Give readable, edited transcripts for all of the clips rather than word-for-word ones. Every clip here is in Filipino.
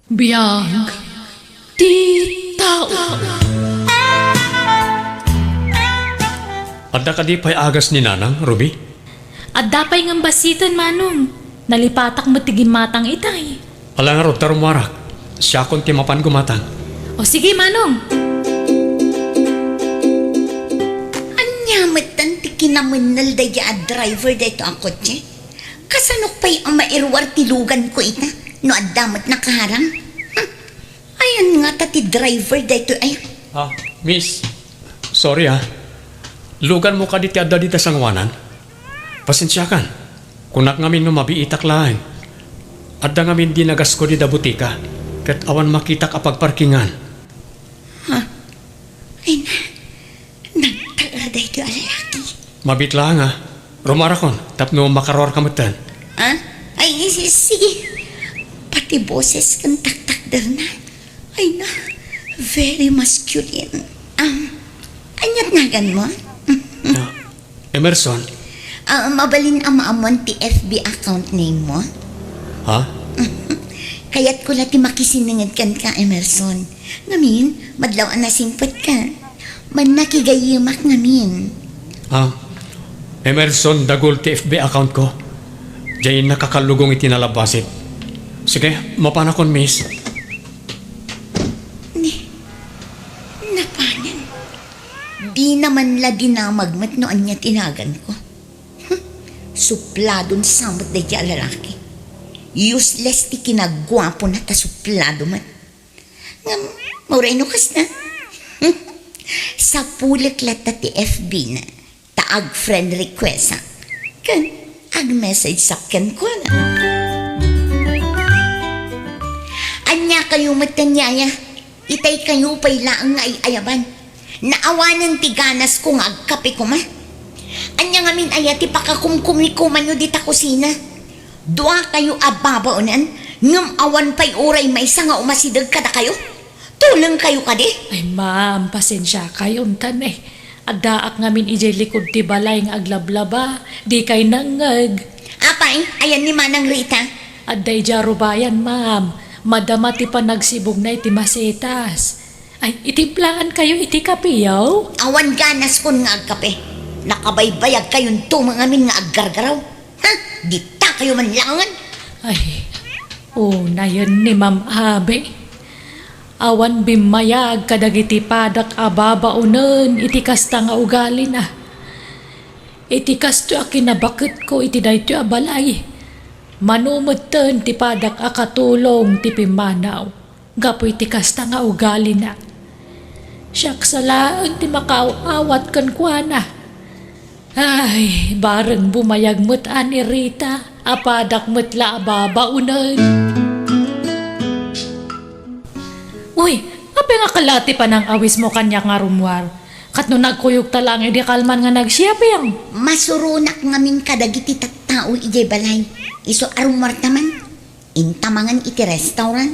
Biyag ti tao. Adda ka di pa'y agas ni Nanang, Ruby? At dapay ng basitan, Manong. Nalipatak mo tigimatang itay. Ala nga rod tarumarak. Siya kon ti mapan gumatang. O sige, Manong. Anyamatan ti kinamanal daya at driver dito ang kotse. Kasanok pa'y ang mairwar tilugan ko ita. No adamat nakaharang. Ayan nga ti driver dito ay. Miss. Sorry Lugan mo ka di ti adda di tasangwanan. Pasensya kan. Kunak ngamin no mabiitak laeng. Adda ngamin di nagas ko di da butika. Kat awan makita ka pagparkingan. Ay na. Nagtaar dito alalaki. Mabit lang Rumarakon. Tapno makaror kamutan. Ay sige. Pati boses kang taktakdar na. Ay na. Very masculine. Anyat nagan mo? Emerson. Mabalin ang maamon ti FB account name mo? Kaya't ko lati makisinangad kan ka, Emerson. Ngamin, madlaw na simpot ka. Man nakigayimak ngamin. Emerson dagol ti FB account ko. Diyan nakakalugong itinalabasit. Sige, mapanakon, miss. Napanan. Di naman la dinamagmat noon niya tinagan ko. Supladon samot na diya lalaki. Useless ti kinagwapo na ta suplado man. Maureno kas na. Sa pulik lata ti FB na. Taag friend request Kan, ag message sakyan ko na. Anya kayo matanyaya. Itay kayo pa'y laang nga ayaban. Naawanan ti ganas ko nga agkape ko ma. Anya ngamin ayati pakakumkum ni kumanyo di ta kusina. Dua kayo ababaunan, ngam awan pa'y uray may nga umasidag kada kayo. Tulang kayo kadi. Ay, ma'am, pasensya kayo untan Adaak ngamin ijay likod ti balay nga aglablaba. Di kay nangag. Apay, ayan ni Manang Rita. Aday jarubayan, ma'am. Madama ti panagsibog na iti masetas. Ay, itimplahan kayo iti kapiyaw? Awan ganas kun nga agkape. Nakabaybayag kayong tumangamin nga aggargaraw. Di ta kayo manlangan. Ay, na yan ni Ma'am Abe. Awan bimayag kadagiti padak ababaunen iti kasta nga ugali na. Iti kasto a kinabakit ko iti dayto a balay. Manumuten ti padak a katulong ti pimanaw. Gapo iti kasta nga ugali na. Siyak salaan ti makaawat kan kuana. Ay, bareng bumayag mo't ani Rita, apadak mo't la ababaunan. Uy, ape nga kalati pa ng awis mo kanya nga rumwar. Kat no nagkuyog talang edi kalman nga nagsiyaping. Masurunak ngamin kadagiti tattao ijay balay. Iso arumar taman. Intamangan iti restaurant.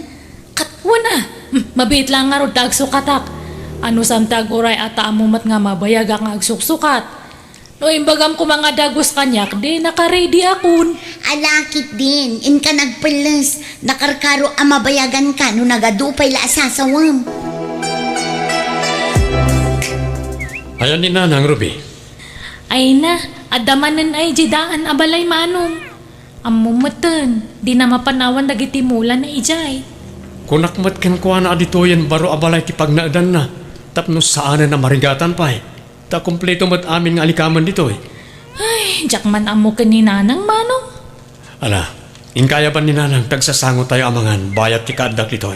Kat wana, mabit lang nga ro tagsukatak. Ano samtag uray ata amumat nga mabayag ang agsuksukat. No imbagam ko mga dagos kanyak, di naka-ready akon. Alakit din, in ka nagpalas. Nakarkaro amabayagan ka no nagadupay la asasawam. Ayan ni Nanang, Ruby. Ay na, adamanan ay jidaan abalay manong. Amumatan, di na mapanawan nagitimulan na ijay. Kunak mat ken kuha na aditoyen baro abalay ti pagnaadan na. Tapno saanan na marigatan pa Ta kumpleto mat amin nga alikaman dito Ay, jakman amo ka ni Nanang manong. Ala, inkaya ba ni Nanang tagsasango tayo amangan bayat ti kaadak dito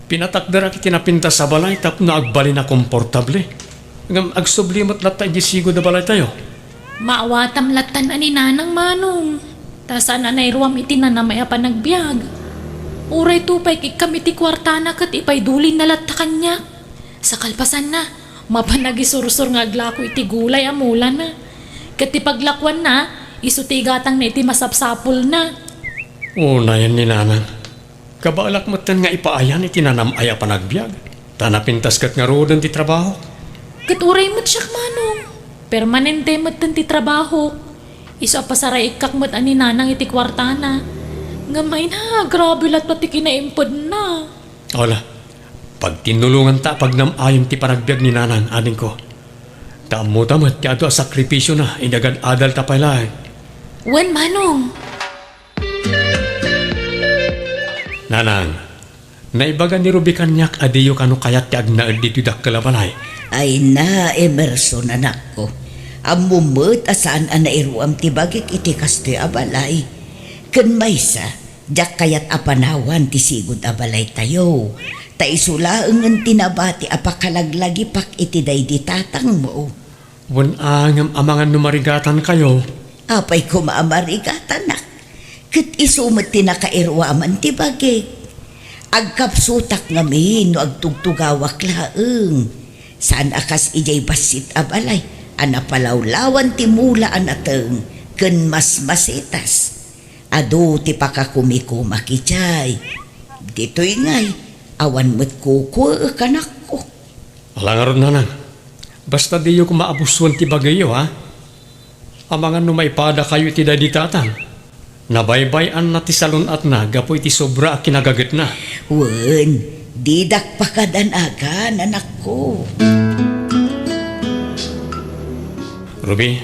Pinatakdara kiti napinta sa balay tapno agbali na komportable. Ngam agsublimat latta ijisigo da balay tayo. Maawatam latan ani Nanang manong. Tasan anay ruwam iti na namaya pa nagbiag. Uray tupay kikam iti kwartana kat ipay dulin na latta kanya. Sa kalpasan na, mapanagisursur nga aglako iti gulay amulan na. Kat ipaglakwan na, isutigatang na iti masapsapul na. Una yan ni Nanang. Kabalak mo nga ipaayan iti nanamaya pa nagbiag. Tanapintas kat nga rodan ti trabaho. Kat uray mo't siyak manong. Permanente mo't ti trabaho. Iso pasaray ikak mo't ani Nanang iti kwartana. Ngamay na, grabe lat pati kinaimpod na. Ola, pag tinulungan ta pag namayon ti panagbiag ni nanang aning ko. Tamo tamat ti ato a sakripisyo na inagad adal ta pala. Wen manong. Nanang, naibaga ni Ruby kanyak adiyo kano kayat ti agnaed dito dak kalabalay. Ay na, Emerson, anak ko. Amumot asaan anairuam ti bagik iti kastoy abalay. Ken maysa, jak kayat apanawan ti sigud abalay tayo. Ta isulaengen tinabati apakalaglagi pak iti daydi tatang mo. Wan angam amangan numarigatan kayo. Apay ko maamarigatan nak. Ket isumet ti nakairuaman ti bagik. Agkapsutak ngamin no agtugtugawak laeng. Saan akas ijay basit abalay. Anapalawlawan ti mula anateng ken mas masitas. Ado ti pakakumikuma kitay. Dito'y ngay, awan mo't kuko kanak ko. Alangaron nanang, basta diyo ko maabusuan ti bagayo ha. Amangan numaipada kayo ti dadi tatang. Nabaybayan na ti salon at na, gapoy ti sobra a kinagagat na. Wen, didak pakadanagan anak ko. Ruby,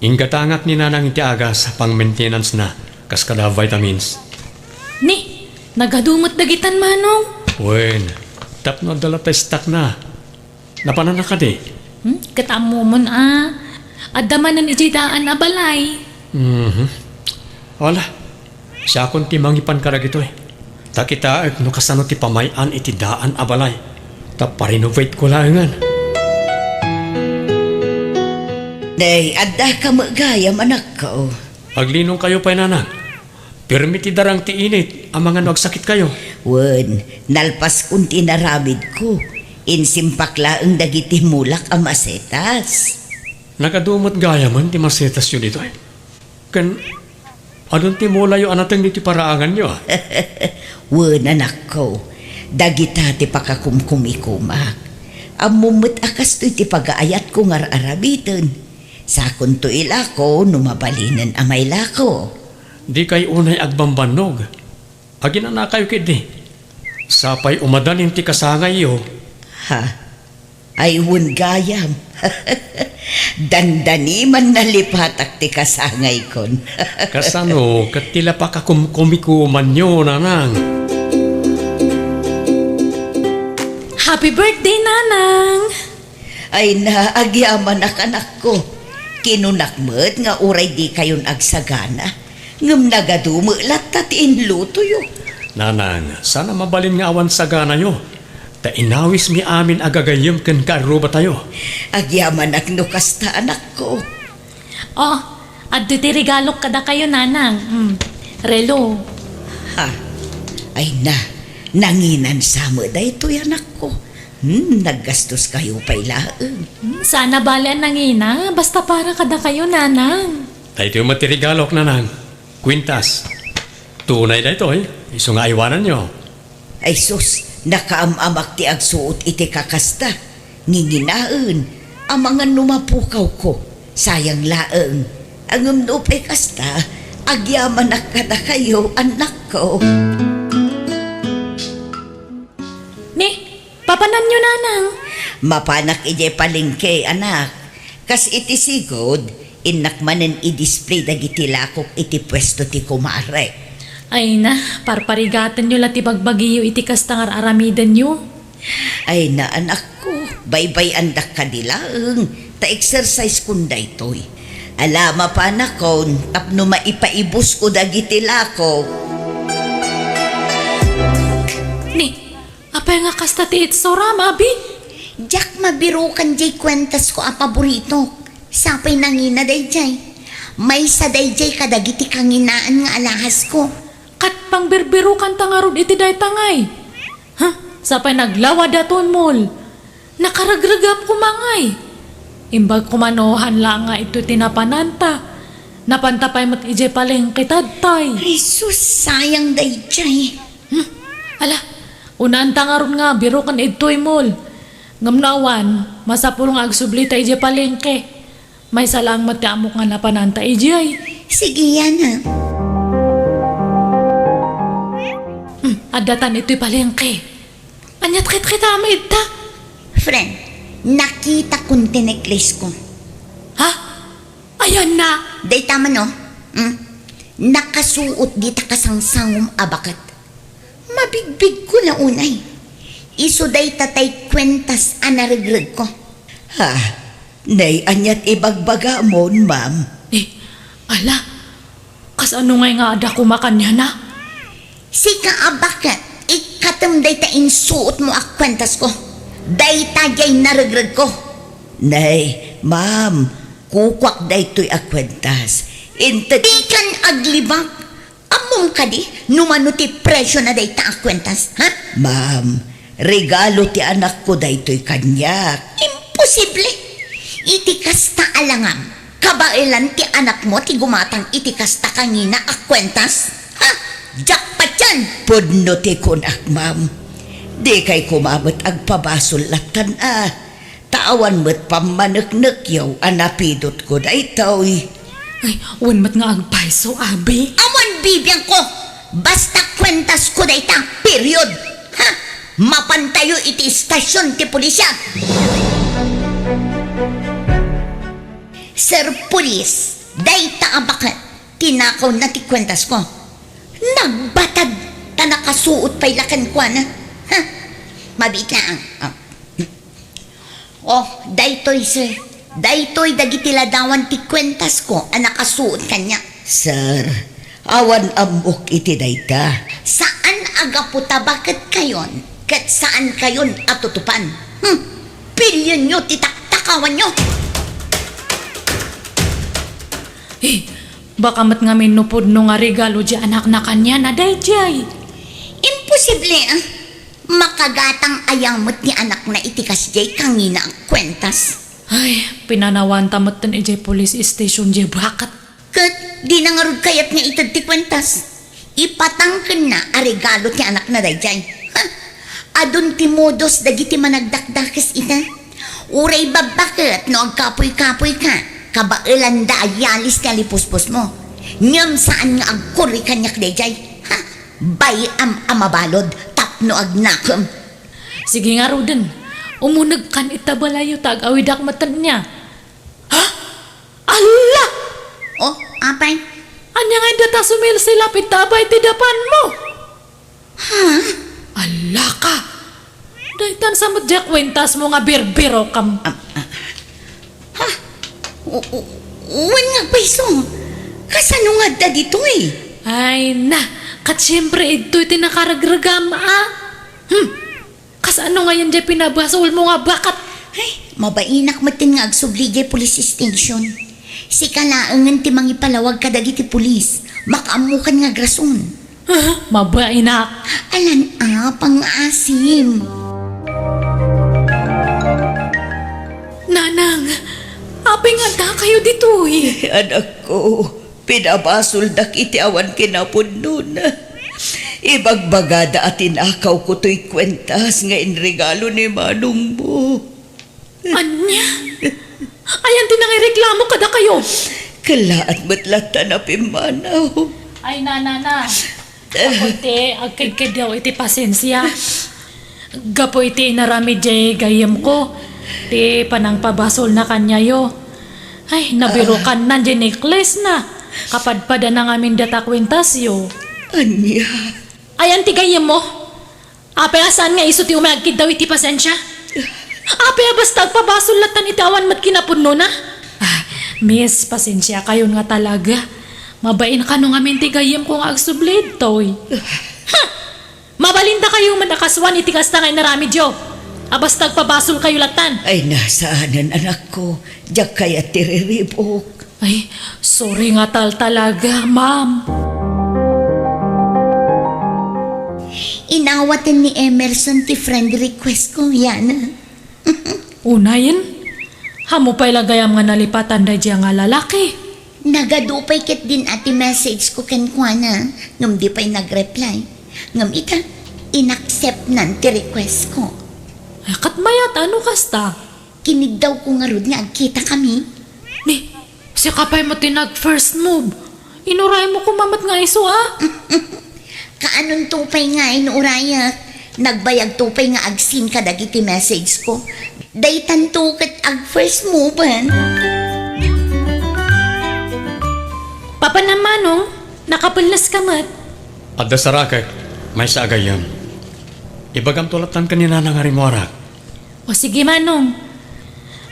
inggatangak ni nanang iti agas pang maintenance na, kas kada vitamins. Ni, nagadumot dagitan manong. Wen, tapno dala tayo stock na. Napanan na ka di. Katamo mo na. Adamanan ijidaan abalay. Wala, siya akong timangipan karag ito eh. Takita no kasano ti pamayan iti daan abalay. Taparenovate ko langan. Day, adda ka magayam anak ko. Paglinong kayo pa nanang. Permiti darang ti init, ang mga nagsakit kayo. Wen, nalpas kunti naramid ko. Insimpak laeng dagiti mulak ang masetas. Nakadumot gaya man ti masetas yun dito eh. Kan, anong ti mula yung anatang dito paraangan nyo ah? Wen anak ko, dagita ti pakakumkumikumak. Amumut akas to'y ti pagaayat ko ngar arabiton. Sakon to ilako, numabalinan amay lako. Di kay unay agbambanog. Agin na kayo kidi. Sapay umadanin ti kasangay yo. Ha? Ay wun gayam. Dandani man nalipatak ti kasangay kon. Kasano, katila pa kakumkumikuman nyo nanang. Happy birthday, nanang! Ay naagyaman anak ko. Kinunakmet nga uray di kayon agsagana. Ngam nagadumelat tatiin luto yo. Nanang, sana mabalin nga awan sa gana nyo. Ta inawis mi amin agagayam ken karuba tayo. Agyaman no kasta anak ko. Oh, adto ti regalo kada kayo, nanang. Relo. Ha? Ay na, nanginan sama da ito anak ko. Naggastos kayo pa'y laeng. Sana balian nangina, basta para kada kayo, nanang. Tayo yung matirigalok nanang. Quintas. Tunay na ito eh. Iso nga iwanan nyo. Ay sus, nakaamamak ti agsuot iti kakasta. Nginginaan, amangan numapukaw ko. Sayang laeng. Ang umnupay kasta, agyaman na kada kayo, anak ko. Ni, papanan nyo, nanang. Mapanak ije palengke, anak. Kas iti sigod, inakmanen i-display dagiti lakok iti pwesto ti kumare. Ay na, parparigatan nyo lati bagbagiyo iti kastangar aramidan nyo. Ay na anak ko, baybay andak kadilaeng, ta-exercise kunday toy. Alama pa anak ko, tapno maipaibus ko dagiti lakok. Ni, apay nga kasta ti itsura, mabi? Jack mabiro kan jay kwentas ko a paborito. Sapay nangina day jay. May sa day jay kadagiti kanginaan nga alahas ko. Kat pang birbiro kan tangarod iti day tangay. Ha? Sapay naglawa daton mol. Nakaragragap kumangay. Imbag kumanohan lang nga ito tinapananta. Napantapay mat ije paleng kitadtay. Jesus, sayang day jay. Ala, unan tangaron nga biro kan ito'y mol. Ngamnawan, masapulong agsublita ije palengke. May salang matiamok nga napananta ije ay. Sige yan ha. adatan ito'y palengke. Anyat kita maid ta. Friend, nakita kong tineklis ko. Ha? Ayan na. Day tama no? Nakasuot di takasangsangom abakat. Mabigbig ko na unay. Iso day tatay kwentas anarigreg ko. Ha, nay anyat ibagbaga mon, ma'am. Ala, kas ano nga ada kumakanya na? Sika abakat, ikatam day ta insuot mo ak kwentas ko. Day tagay narigreg ko. Nay, ma'am, kukwak day to'y akwentas. Di kan aglibak. Among ka di, numanuti presyo na day ta ak kwentas, ha? Ma'am, regalo ti anak ko day to'y kanyak. Imposible. Itikas ta alangam. Kabailan ti anak mo ti gumatang itikas ta kangina ak kwentas. Ha? Jackpot yan. Pudno ti kunak, ma'am. Di kay kumamot agpabasol latan Tawan mo't pamanaknak yaw anapidot ko day to'y. Ay, unmat nga agpaiso, abi. Awan bibiyang ko. Basta kwentas ko day ta. Period. Ha? Mapantayo iti istasyon ti pulisya. Sir Police, day ta abakat. Tinakaw na ti kwentas ko. Nagbatad ta nakasuot pa'y lakan ko na. Ha? Mabit lang. Daytoy sir. Daytoy dagiti ladawan ti kwentas ko ang nakasuot kanya. Sir, awan amok iti dayta. Saan agaputa bakit kayon? Kat saan kayon atutupan? Pilyon nyo, titak-takawan nyo. Baka mat nga minupod no nga regalo di anak na kanya na dayjay. Imposible makagatang ayamot ni anak na itikas jay kangina ang kwentas. Ay, pinanawan tamot tan ijay police station jay bakat. Kat di nangarod kayat nga itad ti kwentas. Ipatangken na a regalo ti anak na dayjay. Adun ti modos dagiti managdakdakes ita. Uray babakit no agkapoy-kapoy ka. Kabailan da ayalis ka lipuspos mo. Ngam saan nga agkuri kanyak dayjay. Bay amabalod tapno agnakem. Sige nga Roden, umunag kan itabalayo tag awidak matan niya. Ha? Allah! Apay? Anya nga data sumil sila pitabay ti dapan mo. Ha? Allah ka! Daytan sa madyak wentas mo nga birbiro kam. Uwan nga paiso. Kasano nga da dito Ay na, kat siyempre ito'y tinakaragragam Kas ano nga yan dyan pinabasol mo nga bakat? Ay, mabainak matin nga agsubli jay police station. Si kalaangan ti mangipalawag kadagi ti pulis. Makaamukan nga grason. Mabainak. Alan pang-asim. Nanang, apeng anda kayo dito Anak ko, pinabasol dak iti awan kinapudno na. Ibagbagada at inakaw ko to'y kwentas nga inregalo ni manong mo. Anya? Ayan tinangireklamo kada kayo. Kalaat matlata na pimanaw. Ay na. Ako iti, agkagkad daw iti pasensya. Gapo iti narami jay gayam ko. Ti panang pabasol na kanya yo. Ay, nabirukan na dyan necklace na. Kapadpada na ngamin data kwentasyo. Anya? Ayan ti gayam mo. Ape asan nga iso ti umagkid daw iti pasensya? Ape basta agpabasol latan itawan mat kinapudno na? Miss, pasensya kayon nga talaga. Mabain ka nung amin ti gayam ko nga agsublid toy. Mabalinda kayo madakaswan iti kasta nga inarami Diyo. Basta agpabasol kayo latan. Ay, nasaanan anak ko. Diyak kaya tiriribok. Ay, sorry nga talaga, ma'am. Inawatan ni Emerson ti friend request ko yan. Unayin, hamo pa'y lagayam nga nalipatan da diya nga lalaki. Nagadupay ket din ati message ko ken kuana. Ngam di pa'y nagreply. Ngam ita, inaccept nan ti request ko. Ay, katmayat, ano kasta? Kinig daw ko nga rod nga agkita kami. Ni, si kapay mo tinag first move. Inuray mo kumamat nga iso Kaanon tupay nga inurayak. Nagbayag tupay nga agsin ka dagiti message ko. Daytan tukat ag first mover. Papa na Manong, nakapulnas ka mat. Adda sarakay, may sagay yun. Ibagam tulatan kanina ng harimuarak. O sige Manong.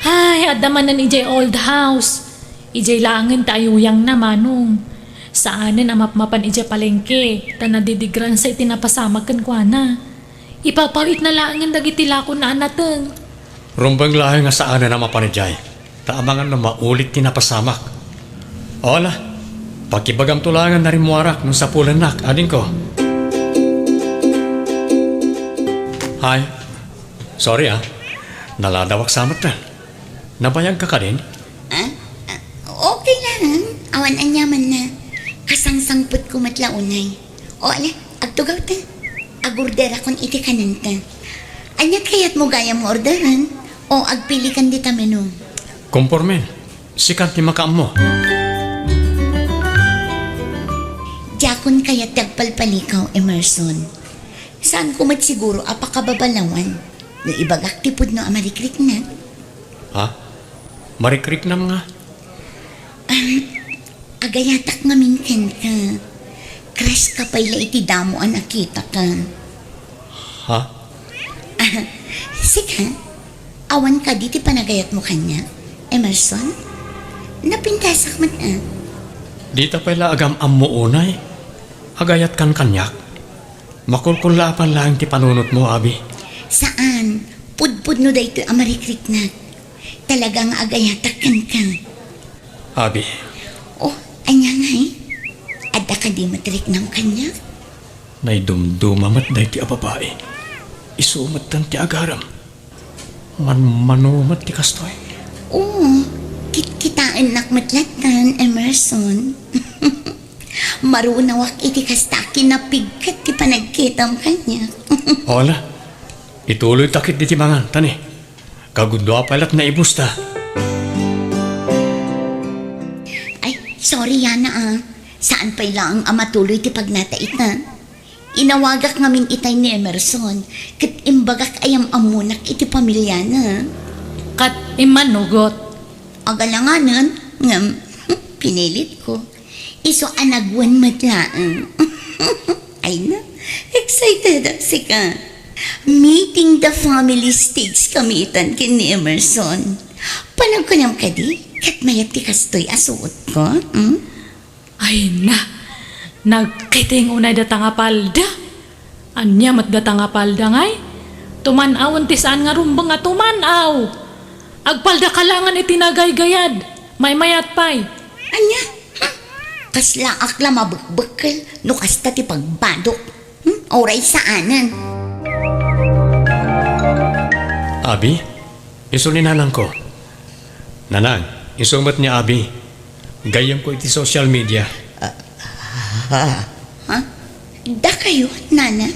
Ay, adaman na ni Ijay old house. Ijay langin tayuyang na Manong. Saanin amap-mapan ijay palengke. Tanadidigran sa itinapasamag kan kwa na. Ipapawit na langin dagiti lako na anateng. Rumbang lahi nga saan na mapanijay. Taamangan na maulit tinapasamak. Ola, pakibagam tulangan na rin muarak nung sa pulanak, ading ko. Hi. Sorry naladawak samat na. Nabayag ka din? Okay lang. Awan anyaman na. Kasangsangput ko matlaunay. O ala, agtugaw ta. Agorder akong iti kanan ta. Anyat kaya't mo gaya mo orderan? O agpilikan di ta menu? Kompormen. Sikat ni makaam mo. Diyakon kaya't tagpalpalikaw, Emerson. Saan ko siguro apakababalawan? Na ibagak tipod no amarikrik na? Ha? Marikrik na mga. Agayatak nga minken ka. Crush ka pa'y iti damo ang nakita ka. Ha? Sika, awan ka diti panagayat mo kanya, Emerson? Napintasak man Dita pala agam ammo unay. Agayat kan kanyak. Makulkulapan lang ti panunot mo, Abi. Saan? Pudpud no da ito amarikrik na. Talagang agayatak kan ka. Abi, Oh, anya ngay. Adda ka di matrik ng kanya? nay dumdumamat day ti ababae. Isumat tan ti agaram. Manumat ti kastoy. Oo, kitaan nakmatlatan, Emerson. Marunawak iti kastaki na pigkat ti panagkitam kanya. Ola, ituloy takit di ti mangan, tani. Kagundo palat na ibusta. Ay, sorry Yana Saan pa'y lang ang matuloy ti pagnatait na? Inawagak ngamin itay ni Emerson. Kat imbagak ayam amunak iti pamilya na. Kat imanugot. Agalanganan, ngam, pinilit ko. Iso anagwan matlaan. Ay na, excited si ka. Meeting the family stage kamitan kin ni Emerson. Panag ko niyam kadi, kat mayat ti kastoy asuot ko. Ay na, nagkiting unay datang apalda. Anya mat datang apalda ngay. Tumanawan ti saan nga rumbang nga tumanaw. Agpalda kalangan itinagay-gayad. May mayat pay. Anya, kasla akla mabukbukal no kasta ti pagbadok. Oray saanan. Abi, isulin na lang ko. Nanang, isumat ni Abi. Gayam ko iti social media. Ha? Da kayo, nana?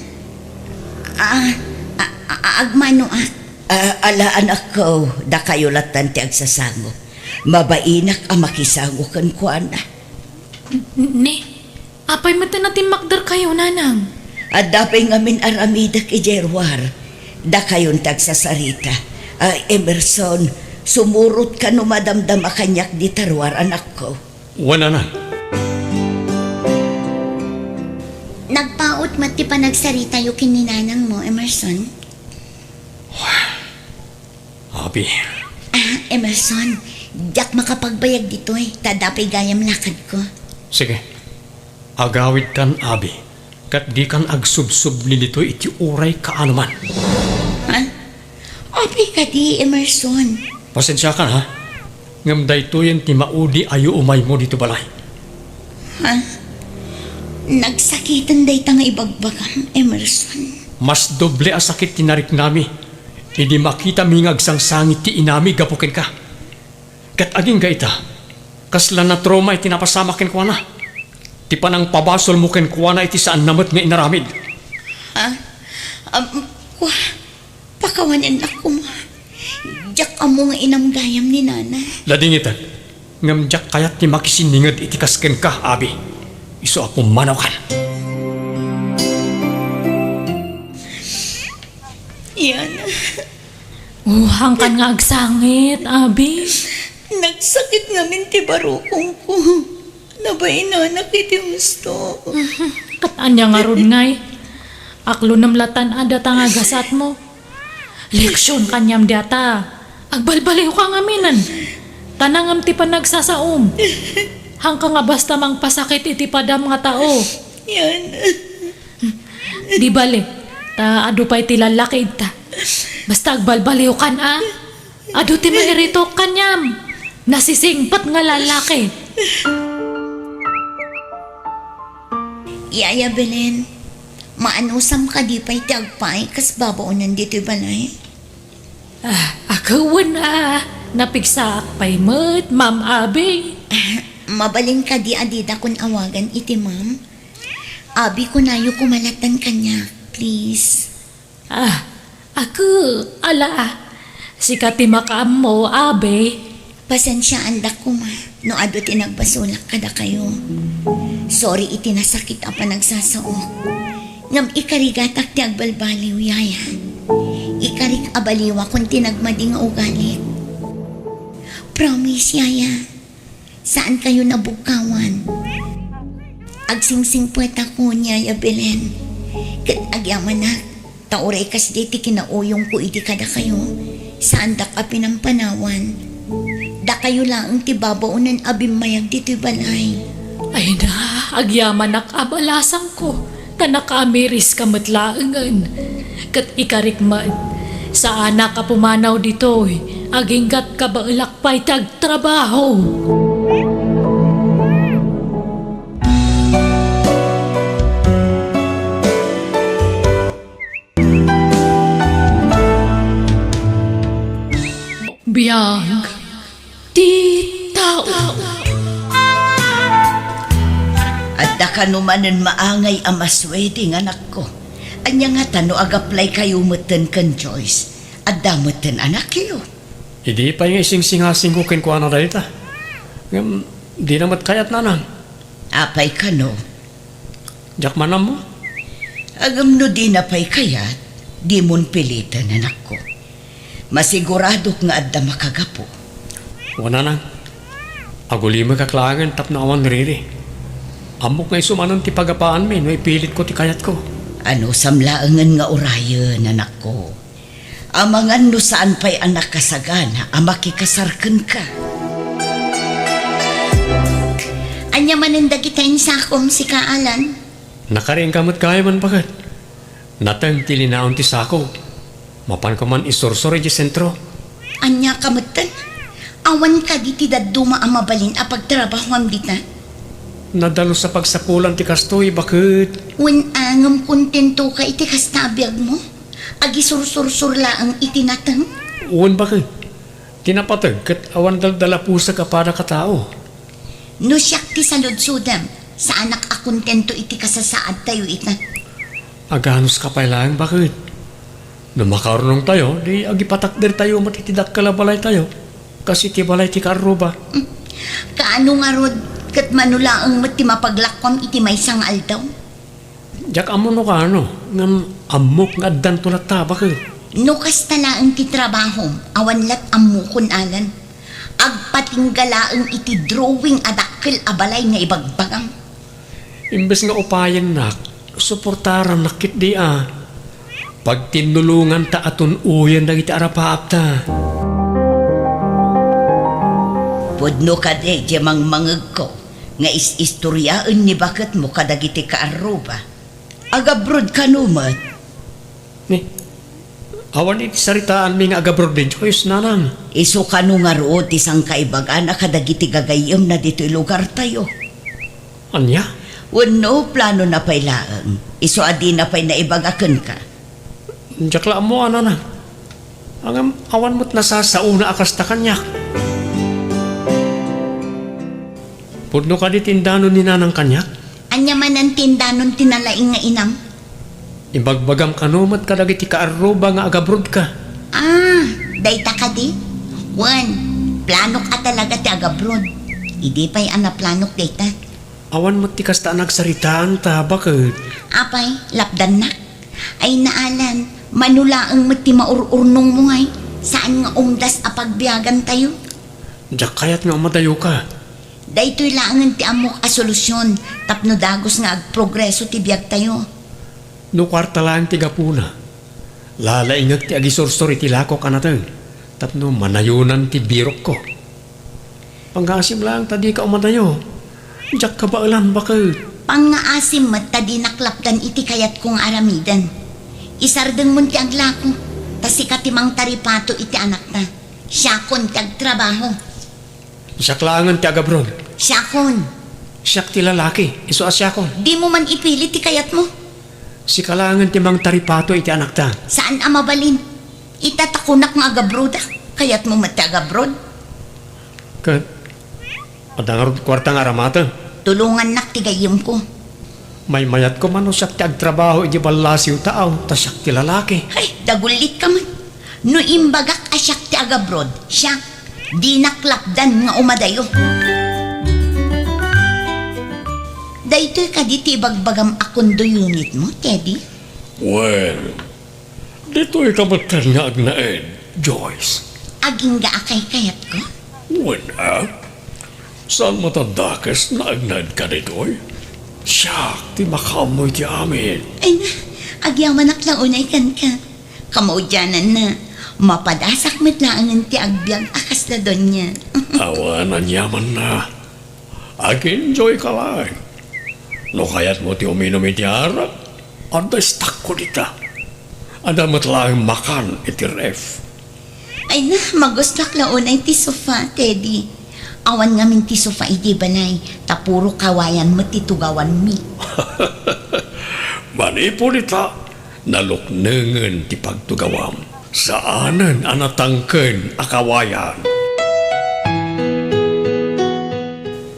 Agmano Ala anak ko, da kayo latan ti agsasango. Mabainak ang makisango kan kuana. Ni, apay mati natin makdar kayo, nanang. At dapay ngamin aramidak ijerwar. Da kayon tagsasarita. Emerson, sumurot ka no madamdam akanyak di tarwar anak ko. Wala na. Nagpaot mati pa nagsarita yung kininanang mo, Emerson? Abi, Emerson, diyak makapagbayag dito Tadapay gayam lakad ko. sige. Agawid kan, Abi. Kat di kan agsubsub ni dito iti uray kaanuman. Ha? Abi ka di, Emerson. Pasensya ka ha. Ngam daytoyen ti maudi ayo umay mo dito balay. Ha? Nagsakitan day tanga ibagbagam, Emerson. Mas doble asakit tinarik nami. Hindi makita mingag sang sangit ti inami gapukin ka. Kat aging gaita. Kasla na trauma iti napasamakin ko na. Ti panang pabasol mo ken kuana iti saan namat nga inaramid. Ha? Pakawanan ako mo. Diyak amo nga inamgayam ni Nana. Ladingitan. Ngam jak kayat ti makisiningad iti kasken ka, Abi. Iso ako manaw kan. Yan. Hangkan nga agsangit, abi. Nagsakit nga minti barukong ko. Nabay na nakiti gusto. Katanya nga ron ngay. Aklo namlatan ada nga gasat mo. Leksyon kanyam diata. Agbalbaliw ka nga minan. Tanangam ti pa nagsasaom. Hangka nga basta mang pasakit iti padam nga tao. Yan. Di bali, ta ado pa'y ti lalakid ta. Basta agbalbaliw kan Ado ti mairito kanyam. Nasisingpat nga lalaki. Yaya Belen, maanusam ka di pa'y tiagpay kas babaunan dito'y balay. Akawan napigsaak pa'y mat, Ma'am Abi. Mabalin ka di adida kun awagan iti ma'am. Abi ko nayo kumalatan kanya, please. Ako, si katimakaam mo, Abi. Pasensyaan da ko ma, no ado tinagbasulak kada kayo. Sorry iti nasakit ang panagsasao. Ngam ikarigatak ti agbalbaliw yaya. Ikarik abaliwa kung tinagmadi nga ugalit. Promise yaya, saan kayo nabukawan? Agsingsing puwet ako niya, Belen. Kat agyaman na, tauray kas di ti kinauyong ko iti kada kayo. Saan da ka pinampanawan? Da kayo lang ti babaunan abimmayag dito'y balay. Ay na, agyaman akabalasang ko. Tanakamiris ka matlaangan. Kat ikarikman, sa anak ka pumanaw dito, aginggat ka ba ilakpay tagtrabaho. Biyang, di tao. At da ka numanan maangay ang maswede nga anak ko. Anya nga tano ag-apply kayo mutan kan Joyce. At damutan anak kayo. Hindi pa yung ising-singasing ko kinkuha na dahil ta. Di namat kayat na nang. Apay ka no. Diyak manam mo. Agam no di na pay kayat, di mon pilitan anak ko. Masigurado nga adda makagapo. Wana nang. Aguli magkaklangan tap na awan riri. Amok nga isumanon ti pagapaan min, may pilit ko ti kayat ko. Ano samlaangan nga orayan anak ko. Amangan no saan pa'y anak kasagana, amakikasarkan ka. Anya mananda kitain sa akom si Kaalan. Nakaring kamot kaya man bagat. Natang tilinaon ti sako. Mapan ko man isursuri di sentro. Anya kamutan. Awan ka di ti daduma ang mabalin a pagtrabaho am dita. Nadalo sa pagsakulan ti kastoy, bakit? Wen angam kontento ka iti kastabiyag mo. Agi sur-sur-surla ang itinatang. Uwan bakit? Tinapatag kat awan daldala pusa ka para katao. No siyak ti saludsudam. Sa anak a kontento iti kasasaad tayo ita. Aganos ka pa lang, bakit? Nung makarunong tayo, di agipatakder tayo matitidak kalabalay tayo. Kasi ti balay ti karuba. Kaano nga rod, kat manula ang mati mapaglakwam iti may sang aldaw. Diyak amo no ka ano, ngam amok nga addan tulat ta, bakit? No kastala ang ti trabaho, awan lat amukon alan. Agpatinggala ang iti drawing adakkel abalay nga ibagbagang. Imbes nga upayan nak, suportaran nakit di Pag tinulungan ta aton uyan na iti arapaap ta. Pudno ka de, jamang mangag ko, nga is-istoryaan ni bakit mo kadagiti ka aruba. Agabrod ka numat. Ni, awan iti saritaan mi nga agabrod din, Joyce nanang. Iso ka no nga rood isang kaibagan na kadagiti gagayam na dito'y lugar tayo. Anya? Wano plano na pa'y laang. Iso adi na pa'y naibagakan ka. Diyak lang mo, ano na. Ang awan mo't nasasauna akas ta kanyak. Pudno ka di tindano ni nanang kanyak. Anya man ang tindanon tinalaing nga inam. Ibagbagam ka numat ka dagiti kaaruba nga agabrod ka. Dayta ka di? Wan, planok ka talaga ti agabrod. Idi pa'y planok dayta. Awan mo't tikas ta nagsaritaan ta, bakit? Apay, lapdan na. Ay naalan, Manulaang mati maururnong mo ngay. Saan nga umdas apagbiyagan tayo? Diyak kayat nga madayo ka. Daytoy laangan ti amok a solusyon. Tapno dagos nga agprogreso ti biyag tayo. No kwarta lang ti gapuna. Lalaingag ti agisorsor iti lako ka natin. Tapno manayunan ti birok ko. Panggasim lang tadi ka umadayo. Diyak ka ba alam baka? Pangaasim mat tadi naklapdan iti kayat kong aramidan. Isardeng mo ti aglako. Tas ikatimang taripato iti anak na. Siyakon ti agtrabaho. Siyak langan ti agabron. Siyakon. Siyak ti lalaki. Iso asyakon. Di mo man ipilit ti kayat mo. Si kalangan ti mang taripato iti anak ta. Saan amabalin? Itatakunak nga agabroda. Kayat mo mati agabrod. Kat, adangarod kwarta nga aramata. Tulungan nak ti gayem ko. May mayat ko man o siyak ti agtrabaho iti balasiw taaw. Tas siyak ti lalaki. Ay, dagulit ka man. No imbagak asyak ti agabrod. Siya, di naklapdan nga umadayo. Daytoy ka di ti bagbagam akundo unit mo, Teddy. Well, dito'y kabatan nga agnaed, Joyce. Aging gaakay kayat ko. Wala. Saan matadakas na agnaed ka dito'y? Siyak, ti makamoy ti amin. Ay na, agyaman naklaunay kan ka. Kamaudyanan na, mapadasak met laangan ti agbyag akas na doon niya. Awanan yaman na. Ag-enjoy ka lang. No kayat mo ti uminom iti harap, anda stak ko dita. Anda mo't lang makan iti ref. Ay na, magustak launay ti sofa, Teddy. Awan ngamin ti sofa iti banay, tapuro kawayan mo ti tugawan mi. Manipo dita, naluknengen ti pagtugawam. Saanan anatangken akawayan.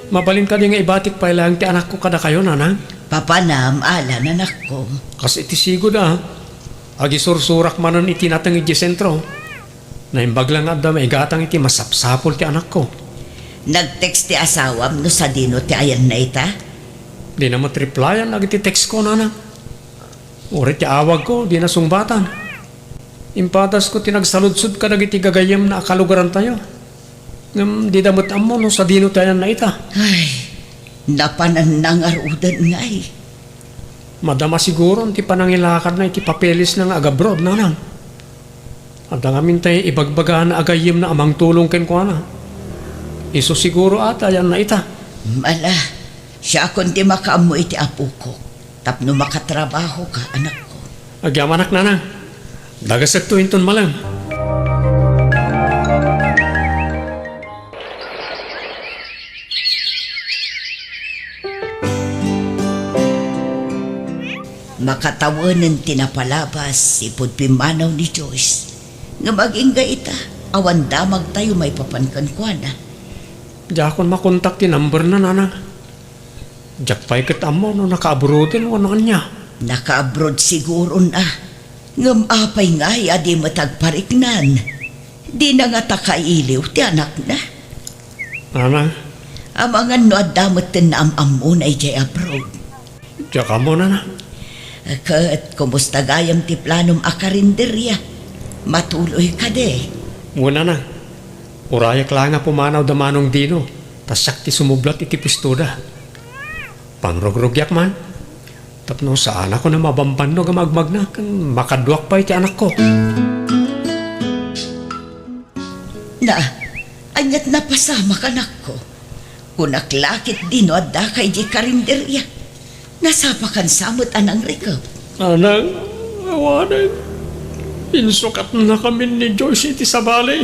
Mabalin ka di nga ibatik pa ilang ti anak ko kada kayo, nanang. Papanam, ala nanak ko. Kasi iti sigo da. Agi sursurak manon iti natang iti sentro. Naimbag lang adda maigatang iti masapsapol ti anak ko. Nag-text ti asawam no sa dino ti ayan na ita. Di na matreplyan agi ti text ko, nanang. Uri ti awag ko, di na sungbatan. Impatas ko tinagsaludsud ka dagiti gagayam na akalugaran tayo. Di damot amo no sa dino tayo na ita. Ay, napanan nang arudan nga eh. Madama siguro ti panangilakad na iti papeles ng agabrod, nanang. At ang amin tayo ibagbaga na agayim na amang tulong ken ko na. Iso siguro ata yan na ita. Mala, siya kundi makaamu iti apo ko. Tapno makatrabaho ka, anak ko. Agyamanak, nanang. Dagasag to inton malam. Makatawanan tinapalabas ipod pimanaw ni Joyce. Nga maging ita, awan damag tayo may papankan kwa na. Diya akong makontak ti number na, nanang. Diyak pa'y katamo no nakaabroden o ano niya. Naka-abroad siguro na. Ngam apay nga adi matagpariknan. Di na nga takailiw ti anak na. Nanang, Amangan no adamot tin na am-amon ay jay abroad. diya ka mo, nanang. Kat, kumusta gayam ti planom akarinderya? Matuloy ka de. Muna na. Urayak lang nga pumanaw da manong dino. Tas sak ti sumublat iti pistoda. Pangrogrogyak man. Tapno saan ako na mabamban no gamagmag na. Kan makaduak pa iti anak ko. Na, anyat napasama ka nak ko. Kunaklakit dino at da kay di karinderya. Nasapakan samot anang rekap. Anang, awanan. Insukat na kami ni Joyce iti sa balay.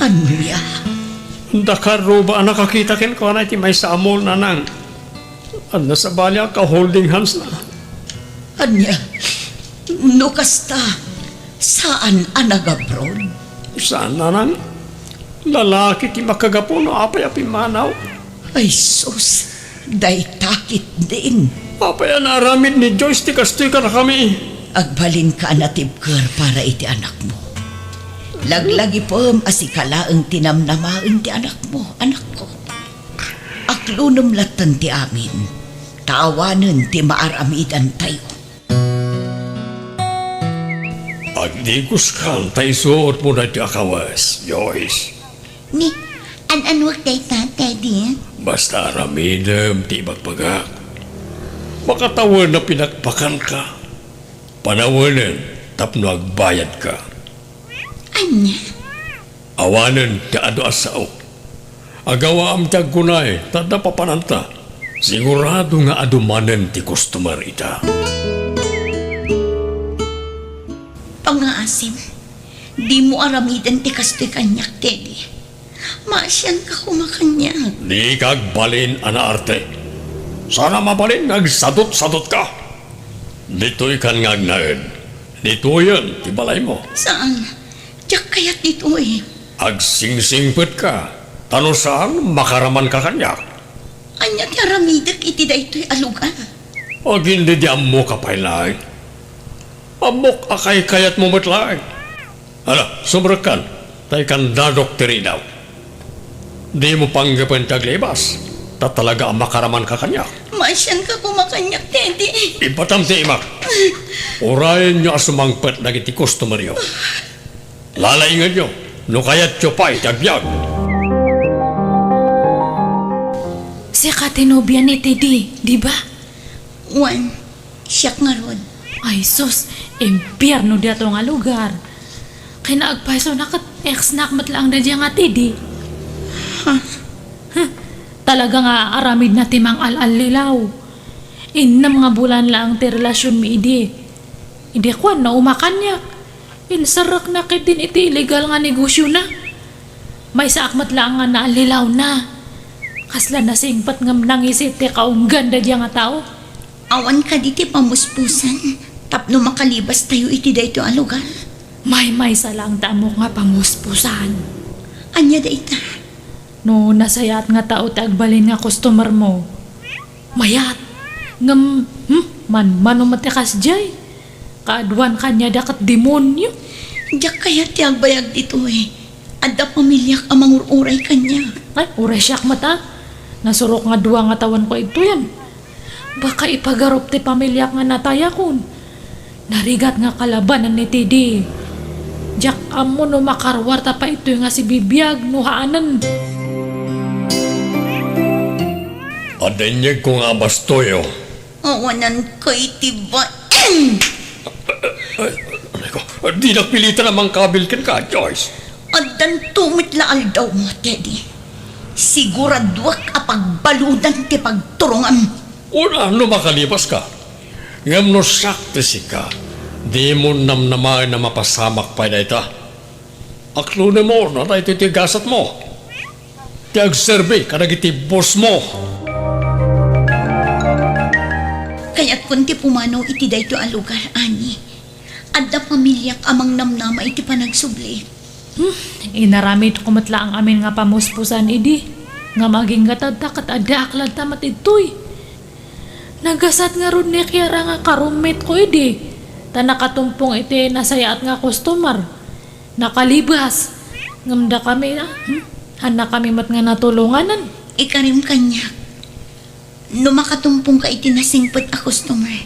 Ano ya? Dakaro ba nakakita ken ko na iti may sa amol, nanang. Ano sa balay ka holding hands na. Anya? No kasta, saan anag-abroad? Saan, nanang? Lalaki ti makagapo no apay-api manaw. Ay sus, day takit din. Apay naramid ni Joyce ti kastoy ka na kami. Agbalin ka natibker para iti anak mo. Laglagi pom asikalaang tinamnamaang ti anak mo, anak ko. Aklunum latan ti amin, taawanan ti maaramidan tayo. Agdigos kang tay suot mo na di akawas, Joyce. Ni, an-anwag day ta, Teddy. Basta aramidem, di magpagak. Makatawan na pinagpakan ka. Panawanan, tapno agbayad ka. Anya? Awanan ti ado asao. Agawa am tiyag kunay, tada papananta. Sigurado nga adumanen ti customer ita. Pangaasim, di mo aramidan ti kastoy kanyak, Teddy. Maasyan ka kumakanyag. Di kag balin ana arte. Sana mabalin nagsadot-sadot ka. Dito'y kan ngagnaen. Dito yan, ti balay mo. Saan? Diyak kaya't dito eh. Agsingsingpet ka. Tano saan makaraman ka kanyak. Anya ti aramidak iti da ito'y alugan. Ag hindi di ammo ka pailay. Amok akay kayat mo matlay. Ala, sumrakan. Tay kan dadok tiri daw. Di mo panggapan taglibas. Tatalaga ang makaraman ka kanyak. Maasyan ka kumakanyak, Teddy. Ipatam ti imak. Urayan nyo asumangpet na iti customer yo. Lalaingan nyo. No kayat nyo pa'y tagbyag. Si katinobya ni Teddy, di ba? Juan, siyak nga ron. Ay sus, impyerno dito nga lugar. Kinaagpaiso na kat ex-nak matlang na diya nga Teddy. Talaga nga aramid na timang al-alilaw. Innam nga bulan lang ti relasyon mi idi. Hindi ko na umakanyak. Insarak na kit din iti illegal nga negosyo na. May saakmat lang nga naalilaw na. Kasla na singpat ngam nangisit ti kaunggan da diya nga tao. Awan ka diti pamuspusan. Tapno makalibas tayo iti da ito alugan. May salang tamo nga pamuspusan. Anya da ita. No nasayat nga tao ti agbalin nga customer mo. Mayat. Ngam, man umatikas jay. Kaadwan kanya dakat demonyo. Diyak kaya ti agbayag dito eh. Adda pamilyak amang uray kanya. Ay, uray siyak mata. Nasurok nga duwa nga tawan ko ito yan. Baka ipagarop ti pamilyak nga nataya kun. Narigat nga kalabanan ni Teddy. Diyak amo no makarwarta pa ito nga si Bibiyag no haanan. Adenyeg ko nga bastoyo. Awanan ko iti ba? Ano ko? Di napilitan namang kabilkin ka, Joyce. Adan tumit laal daw mo, Teddy. Siguraduak apagbaludan ti pagturungan. Una, no makalipas ka. Ngam no sakti si ka. Di mo namnamay na mapasamak pa na ita. Aklunin mo na tayo titigasat mo. Ti agserbi kanagiti boss mo. Kaya't kunti pumanaw iti dayto ang lugar, ani. Adda pamilyak amang namnama iti panagsubli. Inaramid kumatla ang amin nga pamuspusan idi. Nga maging gatadta kat ada aklad tamat itoy. Nagasat nga ron ni Kiara nga karumit ko idi. Ta nakatumpong iti nasayat nga customer. Nakalibas. Ngamda kami na. Hana kami mat nga natulunganan. Ikarim kanya. No makatumpong ka iti nasingpet a customer.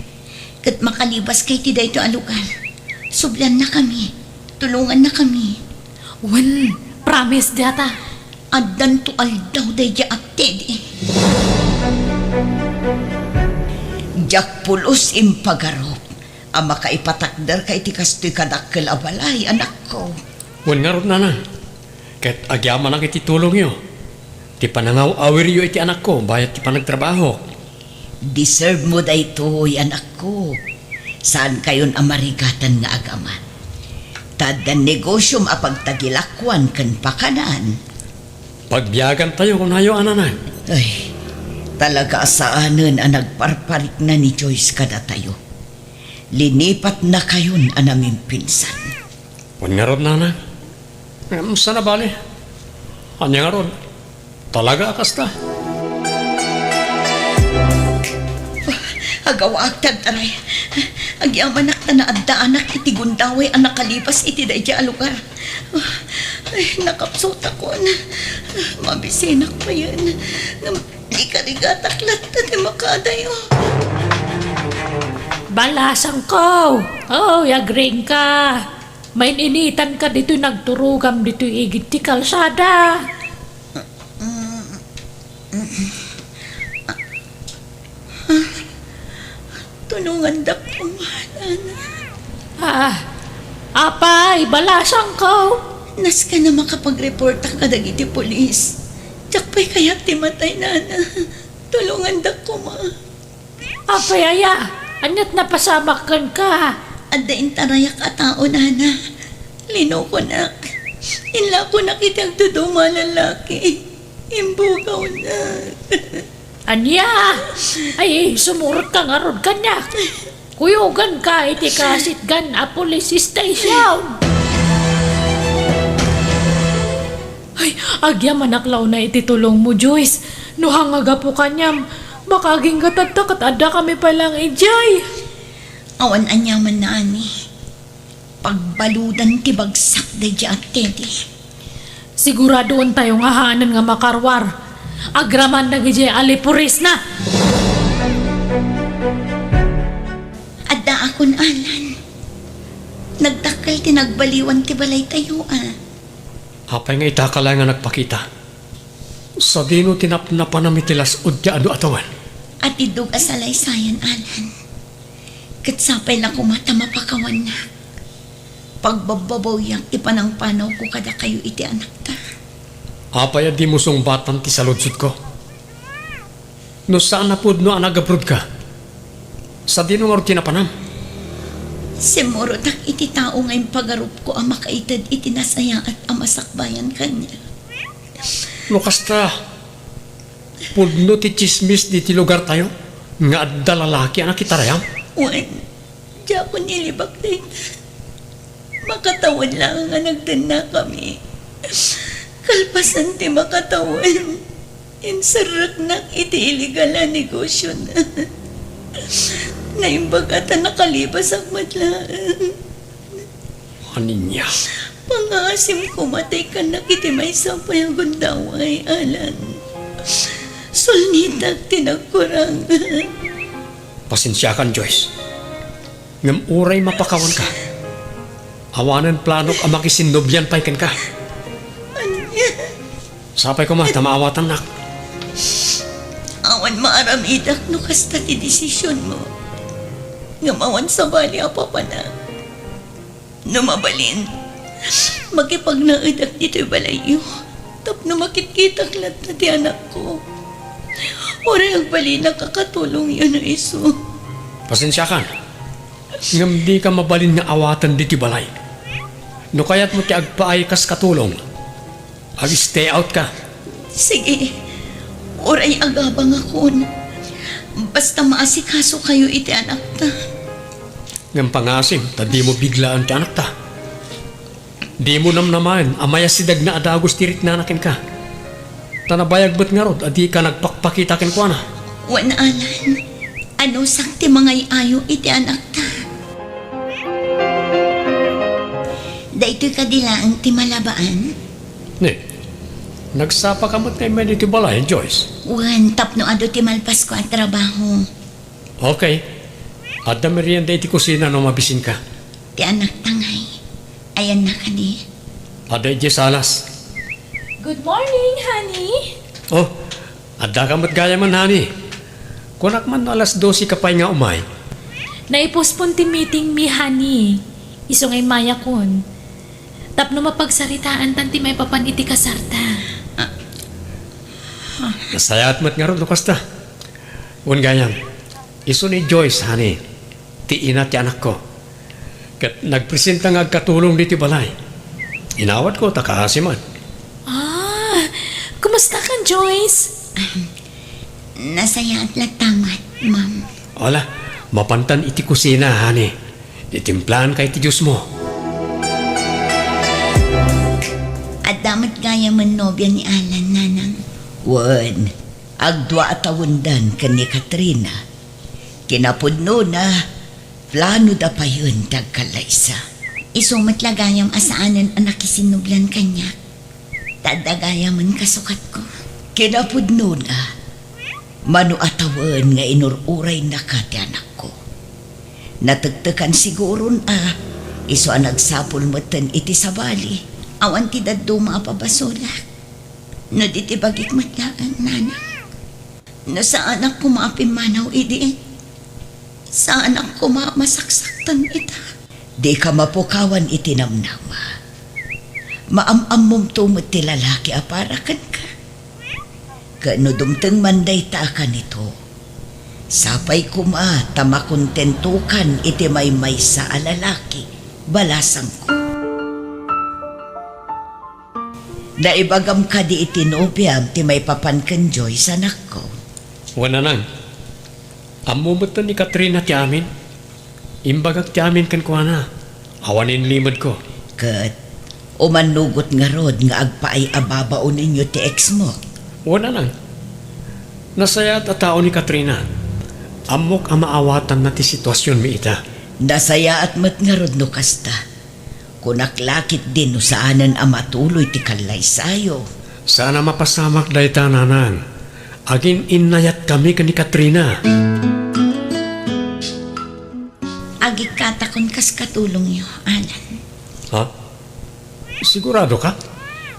Kat makalibas kay ti dayto ang lugar. Sublan na kami. Tulungan na kami. Wen, promise data. Addan to aldaw dayja at Teddy. Jak pulos impagarop. Ang makaipatakder ka iti kastoy kadakkel abalay, anak ko. Wan nga ron na. Kahit agyaman ang ititulong yo. Ti panangaw awir yo iti anak ko, bayat ti panagtrabaho. Deserve mo da ito'y anak ko. Saan kayon amarigatan nga agaman? Tadan negosyom apagtagilakwan kan pakanan. Pagbiyagan tayo kung hayo ananan. Ay, talaga asaanan ang nagparparik na ni Joyce kada tayo. Linipat na kayon ang aming pinsan. Wan nga ron na. Sana bali. Anya nga ron. Talaga akasta. Agawa agtag taray. Agyaman na naadda anak iti gundaway ang nakalipas iti dayja a lugar. Ay, nakapsot ako na. Mabisinak pa yan. Ikarigataklat na di makadayo. Balasang ko. Oh, yagring ka. May initan ka dito nagturugam dito igit ti kalsada. Tulungan da ko, Nana. Apay, balasang ko. Nas ka na makapag-report ka dagiti polis. Tsakpay kaya ti matay, Nana. Tulungan da ko, ma. Apay, aya. Anyat napasamakan ka. Adda intarayak a tao, Nana. Lino ko na. Inla ko na kitang tuduma lalaki. Imbugaw na. Anya, ay sumurot ka nga ron kanya. Kuyugan ka, iti kasit gan a police station. Ay, agya manaklaw na iti tulong mo, Joyce. Nuhangaga po kanyam, makaging katagtakat ada kami palang ijay. Awan anyaman na ani. Pagbaludan ti bagsak da di at tedi. Siguradoon tayo nga haanan nga makarwar. Agraman na gijay alipuris na. Adda akon alan. Nagdakkel ti nagbaliwan ti balay tayo Apay nga itakala nga nagpakita. Sa dino tinapnapan na mitilas udya ado atawan. At idug asalay sayan alan. Katsapay na kumata mapakawan na. Pagbababaw yang ipanang panaw ko kada kayo iti anak ta. Apay di mo sungbatan ti saludsud ko. No saan na pud no anagabrod ka? Sa dino nga tinapanam. Simuro tak iti tao ngayong pagarup ko ang makaitad iti nasaya at amasakbayan kanya. No kasta, pudno ti chismis di ti lugar tayo, nga adda lalaki anak kitarayam. Wan, diya ko nilibak din. Makatawan lang nga nagdan na kami. Kalpasan ti makatawan. Insarak na iti iligal na negosyo na. Naimbagatan nakalibas ang madlaan. Aninya. Pangasim ko matay ka na kiti may sampay ang gundaway, Alan. Sulnitag tinagkurang. Pasensyakan, Joyce. Ngam uray mapakawan ka. Awanan planok ang makisinobyan pay ken ka. Sapay ko tamaawatan nak. Awan maaramidak no kasta ti desisyon mo. Ngamawan sa bali apa pa na. Numabalin. Magkipagnaidak dito'y balayo. Tapno makitkitak lat na ti anak ko. Oray ang bali nakakatulong yun na iso. Pasensyakan. Ngam di ka mabalin nga awatan di ti balay. No kaya't mo ti agpaay kas katulong. Ag-stay out ka. Sige. Oray agabang ako na. Basta maasikaso kayo iti anak ta. Ngam pangasim, ta di mo biglaan ti anak ta. Di mo namnaman, amaya sidag na adagos tirit na anakin ka. Tanabayag ba't nga rod, adi ka nagpakpakita kin kwa na. Wan Alan, ano sang ti mga ayo iti anak ta. Daytoy kadilaan ti malabaan. Ne, nagsapa ka mo't kay medyo balay, Joyce. Wan tapno ado ti malpas ko ang trabaho. Okay. Adda merienda iti kusina no mabisin ka. Ti anak tangay. Ayan na kadi. Adda iti salas. Good morning, honey. Oh, adda ka mo't gaya man, honey. Kunak man alas 12 ka pa'y nga umay. Naipospon ti meeting mi, honey. Iso ngay maya kon. Tapno mapagsaritaan tanti may papan iti kasarta. Nasayat mo't nga rod, lukasta. Un gayam, iso ni Joyce, honey. Ti ina ti anak ko. Kat nagpresenta nga katulong diti balay. Inawat ko, takahasiman. Kumusta ka, Joyce? Nasaya at latamat, ma'am. Wala, mapantan iti kusina, honey. Itimplahan kay ti Diyos mo. At damat gaya man nobya ni Alan, nanang. Wan, agdwa at awundan ka ni Katrina. Kinapudno na, plano da pa yun tagkalaysa. Isumat lagayam asaanan ang nakisinublan kanya. Tadagayaman kasukat ko. Kinapudno na, mano atawan nga inururay na ka ti anak ko. Natagtakan siguro Iso ang nagsapul mo ten iti sabali. Awan ti daddo mapabasolak. No di ti bagit matlaan, nana. No saan ako maapimanaw idi. Saan ako masaksakan ita. Di ka mapukawan itinamnama. Maamam mong tumot ti lalaki aparakan ka. Kano dumteng manday ta ka nito. Sapay kuma tamakontentukan iti may sa alalaki. Balasang ko. Naibagam ka di itinobiyam ti may papankan Joy sa anak ko. Wala nang. Amumot ni Katrina ti amin. Imbagak ti amin kan kuha na. Awanin limod ko. Kat, umanugot nga rod nga agpaay ababao ninyo ti ex mo. Wala nang. Nasayat at tao ni Katrina. Amok ang maawatan na ti sitwasyon mi ita. Nasaya at mat nga rod no kasta. Kunaklakit din no saanan ang matuloy ti kalay sayo. Sana mapasamak dahi ta nanang. Agin inayat kami ka ni Katrina. Agi katakon kas katulong yo, Alan. Ha? Sigurado ka?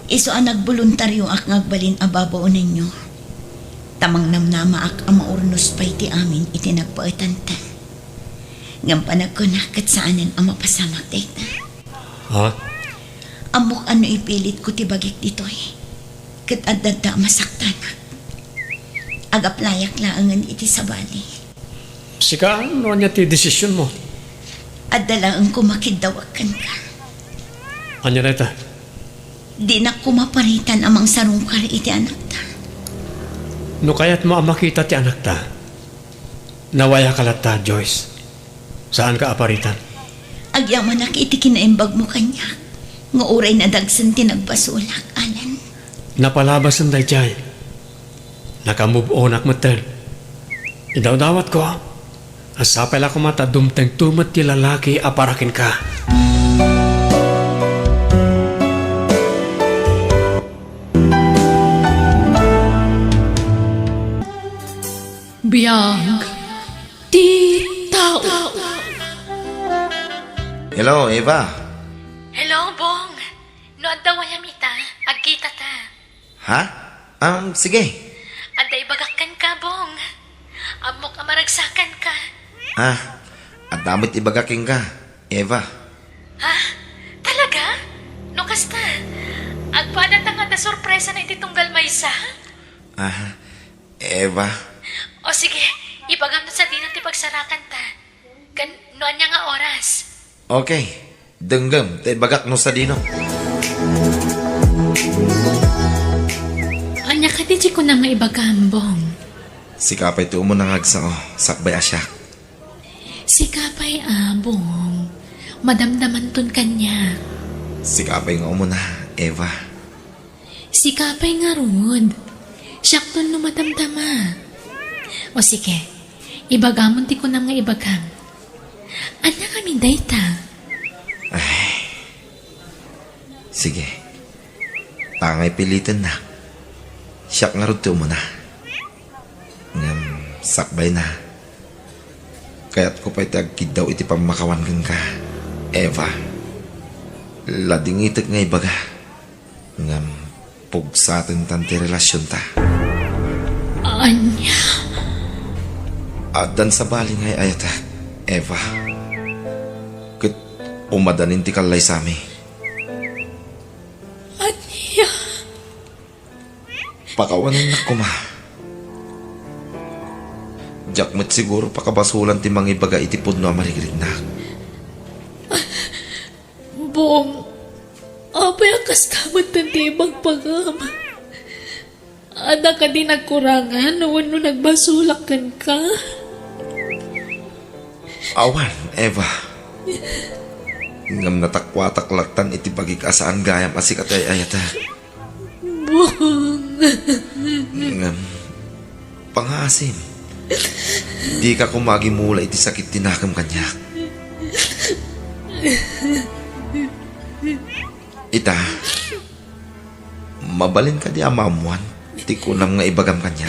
Iso ang nagboluntaryo ak ngagbalin ababaw ninyo. Tamang namnama ak ang maurnos pa'y ti amin iti nagpaitanta. Ngam panagkunak kat saanan ang mapasamak dayta. Ha? Amok ano ipilit ko ti bagik ditoy. Kat adada masaktan. Agaplayak laangan iti sabali. Sika, ano niya ti desisyon mo? Adalaan ko makidawakan ka. Anya na ita? Di na ko maparitan amang sarungkar iti anak ta. No kaya't mo ang makita ti anak ta. Nawaya ka lata, Joyce. Saan ka aparitan? Agyaman ak iti kinaimbag mo kanya. Nga uray na dagsan tinagbasulak, Alan. Napalabas ang dayjay. Nakamove on ak mater. Idawdawat ko. Asapay la ko mata dumteng tumat ti lalaki aparakin ka. Biyang ti tao. Hello, Eva. Hello, Bong. No adda wayamita, agkita ta. Ha? Sige. Adda ibagakkan ka, Bong. Amok amaragsakan ka. At damit ibagaking ka, Eva. Ha? Talaga? No kasta? Agpada ta nga da sorpresa na iti tunggal maysa? Eva. O sige, ibagam na sa dinang ti pagsarakan ta. Noan niya nga oras. Okay. Denggam, tay bagak no sa dino. Anya ka di ko na nga ibagam, Bong. Sikapay ti umo nangagsa o, sakbay asya. Sikapay Bong. Madamdaman ton kanya. Sikapay nga umo na, Eva. Sikapay nga rod. Siyak ton no madamdama. O sige, ibagamon ti ko na nga ibagam. Anya kami dayta. Sige. Tangay pilitin na. Siyak nga rin mo na. Ngam, sakbay na. Kaya't ko pa'y tagkid daw iti pamakawan ka, Eva. Lading itik nga ibaga. Ngam, pugsatin tanti relasyon ta. Anya? At dan sa baling ay ayata, Eva. Kat umadanin ti kalay sami. Anya? Pakawanan na kuma. Diyak mo't siguro pakabasulan ti mga ibaga itipod no amarigrid na. Bong, apay ang kastamot na di magpagam. Ada ka di nagkurangan noon no nagbasulakan ka. Awan, Eva. Ngam natakwa-taklatan iti pagikasaan gayam asikat ay ayata. Bong. Ngam, pangasim. Di ka kumagimula iti sakit tinakam kanya. Ita, mabalin ka di amamuan. Iti kunam nga ibagam kanya.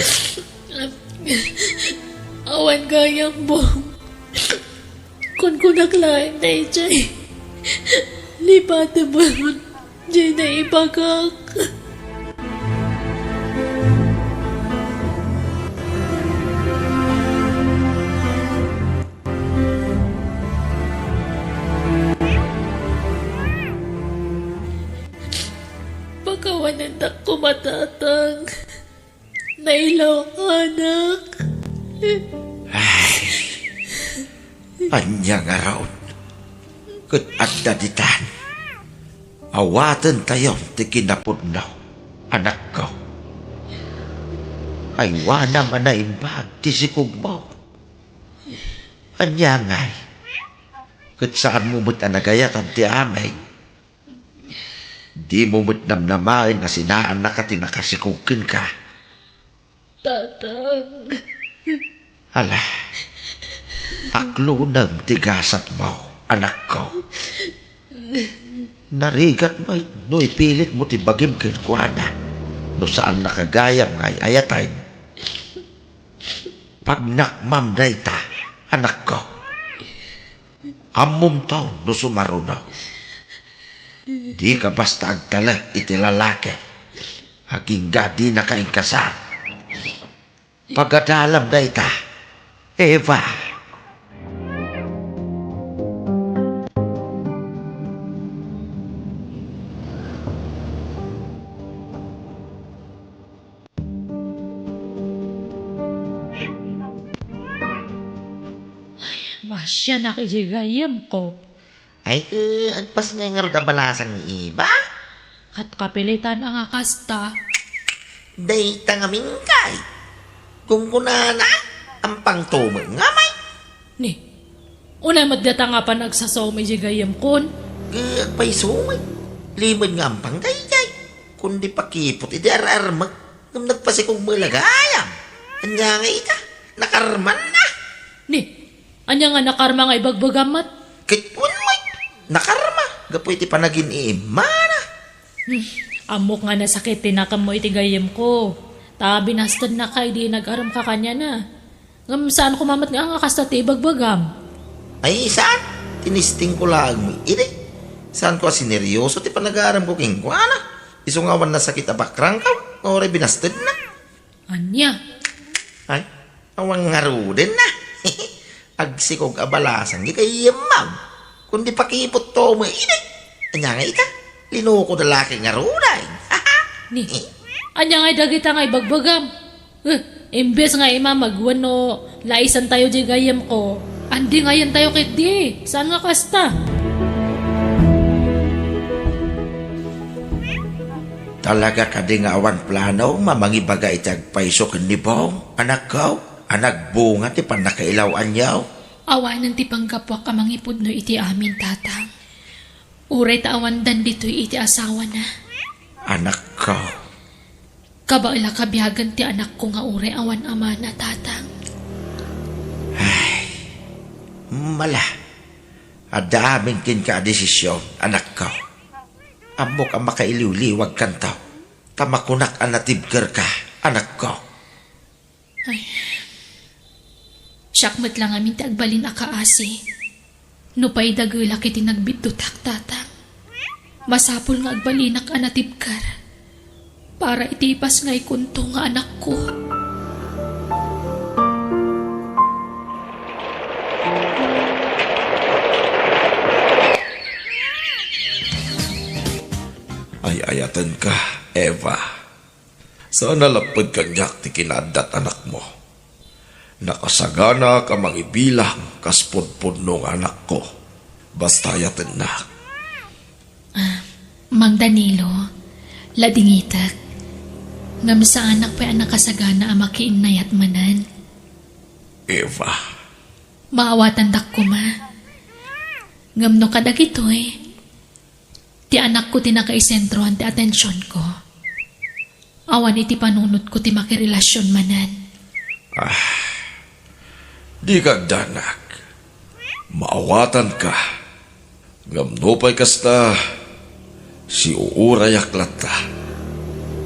Awan gayang, Bong. Kung kunaglain na ijay. Lipatan mo nun. Diyan na ibagak. Pagkawanan na kumatatang. Nailaw anak. Anya nga raon. Kat adda ditan. Awatan tayo ti kinapudnaw, anak ko. Ay wana man na imbag ti sikog mo. Anya nga'y. Kat saan mo mo't anagayatan ti amay. Di mo mo't namnamain na sinaan na ka tinakasikugin ka. Tatang. Ala, aklo ng tigasat mo, anak ko. Narigat mo, no ipilit mo tibagim kinkwana, no saan nakagayam ngay ayatay. Pag nakmam na ita, anak ko, amom to no sumaruno. Di ka basta agtala itilalaki, haging gadi na kaing kasal. Pagkadalam na ita, Eva. Masya nakijigayam ko. Ay, agpas nga nga rin balasan ni iba. At kapilitan ang akasta. Day tangaming kay. Kung kunana, ang pangtumang nga may. Ni, unay madgata nga pa nagsasaw may jigayam kon. Agpay sumay. Limod nga ang pangdayjay. Kundi pakipot, iti ararmag. Nung nagpasikong malagayam. Anya nga ita, nakarman na. Ni, anya nga nakarma nga ibagbagamat. Kitun may, nakarma. Gapoy ti panagin imana. Amok nga nasakit tinakam mo iti gayam ko. Tabi nastad na kay di nag-aram ka kanya na. Ngam saan kumamat nga ang akasta ti ibagbagam. Ay, saan? Tinisting ko lang mo. Iri, saan ko sineryoso ti panag-aaram ko king kuana? Isungawan na sakit abakrang ka. Ore binastad na. Anya, Ay, awang ngaruden na. Agsikog abalasan, di kay yamam. Kundi pakipot to mo, iri. Anya nga ita, linuko na laki ngarunay. ni, anya nga dagita nga ibagbagam. Imbes nga ima magwano, laisan tayo di gayam ko. Andi ngayon tayo kit di, saan nga kasta? Talaga ka di nga awan plano, mamangibaga itag paiso ni Bong. Anak ko, anak bunga ti panakailawan yaw. Awanan ti panggapwa ka mangipod no iti amin tatang. Uray taawan dan dito'y iti asawa na. Anak ko, Kabaila kabiyagan ti anak ko nga uray awan ama na tatang. mala. Adamin kin ka desisyon, anak ko. Amo ka makailiw-liwag kantaw. Tamakunak anatibger ka, anak ko. Syakmat lang amin ti agbalin akaasi. Nupay dagula kiti nagbitutak tatang. Masapul nga agbalinak anatibkar. Para itipas nga'y kunto nga anak ko. Ay ayatan ka, Eva. Sana lapad kanyak ti kinadat anak mo. Nakasagana ka mangibilang kaspodpod nung anak ko. Basta ayatan na. Mang Danilo, ladingitak. Ngam sa anak pa anak kasagana ang makiinay at manan. Eva, Maawatan dak ko ma. Ngam no kadag ito Ti anak ko tinakaisentrohan ti atensyon ko. Awan iti panunot ko ti makirelasyon manan. di kagdanak. Maawatan ka. Ngamnupay kasta si uurayak lata.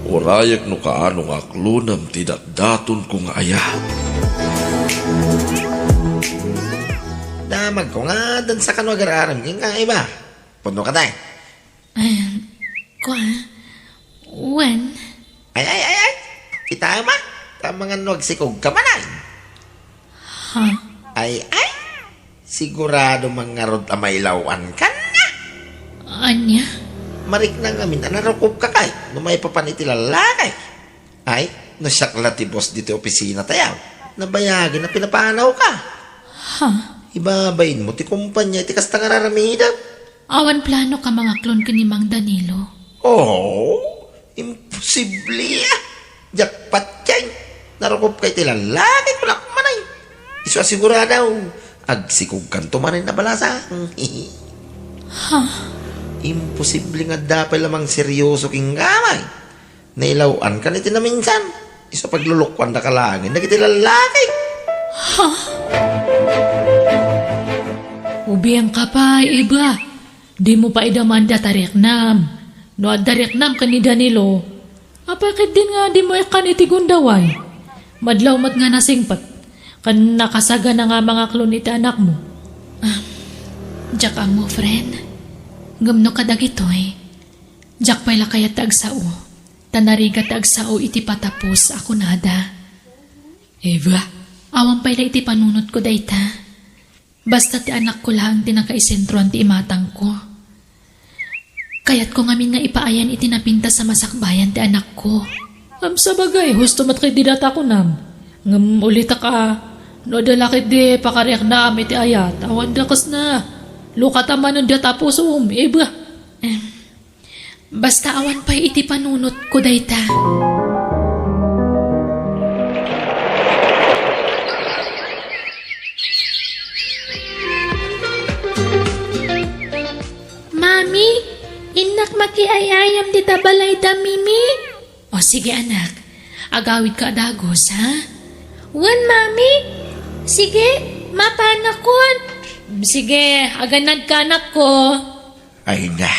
Urayak no kaano nga klunam ti daton kong aya. Damag ko nga dan sa kanwag-araram king nga iba. Puno ka tayo. Kwa? When? Ay. Itama. Tamangan nagsikog ka manay. Ha? Ay. Sigurado mangarod amailawan ka na. Anya? Marik na ngamin, anarukop ka kay. Numay pa panitilalakay. Ay, nasyakla ti boss dito opisina tayaw. Nabayagan na pinapanaw ka. Ha? Ibabayin mo ti kumpanya, ti kasta nga raramida. Awan plano ka mga klon ka ni Mang Danilo. Oh, imposible ah. Jackpot yan. Narukop kay ti lalaki ko lang manay. Iso asiguradaw. Agsikog kanto manin na balasa. Ha? Imposible nga dapat lamang seryoso king gamay. Nailauan ka niti na minsan. Isa paglulukwan na kalangin, nagitilalaki. Ubiyang ka pa, iba. Di mo pa idamanda tariknam. No adariknam ka ni Danilo. Apakit din nga di mo ikan itigundaway. Madlaw mat nga nasingpat. Kan nakasaga na nga mga klon iti anak mo. Diyak ang mo, friend. Gamno ka dagitoy. Diyak pala kaya tagsao. Tanariga tagsao iti patapos ako nada. Eva, awan pala iti panunot ko dayta. Basta ti anak ko lang tinakaisentruan ti imatang ko. Kaya't ko ngamin nga ipaayan iti napinta sa masakbayan ti anak ko. Sa bagay, husto mat kay didata ko nam. Ngam ulita ka. No dalakit di pakariak na iti ayat. Awan dakas na. Lukataman ng datapos Eba. Basta awan pa iti panunot ko dayta. Mami, inak makiayayam di tabalay da mimi. O sige anak, agawid ka adagos ha? Wan mami, sige, mapanakon. Sige, aganad ka anak ko. Ay na,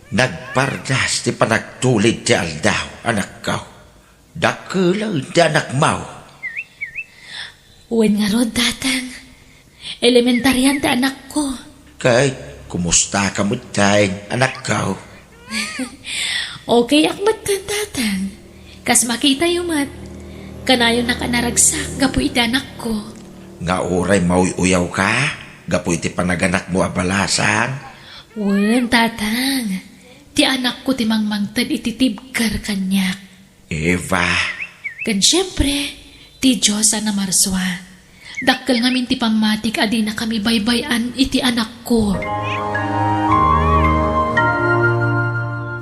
nagpardas ti panagtulid ti aldaw, anak ko. Dakulaw ti anak mau. Uwan nga rod, tatang. Elementaryan ti anak ko. Kahit kumusta ka mo tayo, anak ko. Okay, akmat ka, tatang. Kas makita yung mat. Kanayo na ka naragsak, gapu iti anak ko. Nga oray mauuyaw ka, gapoy ti panaganak mo abalasan. Uwan, tatang. Ti anak ko ti mangmangtad ititibkar kanyak. Eva, Kan syempre, ti Diyos na marswa. Dakkel ngamin ti pamatik adi na kami baybayan iti anak ko.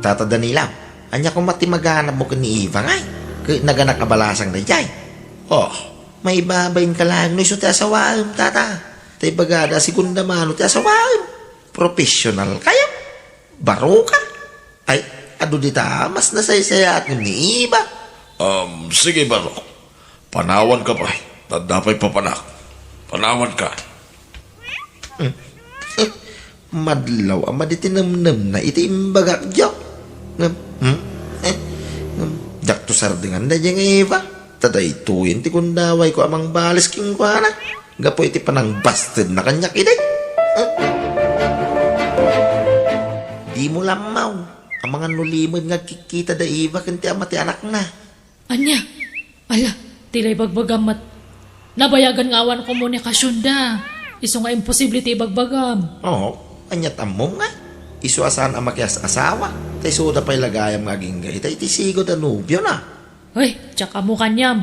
Tata Danila, anya kung matimaganap mo ka ni Eva ngay. Kaya naganak abalasang na jay. Oh, may babayin ka lang no iso ti asawaan, tata. Tay bagada segunda mano ti asawaan. Professional kayo. Baro ka. Ay, ado dita, mas nasaysayat ni Eva. Sige Baro. Panawan ka pa. Tadapay papanak. Panawan ka. Madlaw ama di tinamnam na iti imbagak jok. Jak to sardingan na dyan Eva. Taday tuyin ti kundaway ko amang balis king kwa na. Gapo iti panang busted na kanyak iday. Di mo lamaw. Ang mga nulimod nga kikita da Eva kanti amati anak na. Anya, ala, tilay bagbagamat. Nabayagan nga awan komunikasyon da. Iso nga imposible ti bagbagam. Oo, anyat amom nga. Isu asan ang makias asawa. Tay suda pa'y lagayam nga ginggay. Tay tisigo da nubyo na. Hoy, tsaka mo kanyam.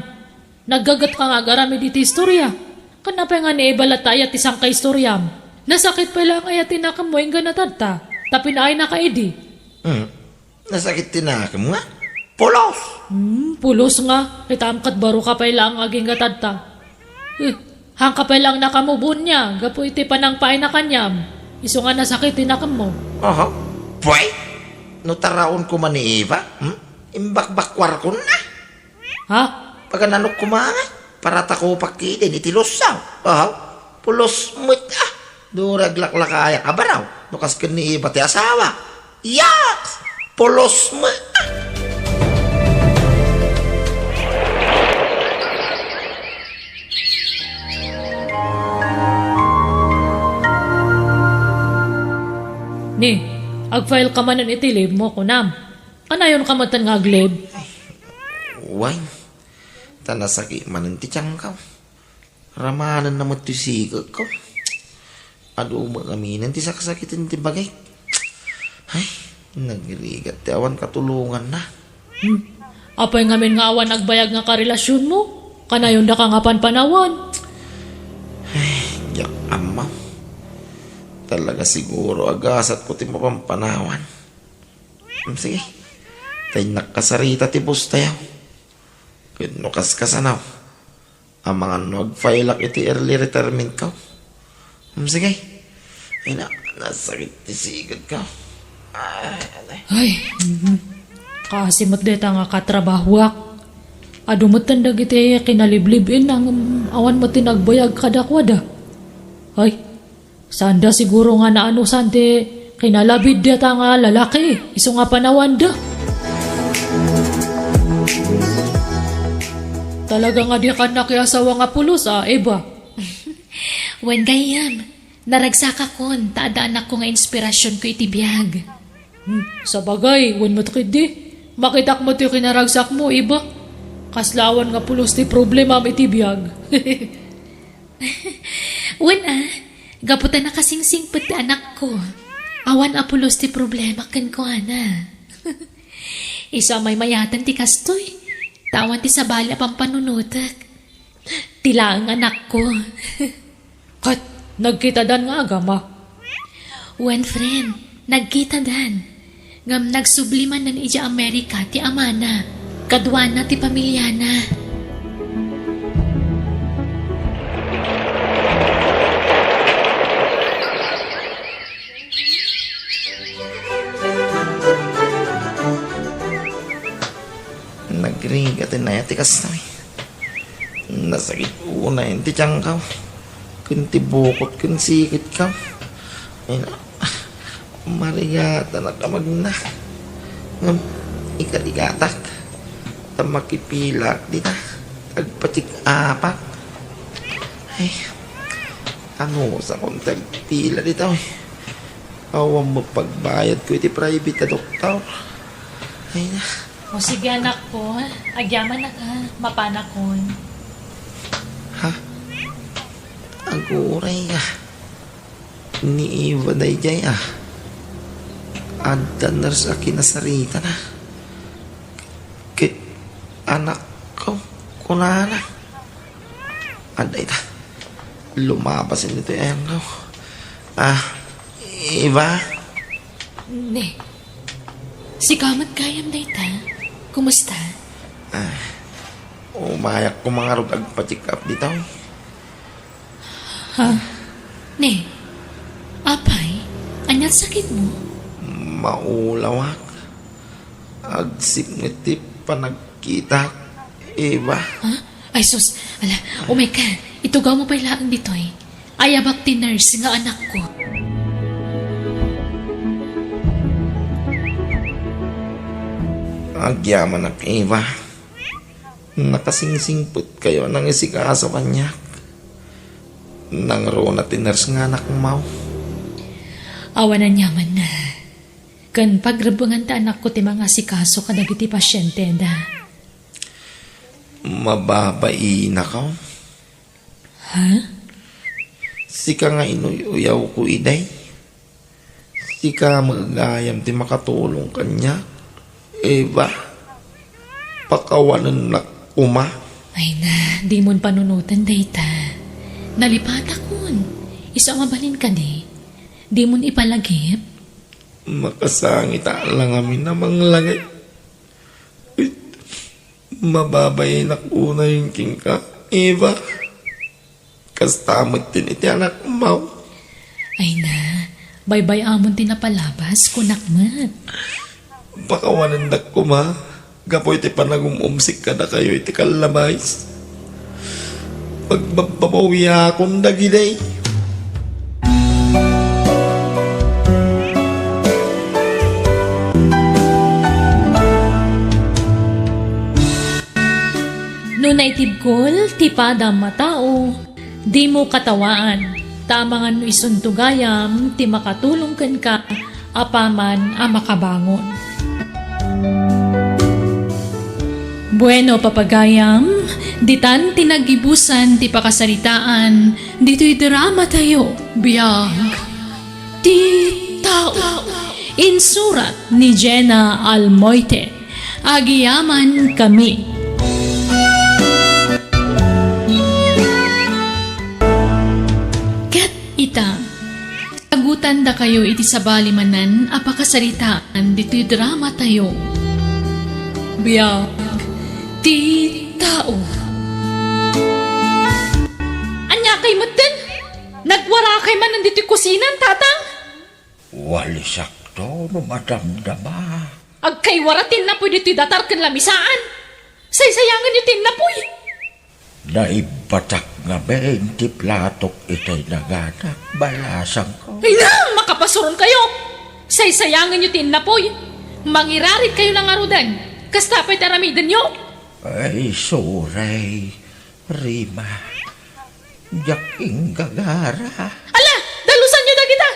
Naggagat ka nga garami diti istorya. Kanapay nga ni Ibalatay at isang ka-istoryam. Nasakit pa lang ay tinakamoy nga natadta. Tapi na ay nakaidi. Nasakit tinakam nga. Pulos! Pulos nga. Itamkat baro ka pa lang aging gatadta. Hang ka pa lang nakamubun niya. Gapo iti panang paay na kanyam. Iso nga nasakit tinakam mo. Aha. Pway! No taraon ko man ni Eva. Imbakbakwar ko na. Ha? Pagka nanok ko mga. Para tako pakidin itilusaw. Aha. Pulos mo't Duraglak-lakaya ka ba raw? Nukas ka ni Eva ti asawa. Yaks! Pulos mo't Ni, ag-file ka man ng itilib mo ko nam. Anayon ka matan nga aglib? Uway, tanasaki manan ti tiyang ka. Ramanan na mo ti sigag ko. Ado magaminan ti saksakitin ti bagay. Ay, nagrigat ti awan katulungan na. Apay ngamin nga awan nagbayag nga karelasyon mo. Kanayon da ka nga panpanawan. Yak ama. Talaga siguro agasat ko ti mapampanawan. Sige, tay nakasarita ti bus tayo. Kinukas kasanaw. Ang mga nag-file iti early retirement ko. Sige, ay nasakit ti sigad ko. Ay, kasi matdeta nga katrabahuak. Adumot tandag iti kinaliblibin ang awan mo tinagbayag kadakwada. Ay, sanda siguro nga naano sante kinalabid deta nga lalaki. Iso nga panawan da. Talaga nga di ka nakiasawa nga pulos Eva. Wen gayam, naragsaka kon, taadaan ako nga inspirasyon ko iti biyag. Sa bagay, wen mo di. Makitak mo ti kinaragsak mo, Eva. Kaslawan nga pulos ti problema am iti biyag. Wen gaputan na kasingsing pati anak ko. Awan apulos ti problema ken ko ana. Isa may mayatan ti kastoy. Tawan ti sabali apang panunutak. Tila ang anak ko. Kat, nagkita dan nga agama. Wen friend, nagkita dan. Ngam nagsubliman ng ija Amerika ti amana. Kadwana ti pamilya na. Nagrigat na yati kas na. Nasakit una yung ti tiyang ka. Kunti bukot kun sikit ka. Ay na. Marigata na kamag na. Ngam, ikaligatak. Makipilak dita tagpatik apak ay ano sa kong tagpila dito awang mo pagbayad ko iti private na doktor ay na O sige anak ko, agyaman na ka, mapanakon. ha aguray ka ni Iwa day jay adda nars akinasarita na kit anak ko, kunana. Aday ta. Lumabasin dito yan ko. Iba? Ne, si kamat kayam dayta. Kumusta? Umayak ko mga rug agpa-check up dito. Ne, apay, anyat sakit mo? Maulawak. Agsipngitip panagkita. Iba? Ha? Ay sus, ala, umeka, itugaw mo pa ilaan dito Ayabak ti nurse nga anak ko. Agyaman na Iba. Nakasingsingput kayo nang isikaso kanya. Nang rona tiners nga anak mau. Awanan yaman na. Kan pagrabungan ta anak ko ti mga sikaso kadagiti pasyente da. Mababai na ka. Ha? Sika nga inuyaw ko iday. Sika magagayam ti makatulong kanya. Eba, pakawanan na uma. Ay na, di mon panunutan dayta. Nalipata kun. Isa mabalin ka di. Di mon ipalagip. Makasangit lang amin namang langay. Mababay na kuna yung king ka. Eva, kastamot din iti anak mau. Ay na, baybay amon tinapalabas kunakmat. Pakawanan na kuma. Gapoy iti panagumumsik ka na kayo iti kalamays. Pagbabawi akong dagiday. No naitibkol, tipada matao, di mo katawaan. Tamangan no isuntugayam, ti makatulong kan ka, apaman ang makabangon. Bueno, papagayam, ditan tinagibusan ti pakasaritaan, dito'y drama tayo, biyag. Ti tao. Insurat ni Jenna Almoite. Agiyaman kami. Ket ita, sagutan da kayo iti sabalimanan apakasaritaan dito'y drama tayo. Biyag. Ti tao. Anya kay matan? Nagwara kay man nandito kusinan, tatang? Walisak to, no madamdama. Ag kay waratin na po dito'y datar kan lamisaan. Saysayangan yung tinapoy. Naibatak nga 20 platok itay naganak, balasang ko. Ay na, makapasuron kayo. Saysayangan yung tinapoy. Mangirarit kayo ng arudan. Kastapay taramidan nyo. Ay, suray, Rima. Yaking gagara. Ala, dalusan nyo na kita.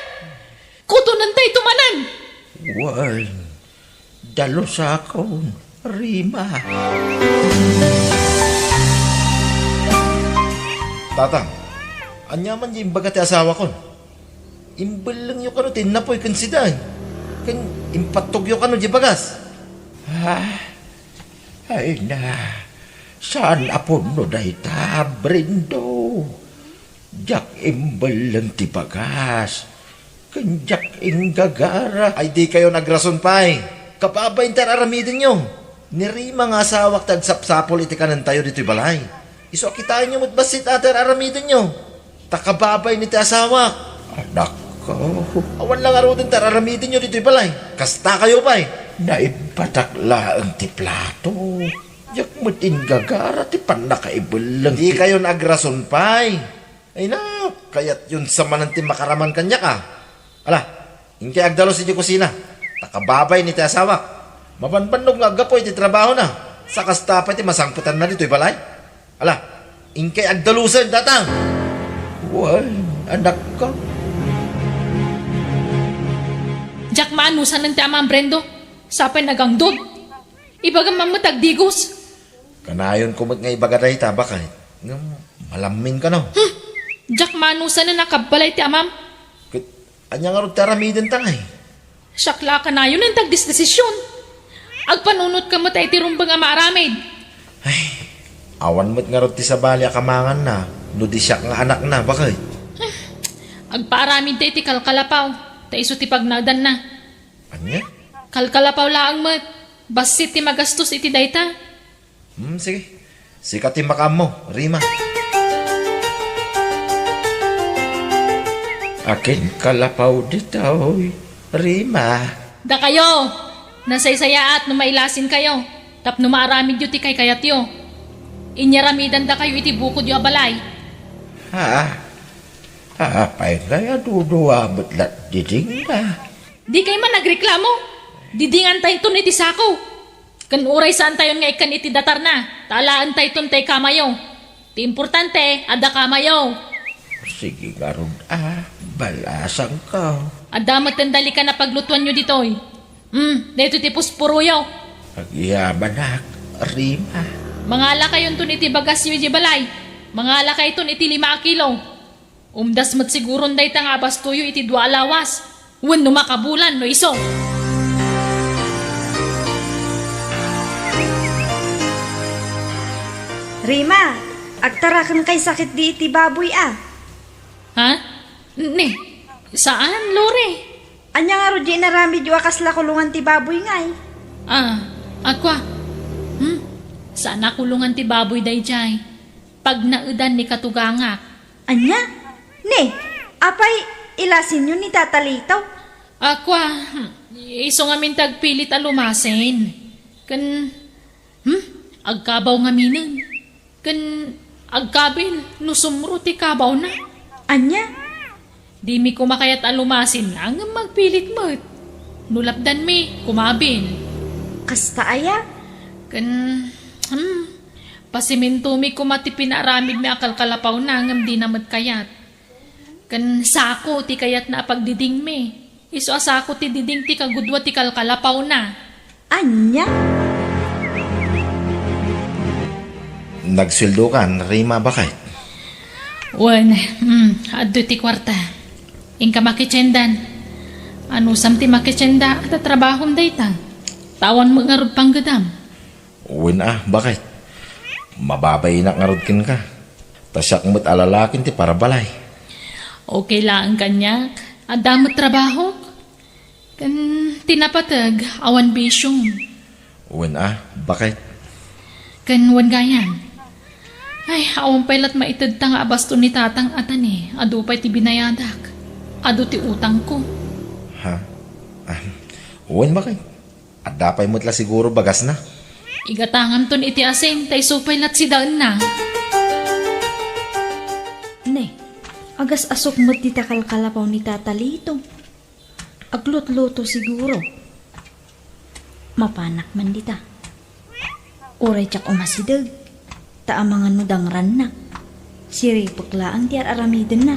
Kutunan tayo tumanan. Wal, dalusakon, Rima. Tatang, anyaman yung baga ti asawa ko. Imbal lang yung kano, tinapoy kan siday. Kan impatog yung kano di bagas. Ay na, saan apon no dahi ta, Brindo? Jak imbal lang ti bagas. Kan jak inggagara. Ay di kayo nagrason pa eh. Kapabay interaramidin nyo. Nirima nga asawak tagsapsapol iti kanan tayo dito'y balay. Iso kitain nyo matbasit ater aramidin nyo. Takababay ni ti asawak. Anak ko. Awan lang aro din tararamidin nyo dito'y balay. Kasta kayo pa eh. Naipatakla ang ti plato. Yak matin gagara ti panakaibol lang. Di kayo nagrason pa eh. Ay na, kaya't yun sa mananti makaraman kanya ka. Ala, hindi agdalo si di kusina. Takababay ni ti asawak. Mabanbanog nga agapoy ti trabaho na. Sa kastapay ti masangputan na dito'y balay. Ala, ingkay agdalusan, tatang. Wal, anak ka. Jack maanusan ng tamang Brendo. Sapay nagangdod. Ibagang mamatagdigos. Kanayon kumot nga ibagaday ta, bakit? Malamin ka no. Jack maanusan na nakabalay ti amam. Anya nga rin taramidin tangay. Syakla ka na yun ang tagdisdesisyon. Agpanunot ka mo tayo ti rumbang nga maaramid. Ay, awan mo't nga rin ti sabali akamangan na. No di siya nga anak na, bakit? Agpaaramid tayo ti kalkalapaw. Ta iso ti pagnadan na. Anya? Kalkalapaw laang mo. Basit ti magastos iti dayta. Sige. Sikat ti makam mo, Rima. Akin kalapaw ditoy, Rima. Da kayo. Nasaysaya at numailasin kayo. Tap numaaramid yu ti kay kayat yu. Inyaramidan da kayo iti bukod yu abalay. Pay kaya duduwa mo't lat diding na. Di kayo man nagreklamo. Didingan tayo ito iti sako. Kan uray saan tayo nga ikan iti datar na. Talaan tayo ito tayo kamayo. Ti importante, ada kamayo. Sige nga ron, balasang ka. Adamat ang dali ka na paglutuan nyo ditoy. Dito ti puspuruyo. Pagyaman ak, Rima. Mangala kayon tun iti bagas yu iti balay. Mangala kayo tun iti 5 kilo. Umdas mat siguron day tang abas tuyo iti 2 alawas. Wen no makabulan no iso. Rima, agtarakan kay sakit di iti baboy Ha? Ne, saan, Lore? Anya nga ro di narami di wakas la kulungan ti baboy ngay. Akwa. Saan nakulungan ti baboy day jay? Pag naudan ni katugangak. Anya? Ne, apay ilasin yun ni tatalitaw. Akwa, iso nga min tagpilit alumasin. Kan, agkabaw nga minin. Kan, agkabil, nusumro ti kabaw na. Anya? Di mi kumakayat alumasin ang magpilit mo't. Nulapdan mi, kumabin. Kasta aya? Kan, pasiminto mi kumati pinaaramid mi akal kalapaw na ngam di namat kayat. Kan sako ti kayat na pagdiding mi. Iso asako ti diding ti kagudwa ti kalkalapaw na. Anya? Nagsweldo ka, Rima, bakit? Wan, addo ti kwarta. Ingka makichendan. Ano sam ti makichenda at trabahom dayta. Tawan mo nga rod panggadam. Uwin bakit? Mababay na ngarudkin ka. Tasyak mo't alalakin ti para balay. Okay lang kanya. Adamot trabaho. Kan tinapatag awan bisyong. Uwin bakit? Kan wan gayan. Ay, awan pailat maitad ta nga abasto ni tatang atan eh. Ado pa'y ti binayadak. Ado ti utang ko. Ha? Uwin bakit? At dapay mo't la siguro bagas na. Igatangan ton iti asim, tay supay lat si daan na. Ne, agas asok mo ti takalkalapaw ni tatalito. Aglot-loto siguro. Mapanak man dita. Uray tsak umasidag. Taamangan mo dangran na. Siripok laang ti aramiden na.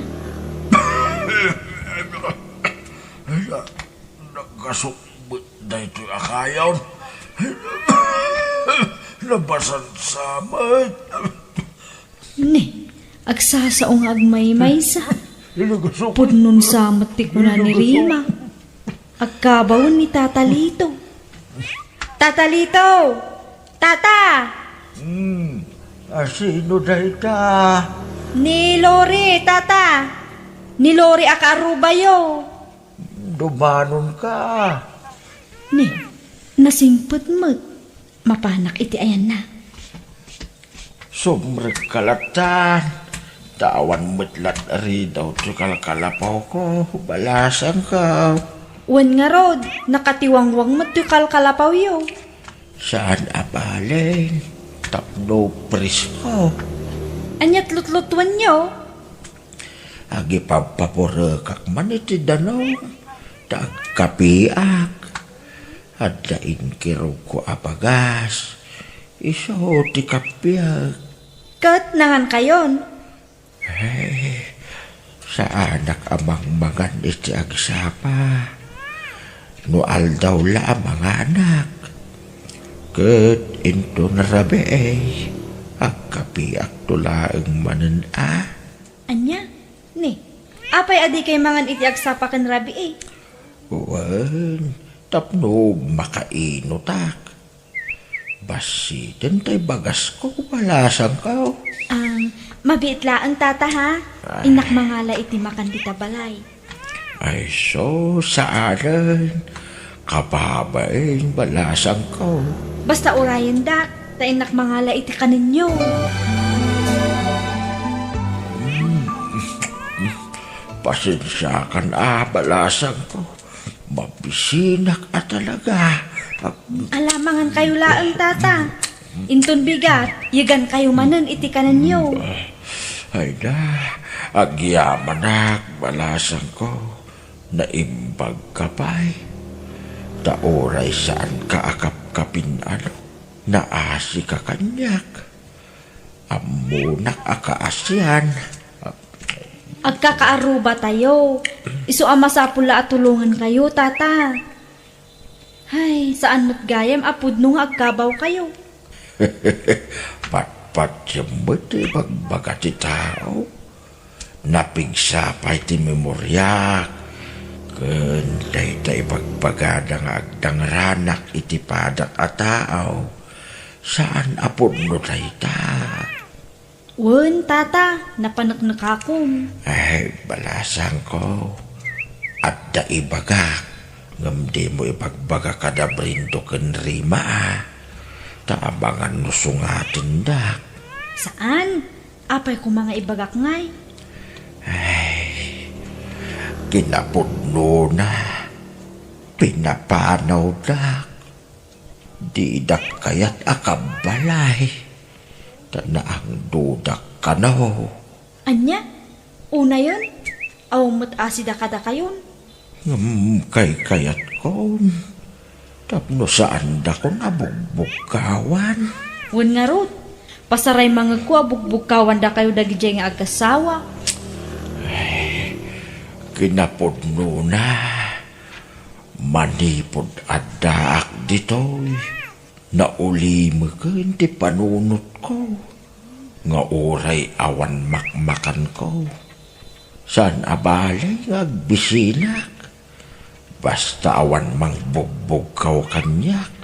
Nagkasukbit na ito akayaw. Labasan samad. Ne, agsasaong agmay-may sa. Nagkasukbit. Pudnon samat ti kuna ni Rima. Agkabaw ni Tatalito. Tatalito! Tata! Asino na ita? Ni Lori, Tata! Ni Lori akarubayo. Dumanon ka. Ni, nasingput mo't. Mapanak iti ayan na. Sumrek kalatan. Tawan metlat ari daw ti kalkalapaw ko. Balasan ka. Wan nga rod, nakatiwangwang mo't ti kalkalapaw yo. Saan abaleng? Tapno pris ko. Anyat lutlutwan nyo. Agi pampapurekak man iti danaw. Tagkapiak. Adain kirog ko apagas. Iso ti kapiak. Kat nangan kayon. Sa anak amang mangan iti agsapa. Nual daw la mga anak. Kat into narabe agkapiak tulaang manan Anya? Ni, apay adi kay mangan iti agsapakan rabi eh. Wan, tapno makainutak. Basi, tay bagas ko balasan ka. Mabiit laang tata ha. Inak mangala iti makan tita balay. Ay so, saaran. Kababain balasan ko. Basta urayan dak, ta inak mangala iti kaninyo. Pasensya ka na balasan ko. Mabisinak talaga. Alamangan kayo laang tata. Inton bigat, yagan kayo manan iti kaninyo. Ay na, agyaman na balasan ko. Naimbag ka pa'y. Taoray saan ka akap-kapin naasi ka kanyak. Amunak akaasyan. Agkakaaruba tayo. Isu ama sa pula at tulungan kayo, tata. Hay, saan mo't gayam apudno nga agkabaw kayo. Patpat siyambot pagbaga ti tao. Napigsa pa iti memoryak. Kunday tayo pagbaga nga agdangranak iti padak a tao. Saan apudno tayo ta? Wen, tata, napanaknak akong. Ay, balasan ko. At da ibagak. Ngamdi mo ipagbaga kada brindo ken Rima. Taabangan no sungatin dak. Saan? Apay ko mga ibagak ngay. Ay, kinapudno na. Pinapanaw dak. Di dak kayat akabalay. Tanaang dudak ka na ho. Anya? Una yun? Awamot asida kada kayon. Kay kayat ko. Tapno saan da ko nabugbugkawan. Wen nga rod, pasaray mga ko abugbugkawan da kayo dagijay nga agkasawa. Kinapudno na. Manipod addaak ditoy. Nauli mo ka hindi panunot ko. Nga oray awan makmakan ko. San abalay ngagbisinak. Basta awan mang bugbog kaw kanyak.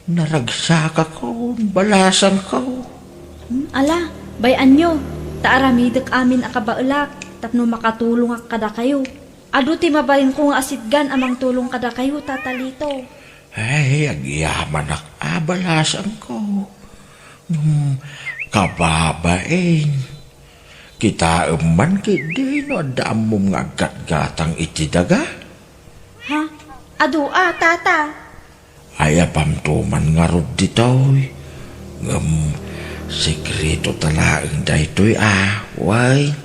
Naragsaka ko, balasan ko. Ala, bayan nyo. Taaramidak amin akabaulak. Tapno makatulong ak kada kayo. Ado ti mabalin ko nga asidgan amang tulong kada kayo, Tata Lito. Ay, agyaman ak abalasan ko. Kababain. Kita eman kidi no adam mong agat-gatang iti daga. Ha? Ado Tata. Ay apamtuman nga rod ditoy. Sekreto talaang daytoy way.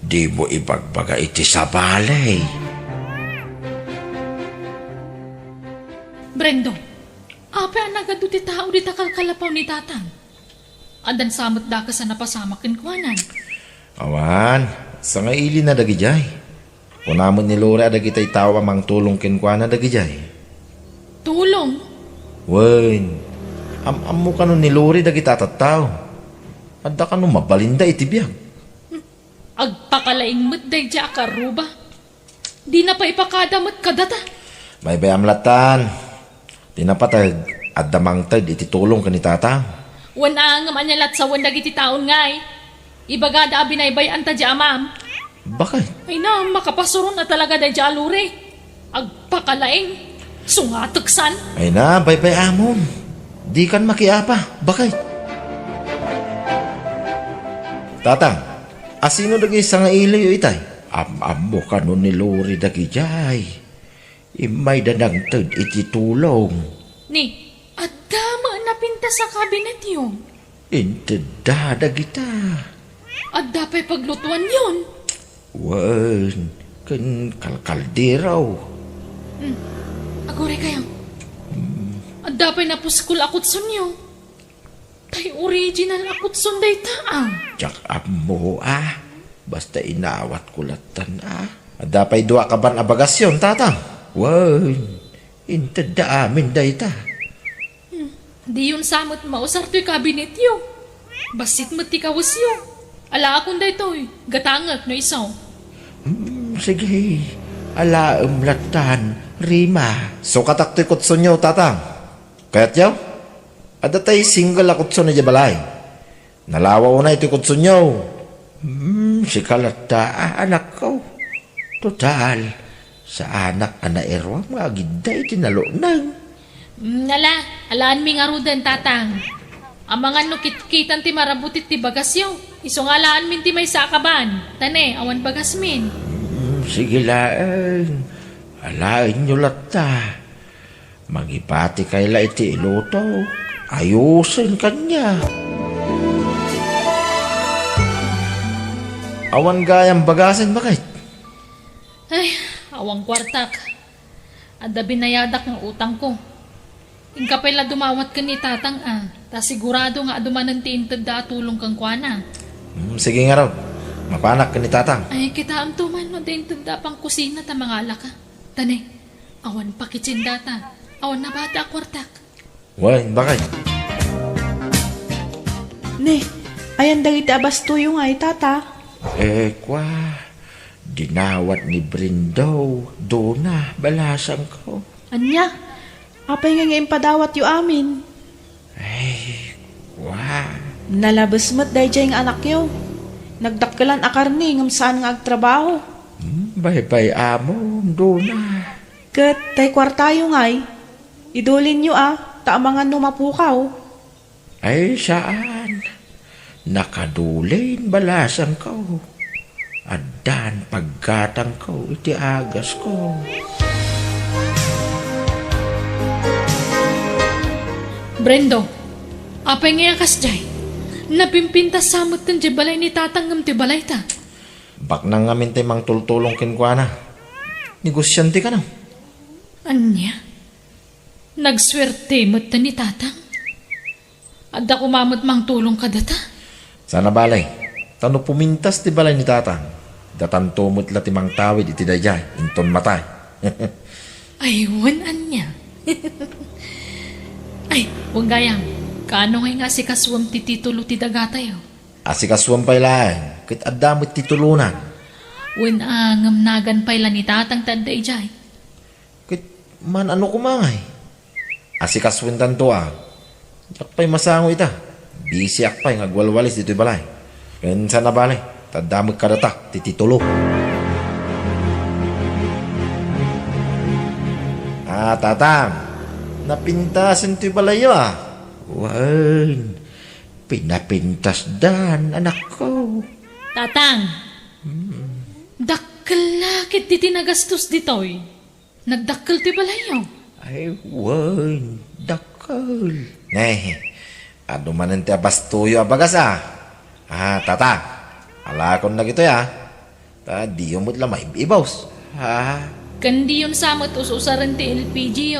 Di mo ibagbaga iti sa balay. Brendo, apa ang nagado ti tao di takalkalapaw ni tatang? Adan samot da ka sa napasamakin kuanan. Awan, sa nga ili na dagijay. Kunamon ni Lore adagitay tawa mang tulong kinkwa na dagijay. Tulong? Wen, am mo ka nun ni Lore dagita tattaw. Adda ka nun mabalinda itibiyag. Agpakalaing mo't day di akaruba. Di na pa ipakadamot kadata. May bayam latan. Tinapatag, adda mang tad ititulong ka ni tata. Wana nga manyalat sa wandag iti taon ngay. Ibagada binaybayan ta di amam. Bakit? Ay na, makapasuron na talaga day di alure. Agpakalaing. Sungatuksan. Ay na, bay amon. Di kan makiapa. Bakit? Tatang, asino dagi sa nga ilayo itay? Am-am mo ka nun ni Lori dagijay. Imay danang tad iti tulong. Ni, at dama napinta sa kabinet yun. Inteda dagita. At dapay paglutuan yun. Wan, kan kalkaldiraw. Agore kayo. At dapay napuskul akutsun nyo. Tay original akutsun day taang. Tsak mo basta inawat kulatan Adda pa'y dua ka ban abagasyon, tatang. Wan, inteda amin dayta. Di yun samot mausar to'y kabinet yo. Basit mo ti kawas yo. Ala akong day to'y gatangat no isaw. Sige, ala latan, rima. So kataktoy kutson nyo, tatang. Kaya't yaw? Adda tay single akutson na jabalay. Nalawaw na ito kutson nyo. Si kalata anak ko. Total, sa anak erwa mga giday tinalunang. Alaan mi nga rudan tatang. Ang mga nukit-kitan ti marabutit ti bagasyo. Iso nga alaan min ti may sakaban. Tane, awan bagas min. Sige laeng, alain nyo lata. Magipati kayla iti iluto. Ayusin kanya. Awan gayang bagasan, bakit? Ay, awang kwartak. Adda binayadak ng utang ko. Ingkapay la dumawat ka ni tatang ta sigurado nga adumanan ti inted da tulong kang kuana. Sige nga raw. Mapanak ka ni tatang. Ay, kita am tuman no da inted da pang kusina ta mga alaka. Tane, awan pa kitchen data. Awan na bata kwartak. Wan, bakit? Ne, ayan dagiti abastuyo nga tata. Kwa, dinawat ni Brindo, dona, balasan ko. Anya, apay nga ngayon padawat yu amin. Kwa, Nalabas mo't dahil yung anak yo. Nagdakkelan akarni ngam saan nga agtrabaho. bay-bay amo, dona. Kat tay kwartayo nga'y. Idulin nyo taamangan numapukaw. Ay, saan? Nakadulin balasan ko. Adan paggatang ko, iti agas ko. Brendo, apay nga yakas jay. Napimpintas samot ng balay ni tatanggam ti balay ta. Bak nang ngamin tay mang tultulong kinkwa na. Negosyante ka na. Anya? Nagswerte mo't ni tatang? Adda kumamot mang tulong ka data? Sana balay. Tano pumintas ti balay ni tatang. Datan tumot la ti mang tawid iti dayay. Inton matay. Aywan, anya. Ay, huwag gayam. Kaano nga si kaswam ti titulo ti dagatayo? Asikaswan pa ilan, kit adamot titulunan. Wen ngamnagan pa ila ni tatang tanda ijay. Kit man ano kumangay. Asikaswan tanto Jak pa'y masango ita. Busy ak pa'y ngagwalwalis dito'y balay. Yan sa nabalay, tadamot ka data, tititulo. Tatang, napintasan to'y balayo Wan, pinapintas dan anak ko. Tatang! Dakkalakit ti tinagastos ditoy. Nagdakkel ti balayo. Ay, wan, dakal. Ano man ang tiabas tuyo abagas tatang, alakon na gito di yung mo't lamay ibaws. Kandi yun samot ususaran ti LPG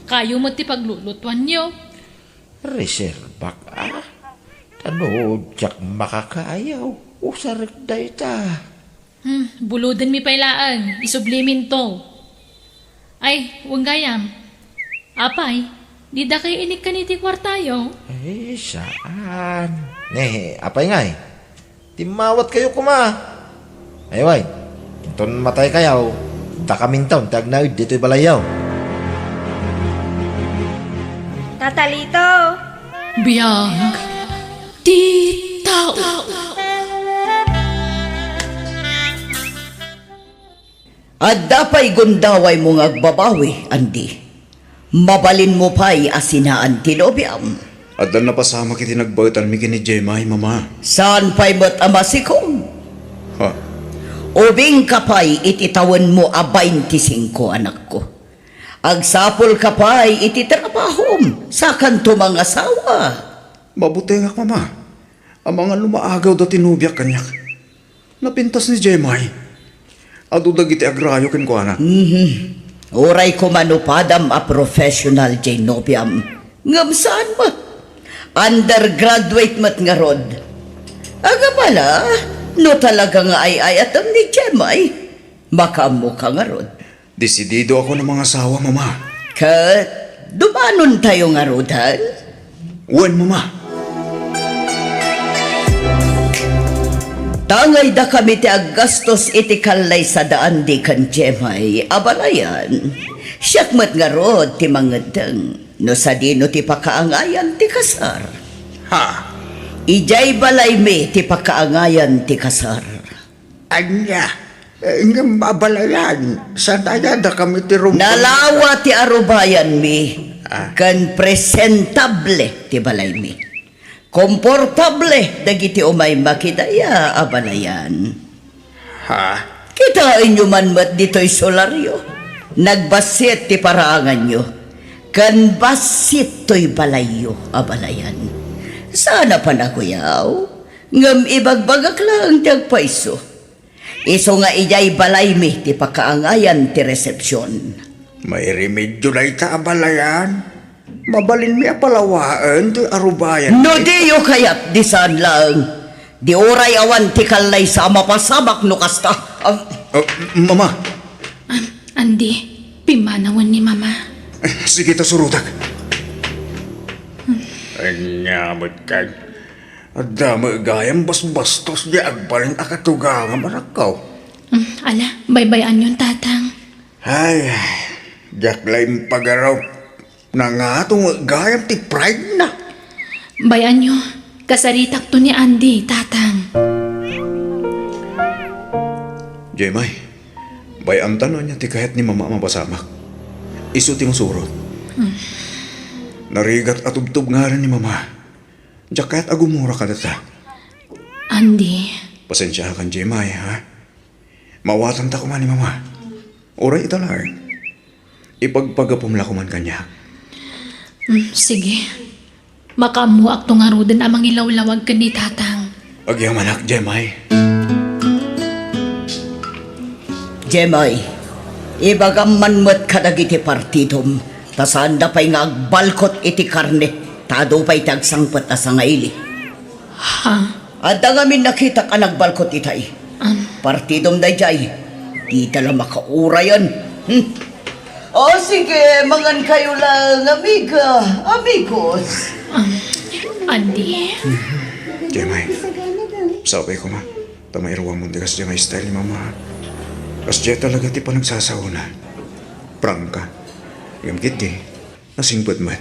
Kayo mo ti paglulutuan nyo. Reservak Tanod, jak makakaayaw. Usarik da ita. Buludan mi pailaan. Isublimin to. Ay, huwag gayam. Apay, di da kayo inik ka ni ti kwartayo. Saan? Apay nga Timawat kayo kuma. Ay, inton matay kayaw. Da kamintaw, tagnawid dito'y balayaw. Tatalito! Biyag, di tao. At dapay gundaway mo ngagbabawi, Andi. Mabalin mo pa'y asinaan ti lobyam. At dan napasama kiti nagbautan mi kini Jemay, mama. Saan pa'y mo't amasikong? Ha? Ubing ka pa'y ititawan mo 25 anak ko. Agsapol ka pa'y ititrabahom sa kanto mga asawa. Mabuti nga, mama. Ang mga lumaagaw da tinubyak kanyak. Napintas ni Jemay. Adudag iti agrayo ken ko anak. Uray ko manupadam a professional Jenobiam. Ngam saan mo? Undergraduate mat nga rod. Aga pala, no talaga nga ay atam ni Jemay. Makamu ka nga rod. Desidido ako ng mga asawa, mama. Kat, dumanon tayo nga rodan? Wen, mama. Tangay da kami ti aggastos iti kalay sa daan di kan Jemay. Abalayan, siyakmat nga rod ti mangadang. No sa dino ti pakaangayan ti kasar. Ha? Ijay balay mi ti pakaangayan ti kasar. Anya? Nga mabalayan. Sa dayada kami ti rumpa. Nalawa ti arubayan mi. Kan presentable ti balay mi. Komportable dagiti umay makidaya abalayan. Ha? Kitain nyo man mat dito'y solaryo. Nagbasit ti paraangan nyo. Kan basit to'y balayo abalayan. Sana pa na kuyaw. Ngam ibagbagak lang tiyag paiso. Iso nga ijay balay mi ti pakaangayan ti resepsyon. May remedyo na ita abalayan. Mabalin mi apalawaan ti arubayan. No diyo kayat di saan lang. Di oray awan ti kalay sa mapasamak no kasta. Mama. Andi, pimanawan ni mama. Sige ta surutak. Anyamot ka. At dama gayam bastos di agbalin akatugang marakaw. Ala, baybayan yun, tatang. Ay, jaklaim pagaraw. Nangatong gayam ti pride na. Bayan nyo, kasaritak to ni Andy, tatang. Jemay, bayam tanon niya ti kahit ni mama mapasamak. Isu ting surot. Narigat at tubtub nga rin ni mama. Diyak kahit agumura ka data. Andy. Pasensya kan Jemay, ha? Mawatan ta kuman ni mama. Oray italar. Ipagpagapumla kuman kanya. Sige. Makamuak to nga roden amang ilawlawag ka ni tatang. Agyam anak, Jemay. Jemay, ibagam man mo't kadagiti partidom. Tasanda pa'y nga agbalkot iti karne. Tado pa'y tagsangpat na sa ngaili. Ha? At ngamin nakita ka nagbalkot itay. Partidom da jay. Di tala makaura yan. O sige, mangan kayo lang, amiga, amigos. Andy, Jemay, sabay ko ma. Tamayruang mo di kas Jemay style ni mama. Kas Jay talaga ti pa nagsasauna. Prangka. Yung kiti, nasingpot mo.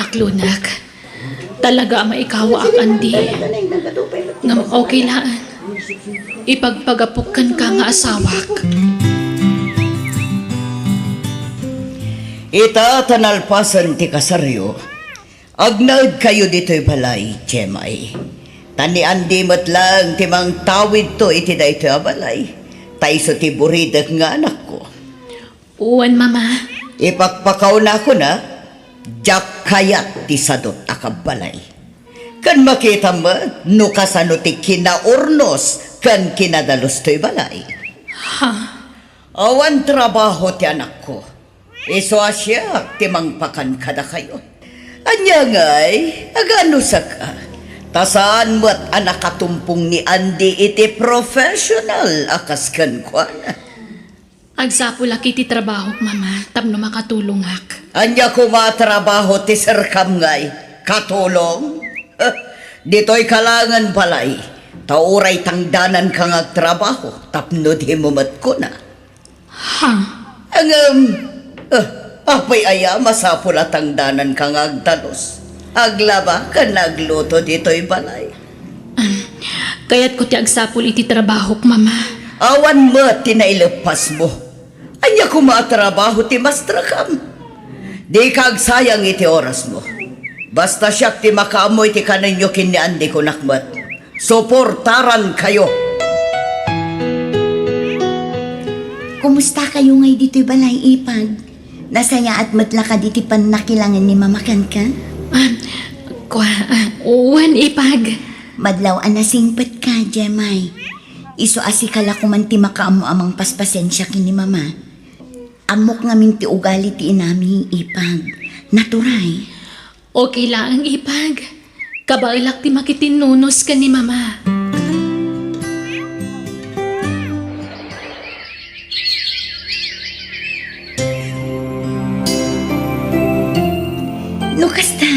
aklunak. Talaga maikawa ak Andy. Ngam okay laan. Ipagpagapukan ka nga asawak. Ita tanalpasan ti kasaryo. Agnaud kayo dito'y balay, Jemay. Tanian di mo't lang timang tawid to iti da ito abalay. Taiso ti buridak nga anak ko. Uwan, mama. Ipakpakaw na ko na, jak kayat ti sadot akabalay. Kan makita mo, no kasano ti kinaurnos, kan kinadalos to'y balay. Ha? Awan trabaho ti anak ko. Iso asya, timang pakan kada kayo. Anya nga'y, agano sa ka. Tasaan mo't anak katumpong ni Andy iti professional akas kan kwa na. Agsapula kiti trabaho, mama. Tapno makatulong ak. Anya ko matrabaho ti serkam nga'y, katulong. Dito'y kalangan palay. Tauray tangdanan kang agtrabaho, tapno di mo mat ko na. Ha? Apay aya masapula tangdanan kang agtalos. Aglaba ka nagluto dito'y balay. Kaya't ko ti agsapul iti trabaho, mama. Awan mo tinailepas mo. Anya ko matrabaho ti mastrakam. Di kag sayang iti oras mo. Basta siya ti makaamoy ti kananyo kiniandi ko nakmat. Suportaran kayo. Kumusta kayo ngay dito'y balay, Ipag? Nasaya at matla ka diti pan nakilangan ni mamakan ka? Uwan, Ipag. Madlaw anasingpet ka, Jemay. Iso asikala ko man ti makaamo amang paspasensya kini mama. Amok ngamin ti ugali ti inami, Ipag. Naturay. Okay lang, Ipag. Kabailak ti makitinunos ka ni mama. Lukasta,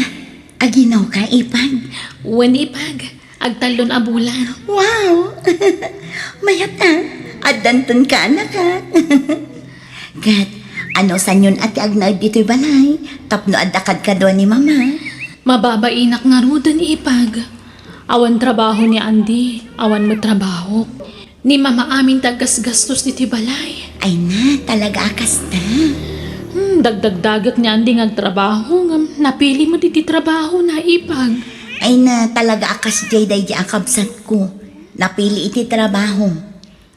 aginaw ka, Ipag. Uwan, Ipag. Agtalon abulan. Wow! Mayata, adanton ka na ka. Gat, ano sanyon ati agnaw dito'y balay? Tapno adakad ka doon ni mama. Mababainak nga rudan, Ipag. Awan trabaho ni Andy. Awan mo trabaho. Ni mama amin tagas-gastos diti balay. Ay na, talaga akas ta. Dagdag-dagak ni Andy ngagtrabaho. Napili mo diti trabaho na, Ipag. Ay na, talaga akas jay day di akabsat ko. Napili iti trabaho.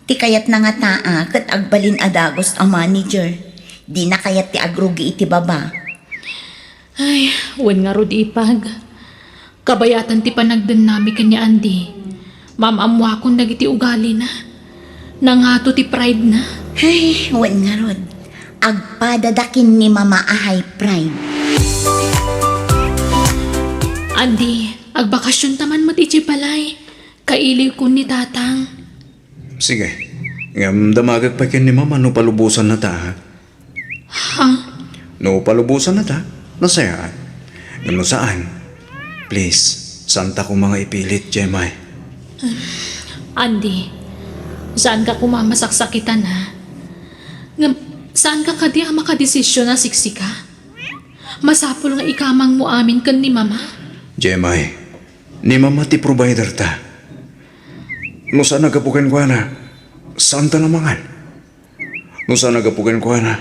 Ti kayat na nga taa, kat agbalin adagos ang manager. Di na kayat ti agrugi iti baba. Ay, wan nga rod, Ipag. Kabayatan ti panagdanami ka ni Andy. Mamamwa kong nagiti ugali na. Nangato ti pride na. Ay, wan nga rod. Agpadadakin ni mama ahay pride. Andy, agbakasyon taman mo ti balay. Kailiw ko ni tatang. Sige. Ngam damagag pa kin ni mama no palubusan na ta. Ha? No palubusan na ta. Nasayaan. Ngam no saan? Please, santa ko mga ipilit, Jemay. Andy, saan ka kumamasaksakitan ha? Saan ka kadi ang makadesisyon na siksika? Masapul nga ikamang mo amin kan ni mama? Jemay, ni mama ti provider ta. No saan nagapukin ko na, santa namangan. No saan nagapukin ko na,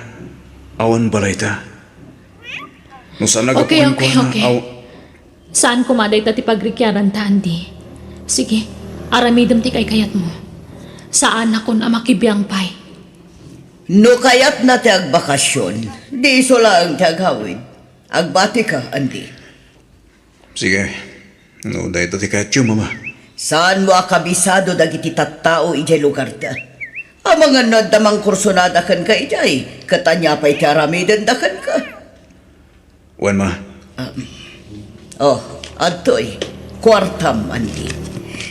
awan balay ta. No saan nagapukin ko na, Saan kumaday ta ti pagrikyaran ta, Andy? Sige, aramidam ti kay kayat mo. Saan akon ang makibiyang pay? No kayat na ti agbakasyon, di iso lang ti agawin. Agbati ka, Andy. Sige, no dahil ti kayat yun, mama. Saan mo akabisado dagiti tattao ijay lugar ta? Ang mga nadamang kursonada kan ka ijay, katanya pa'y ti aramidan da kan ka. Wan, ma. Adtoy, kwartam, Andy.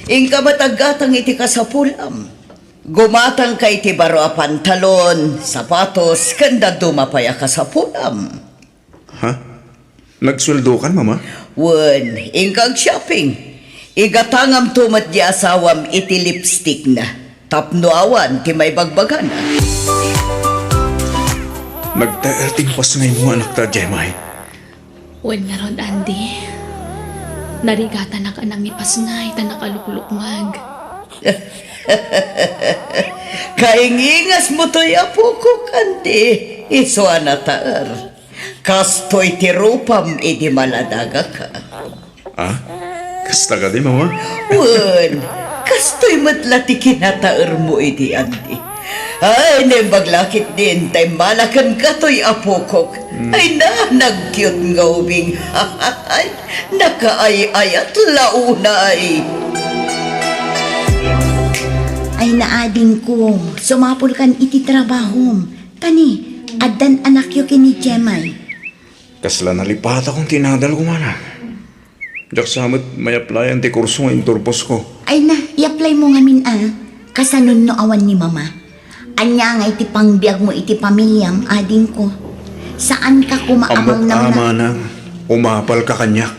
Ingka matagatang iti kasapulam. Gumatang kay ti baro a pantalon, sapatos, kanda dumapaya ka sa pulam. Ha? Nagsweldo ka, mama? Wen, ingkag shopping. Igatangam tumat di asawam iti lipstick na. Tapno awan ti may bagbagan na. Nagtaerting pas ngayon mo anak ta, Jemay. Wen nga ron, Andy. Narigata na ka nang ipasngay ta nakaluklukmag. Kaingingas mo to'y apo ko, kanti. Iso anatar. Kastoy ti rupam iti maladaga ka. Ah? Kasta ka di, mama? Wen, kastoy matlati kinataer mo iti andi. Ay, nembaglakit din, tay malakan ka to'y apokok. Ay na, nag-cute nga ubing. Ay, nakaay-ayat launay. Ay naading ko, sumapul kan iti trabahom. Tani, addan anak yu kini Jemay. Kasla nalipat akong tinadal ko, mana. Jak samot may applyan ti kurso nga inturpos ko. Ay na, i-apply mo ngamin kasanon no awan ni mama. Anya nga iti pangbiag mo iti pamilyam, ading ko. Saan ka kumaamang Amot-ama nang umapal ka kanya.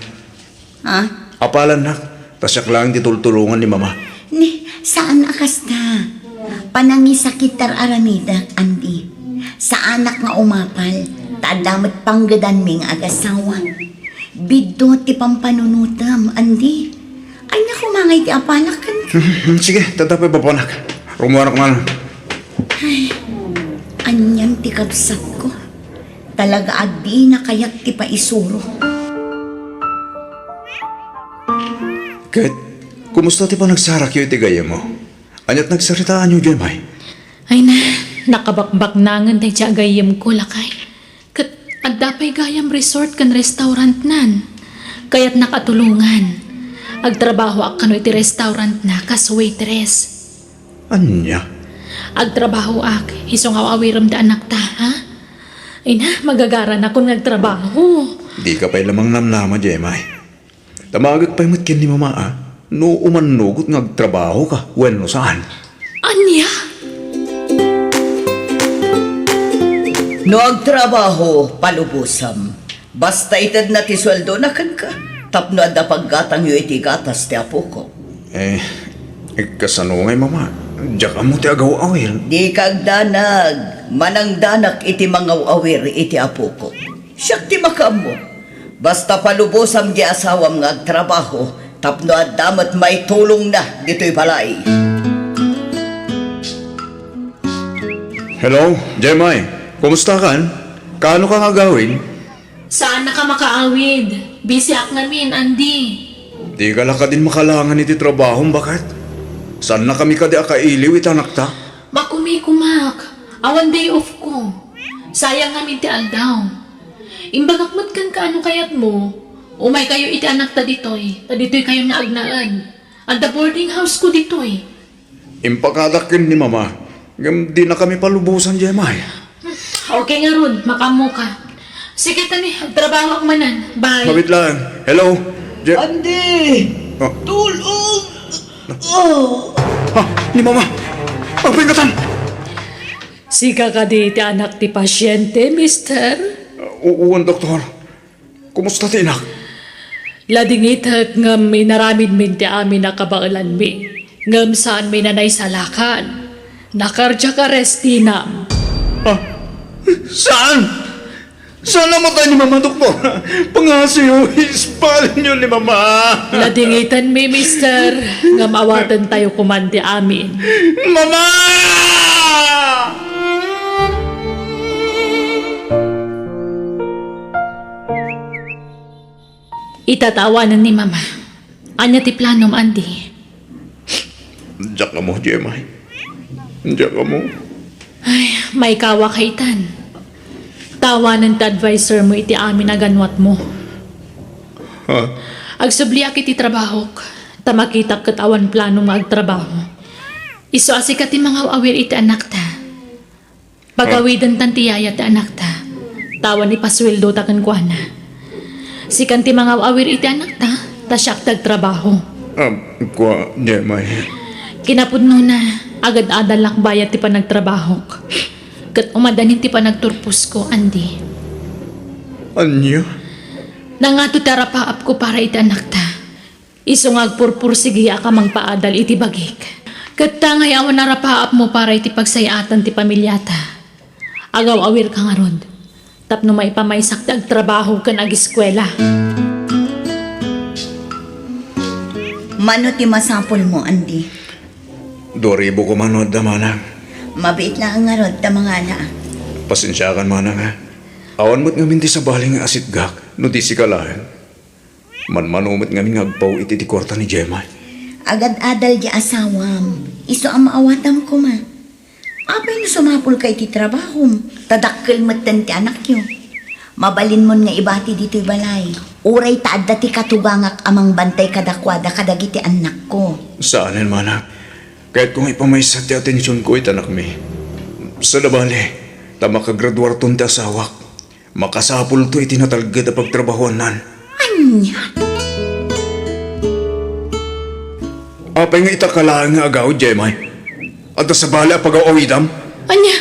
Ha? Apalan na. Tasyak lang titultulungan ni mama. Ni, saan akas na? Panangisakit tar aramida, Andi. Sa anak nga umapal, tadamat panggadan ming agasawa. Biddo ti pampanunutam, Andi. Ay naku, mangay ti apalakan ka. Sige, tatapay papanak. Rumuarak man. Anyang ti kabsat ko. Talaga adi na kayak ti paisuro. Kahit, kumusta ti pa nagsarak yung tigaya mo? Anyat nagsaritaan yung Jemay? Ay na, nakabakbak nangan tay siya gayam ko lakay. Kat adapay gayam resort kan restaurant nan. Kaya't nakatulungan. Agtrabaho ak kano iti restaurant na kas waitress. Anya? Agtrabaho ak, isong awawiram da anak ta, ha? Ay na, magagaran ako nagtrabaho. Di ka pa'y lamang namnama, Jemay. Tamagat pa'y matkin ni mama, ah. No umanugot ngagtrabaho ka, bueno saan? Anya? No agtrabaho, palubusam. Basta itad na ti sweldo na kan ka. Tapno adda paggatang yu iti gatas ti apo ko. Kasano ngay mama? Diyak amo ti agaw awir. Di kag danag, manang danak iti mga awir iti apo ko. Siyak ti makamo. Basta palubosam di asawam nga agtrabaho, tapno at damat may tulong na dito'y balay. Hello, Jemay. Kumusta kan? Kaano ka nga gawin? Saan na ka makaawid? Busy ak namin, Andy. Di ka lang ka din makalangan iti trabaho, bakit? Saan na kami ka di akailiw itanak ta? Makumikumak. Awan day off ko. Sayang namin ti aldaw. Imbagakmat kan kaano kayat mo. Umay kayo iti anak ta ditoy. Ta ditoy kayo naagnaan. At the boarding house ko ditoy. Impakadakin ni mama. Di na kami palubusan, Jemay. Okay nga ron, makamo ka. Sige tani, trabaho ak manan. Bye. Mabit lang. Hello? Andi! Oh. Tulong! Oh! Ha? Ni mama! Pagpingatan! Sika ka di ti anak ti pasyente, mister. Uwan, doktor. Kumusta ti inak? Ladingitak ngam inaramid min ti amin nakabaulan mi. Ngam saan mi nanay salakan. Nakarja ka restinam. Saan? Saan namatay ni mama, doktor? Pangasiyo, ispalin niyo ni mama. Ladingitan mi, mister. Ngam awatan tayo kumandi amin. Mama! Itatawanan ni Mama. Anya ti planom, Andy? Diyak ka mo, Jemay. Diyak ka mo. Ay, may kawa kaitan. Tawanan ta advisor mo iti amin na ganwat mo. Ha? Agsubliak iti trabaho. Tamakita katawan plano nga agtrabaho. Iso asikat ti mga awir iti anak ta. Pagawidan tan ti yaya ti anak ta. Tawan ni pasweldo ta kan kuana. Sikan ti mga awir iti anak ta siyak tagtrabaho. Kwa, Jemay. Kinapudno na, agad adalak bayat ti pa nagtrabaho. Kat umadanin ti pa nagturpos ko, Andy. Anya? Nangato tarapaap ko para iti anak ta. Isungag purpur sige ka mang paadal iti bagik. Kat tangay awan narapaap mo para iti pagsayatan ti pamilyata. Agaw awir ka nga rod. Tapno may pamaysak ti agtrabaho ka nag-eskwela. Mano ti masapol mo, Andy? Doribo ko manood na manang. Mabait na ang ngarod ta mga na. Pasensya kan manang ha. Awan mo't ngamin ti sa baling nga asit gak, no di si kalahan. Man-manumot ngamin ngagpaw iti ti kwarta ni Jemay. Agad adal di asawam. Iso ang maawatam ko ma. Apay no sumapol kay ti trabaho. Tadakkel matan ti anak yo. Mabalin mon nga ibati dito'y balay. Uray taadda ti katubangak amang bantay kadakwada kadagiti anak ko. Saanin manang? Kahit kung ipamaysa ti atensyon ko itanak mi. Sa labali, ta makagraduar ton ti asawak. Makasapul to itinatalgad a pagtrabahoan nan. Anya? Apay nga itakalaan nga agaw, Jemay. At sa bala pag-awidam. Anya,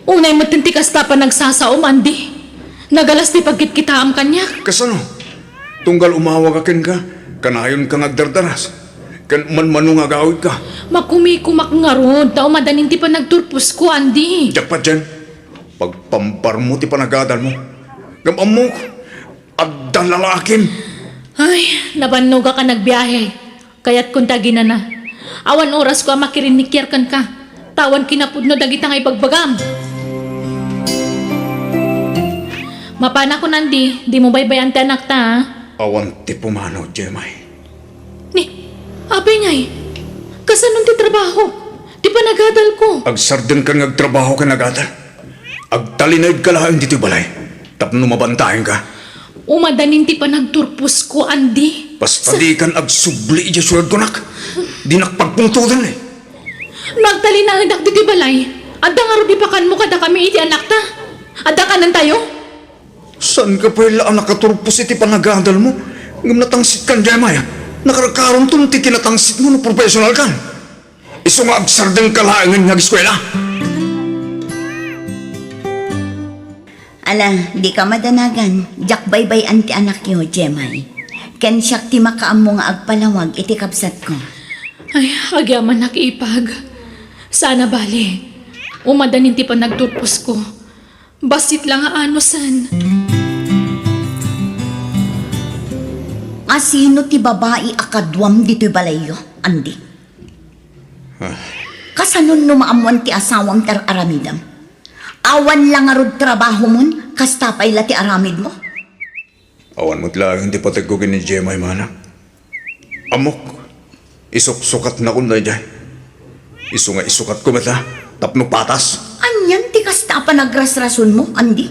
unay matintikas ta pa nagsasaom, Andy. Nagalas ti pagkitkitaam kanya. Kasano? Tunggal umawag akin ka, kanayon ka ngagdardaras. Kan man-manong agawid ka. Makumikumak nga rod, tao madanin ti pa nagturpos ko, Andy. Diyak pa dyan. Pagpampar mo ti panagadal mo. Gamam mo, agdan lalakim. Ay, nabanog ka nagbiyahe. Kaya't kung tagina na. Awan oras ko makirinikyer kan ka. Tawan kinapudno dagita nga ibagbagam. Mapana ko Nandi, di mo baybayan ti anak ta, ha? Awan ti pumanaw, Jemay. Ni, abay ngay. Kasanon ti trabaho? Di pa nagadal ko. Agsarden ka ngagtrabaho ka nagadal. Agtalinayad ka lahat dito balay. Tapno mabantayan ka. Umadanin ti pa nagturpos ko, Andy. Paspadikan agsubli iya suwag ko nak. Di nakpagpungtudan eh. Nagtalinayad ak diti balay. Adda nga ro di pa kan mo kada kami iti anak ta. Adda kanan tayo? Saan ka pala ang nakaturpos iti panagadal mo? Ngam natangsit kan, Jemay. Nakarakaroon tun ti kinatangsit mo no professional kan. Iso nga agsarden ka lahat ng nag-eskwela. Ala, di ka madanagan. Jak baybay anti anak yo, Jemay. Ken siyak ti makaam nga agpalawag iti kapsat ko. Ay, agyaman nakipag. Sana bali. Umadanin ti pa nagturpos ko. Basit lang nga anosan. Asino ti babae akadwam dito'y balayo, Andy? Kasanon numaamuan ti asawang tar aramidam? Awan lang arod trabaho mon, kastapay la ti aramid mo? Awan mo't lang hindi patagugin ni Jemay, mana. Amok, isuk-sukat na kun na dyan. Isu nga isukat ko mata, tapno patas. Anyan ti kasta pa nagrasrason mo, Andy?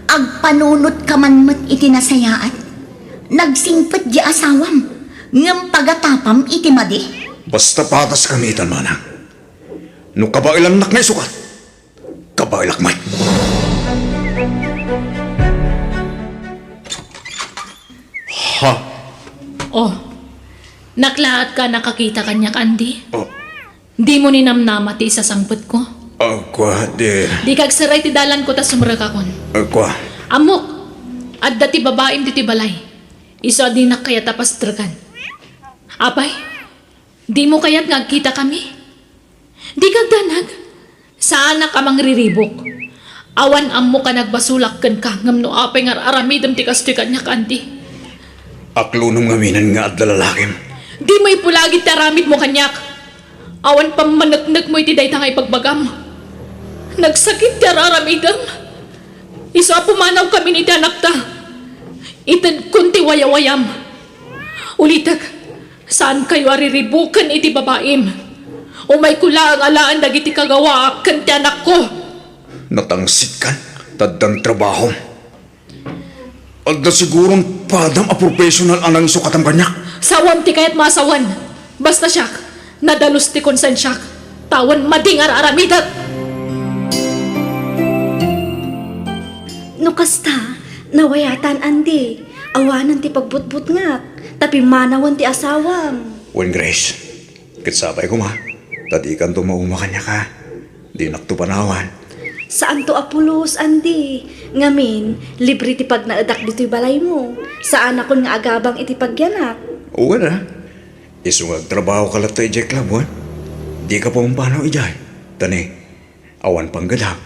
Agpanunot ka man mat iti nasayaan. Nagsingpet di asawam, ngam pagatapam iti madi. Basta patas kamitan, mana. No kabailang nak na isukat, kabailak may. Ha? Oh, naklaat ka nakakita kanya, Andy? Oh, Di mo ninamnama ti isasangpet ko? kwa, de. Di kagsaray ti dalan ko ta sumra ka kon. Kwa. Amok, at dati babaim ti balay. Isa di na kaya tapas dragan. Apay, di mo kaya't ngagkita kami? Di kagdanag. Saan na ka mang riribok? Awan ammo ka nagbasulak kan ka ngam no apay nga aramidam ti kastoy kanya kanti. Aklunong ngaminan nga at lalalakim. Di may pulagit taramid mo kanyak. Awan pamanagnag mo iti dayta nga ipagbagam. Nagsakit ka raramidam. Isa pumanaw kami ni anak ta. Itan kunti wayawayam. Ulitag, saan kayo ariribukan iti babaim? O may kula ang alaan dagiti kagawa kan ti anak ko. Natangsit kan, tadang trabaho. At na sigurong padam a professional anang sukatam kanya. Sawan ti kaya't masawan. Basta siyak, nadalos ti konsensyak. Tawan madingar aramidat. No kasta, nawayatan Andy. Awanan ti pagbutbut nga. Tapi manawan ti asawam. Wen Grace, kitsabay ko ma. Tadi kan tumauma kanya ka. Di naktupanawan. Saan to Apulos, Andi? Ngamin, libre ti pag naadak dito'y balay mo. Saan ako nga agabang iti pagyanak? Oo na. Isungag trabaho ka lang tayo, Jack Lab, Di ka pa umpanaw ijay. Tani, awan pang gadang.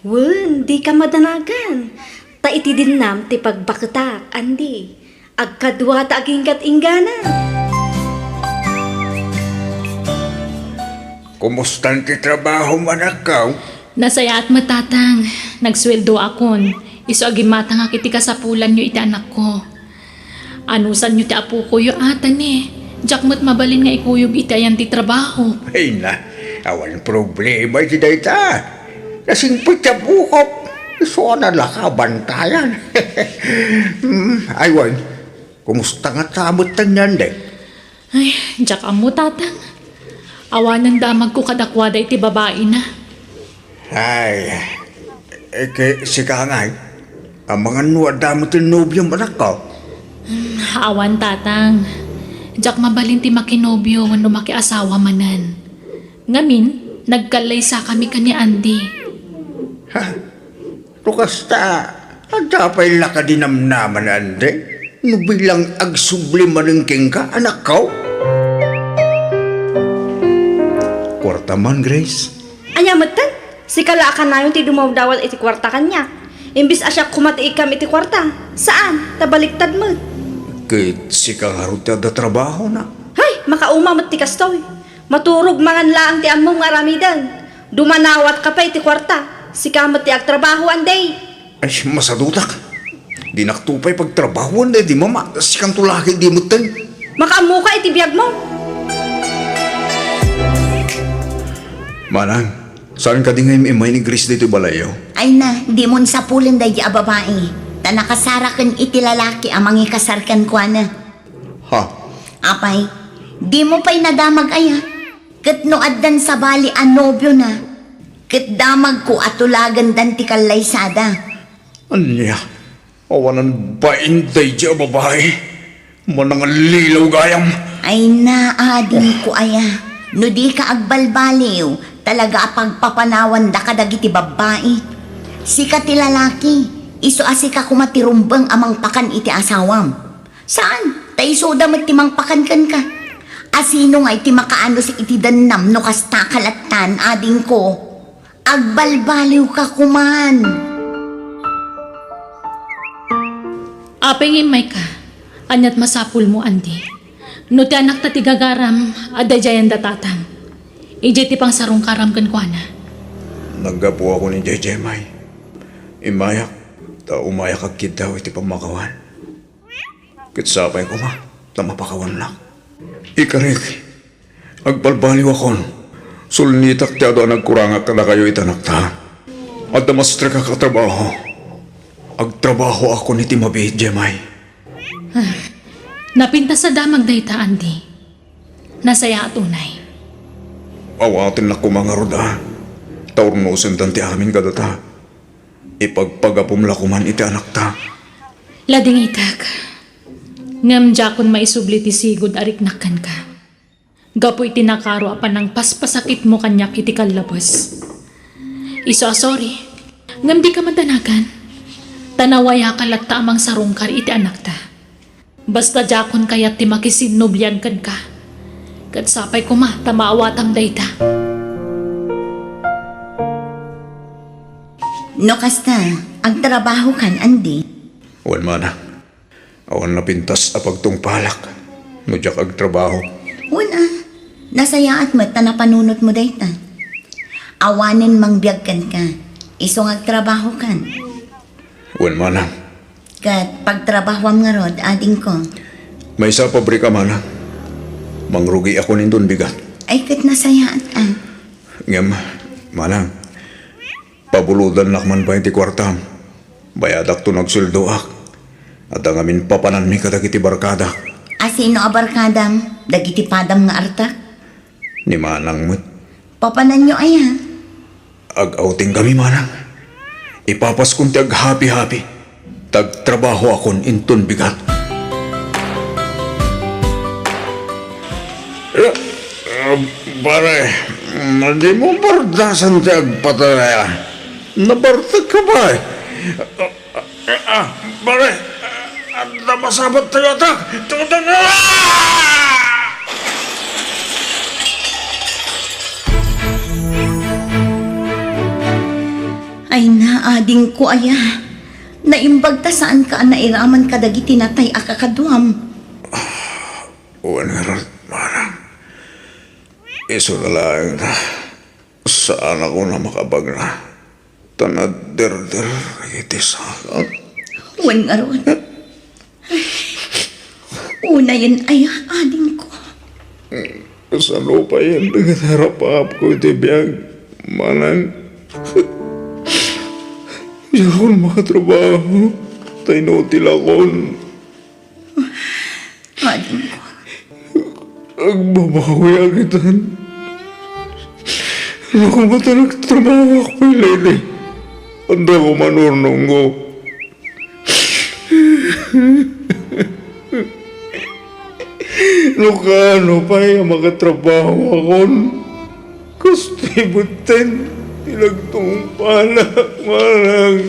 Wen, di ka madanagan. Ta iti dinam ti pagbaketak, Andi. Agkadwa ta agingkat ingganan. Kumusta ti trabaho manakaw? Nasaya at matatang, nagsweldo akon. Iso agimata nga kiti kasapulan nyo iti anak ko. Anusan nyo ti apo ko yung atan Jack mo't mabalin nga ikuyog iti ayan ti trabaho. Ay na, awan problema ti dayta. Kasing pitya bukop, so na lakabantayan. Aywan, kumusta nga tamot ng nyanday? Ay, Jack amo tatang. Awanan damag ko kadakwada iti babae na. Ay, si Kangay, ang mga nuwada mo tinubyo manakaw. Awan tatang. Jack mabalin ti makinobyo wano makiasawa manan. Ngamin, nagkalay sa kami kani Andy. Ha? Tukasta, agdapay laka dinamnaman ande. Nubilang agsubli maningking ka, anak ko. Kwarta man, Grace. Anyamatan, si kalaakan na yung ti dumawdawal iti kwarta kanya. Imbis asya kumati ikam iti kwarta. Saan? Tabaliktad mo. Kit si kaharot da trabaho na. Hay, makauma mat ti kastoy. Maturog mangan laang ti ammo nga ramidan. Dumanawat ka pa iti kwarta. Si kamat ti agtrabaho anday. Ay, masadutak. Di naktupay pagtrabaho na di mama. Si kang tulaki di mo ten. Makaamu ka iti biyag mo. Manang, saan ka di ngayon imay ni Grace dito balayo? Ay na, di mo sa pulin day a babae. Ta nakasarakan iti lalaki amang ikasarkan kwa na. Ha? Apay, di mo pa'y nadamag aya. Kat no addan sa bali ang nobyo na. Kat damag ko atulagan dan ti kalaysada. Anya? Awanan ba inday di babae? Manang lilaw gayam. Ay na, adin ko aya. No di ka agbalbaliw, talaga pagpapanawan da kadagiti babae. Sika ti lalaki, iso asika kumatirumbang amang pakan iti asawam. Saan? Ta iso damat ti mang pakan kan ka. Asino nga iti makaano si iti danam no kasta kalatan ading ko. Agbalbaliw ka kuman. Apeng imay ka. Anyat masapul mo, Andy. No ti anak ta ti gagaram, aday jayan da tatang. Ije ti pang sarong karam kan kwa na. Naggapo ako ni JJ May. Imayak, ta umayak agkid daw iti pamakawan. Kitsapay ko ma, ta mapakawan lang. Ikarik, agbalbaliw akon. Sulnitak ti ado nagkurangak ka na kayo itanak ta. At namastre ka katrabaho. Agtrabaho ako ni Timabi, Jemay. Napinta sa damag dayta, Andy. Nasaya at unay. Awatin na kumanga roda. Taurnusin tanti amin kadata. Ipagpagapom lakuman iti anak ta. Lading itak. Ngam jakon maisubli ti sigod ariknakan ka. Gapoy tinakaro apan ng paspasakit mo kanyak iti kalabas. Iso sorry. Ngam di ka madanagan. Tanawaya kalatta amang sarungkar iti anak ta. Basta jakon kayat ti makisinubyan kan ka. Kat sapay ko ma, tamaawatang dayta. No kasta, agtrabaho kan Andy. Awan mana. Awan na pintas apag tungpalak. Nudyak agtrabaho. Una, nasaya at mat na napanunot mo dayta. Awanin mang biyagkan ka. Isong agtrabaho kan. Awan mana. Kat pagtrabahwam nga rod, ading ko. May sa pabrika mana. Mangrugi ako nindun bigat. Ay kat nasaya at Ngam, manang. Pabuludan lakman ba iti kwartam. Bayadak to nagsuldoak. At ang amin papanan mi kadagiti barkada. Asino abarkadam, dagiti padam nga artak. Ni manang mo't. Papanan nyo ay ha. Ag-outing kami manang. Ipapas kong ti ag-happy-happy. Tagtrabaho akon inton bigat. Pare, Hindi mo bardasan ti agpatalaya. Nabartag ka ba eh? Bale, at namasabat tayo atak. Tutan na! Ay naading ko aya. Naimbag ta saan ka nairaman kadagiti natay akakaduam. Uwan manang. Iso na lang na. Saan ako na makabag na? Tanad der-der iti sakot. Wan nga ron. Una yan ay ading ko. Saan pa yan? Nagharap ko iti biyag. Manang. Di ako makatrabaho. Tainutil akon. Ading ko. Agbabawi agitan. Ano ko ba nagtrabaho ako kay Lady? Anda ko manurnong ko. No kano pa yung makatrabaho akon. Gusto ibutin. Ilagtong pala. Marang.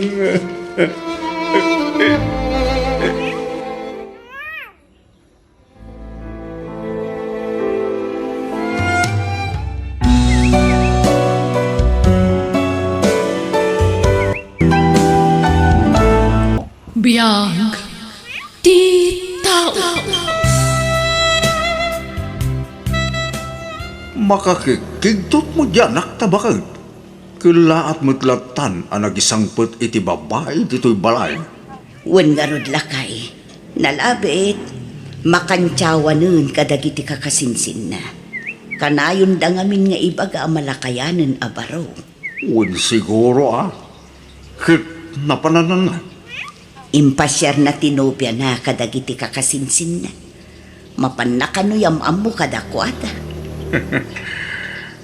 Biyag ti tao. Makakikigtot mo dyan, naktabakag. Kulaat mutlatan ang nagisangpot iti babae dito'y balay. Wan nga rod lakay. Nalabit. Makantyawa nun kadagiti kakasinsin na. Kanayon da ngamin nga ibaga malakayanan abaro. Wan siguro Kit napananan na. Impasyar na tinobya na kadagiti kakasinsin na. Mapanakano yamam mo kadakwada.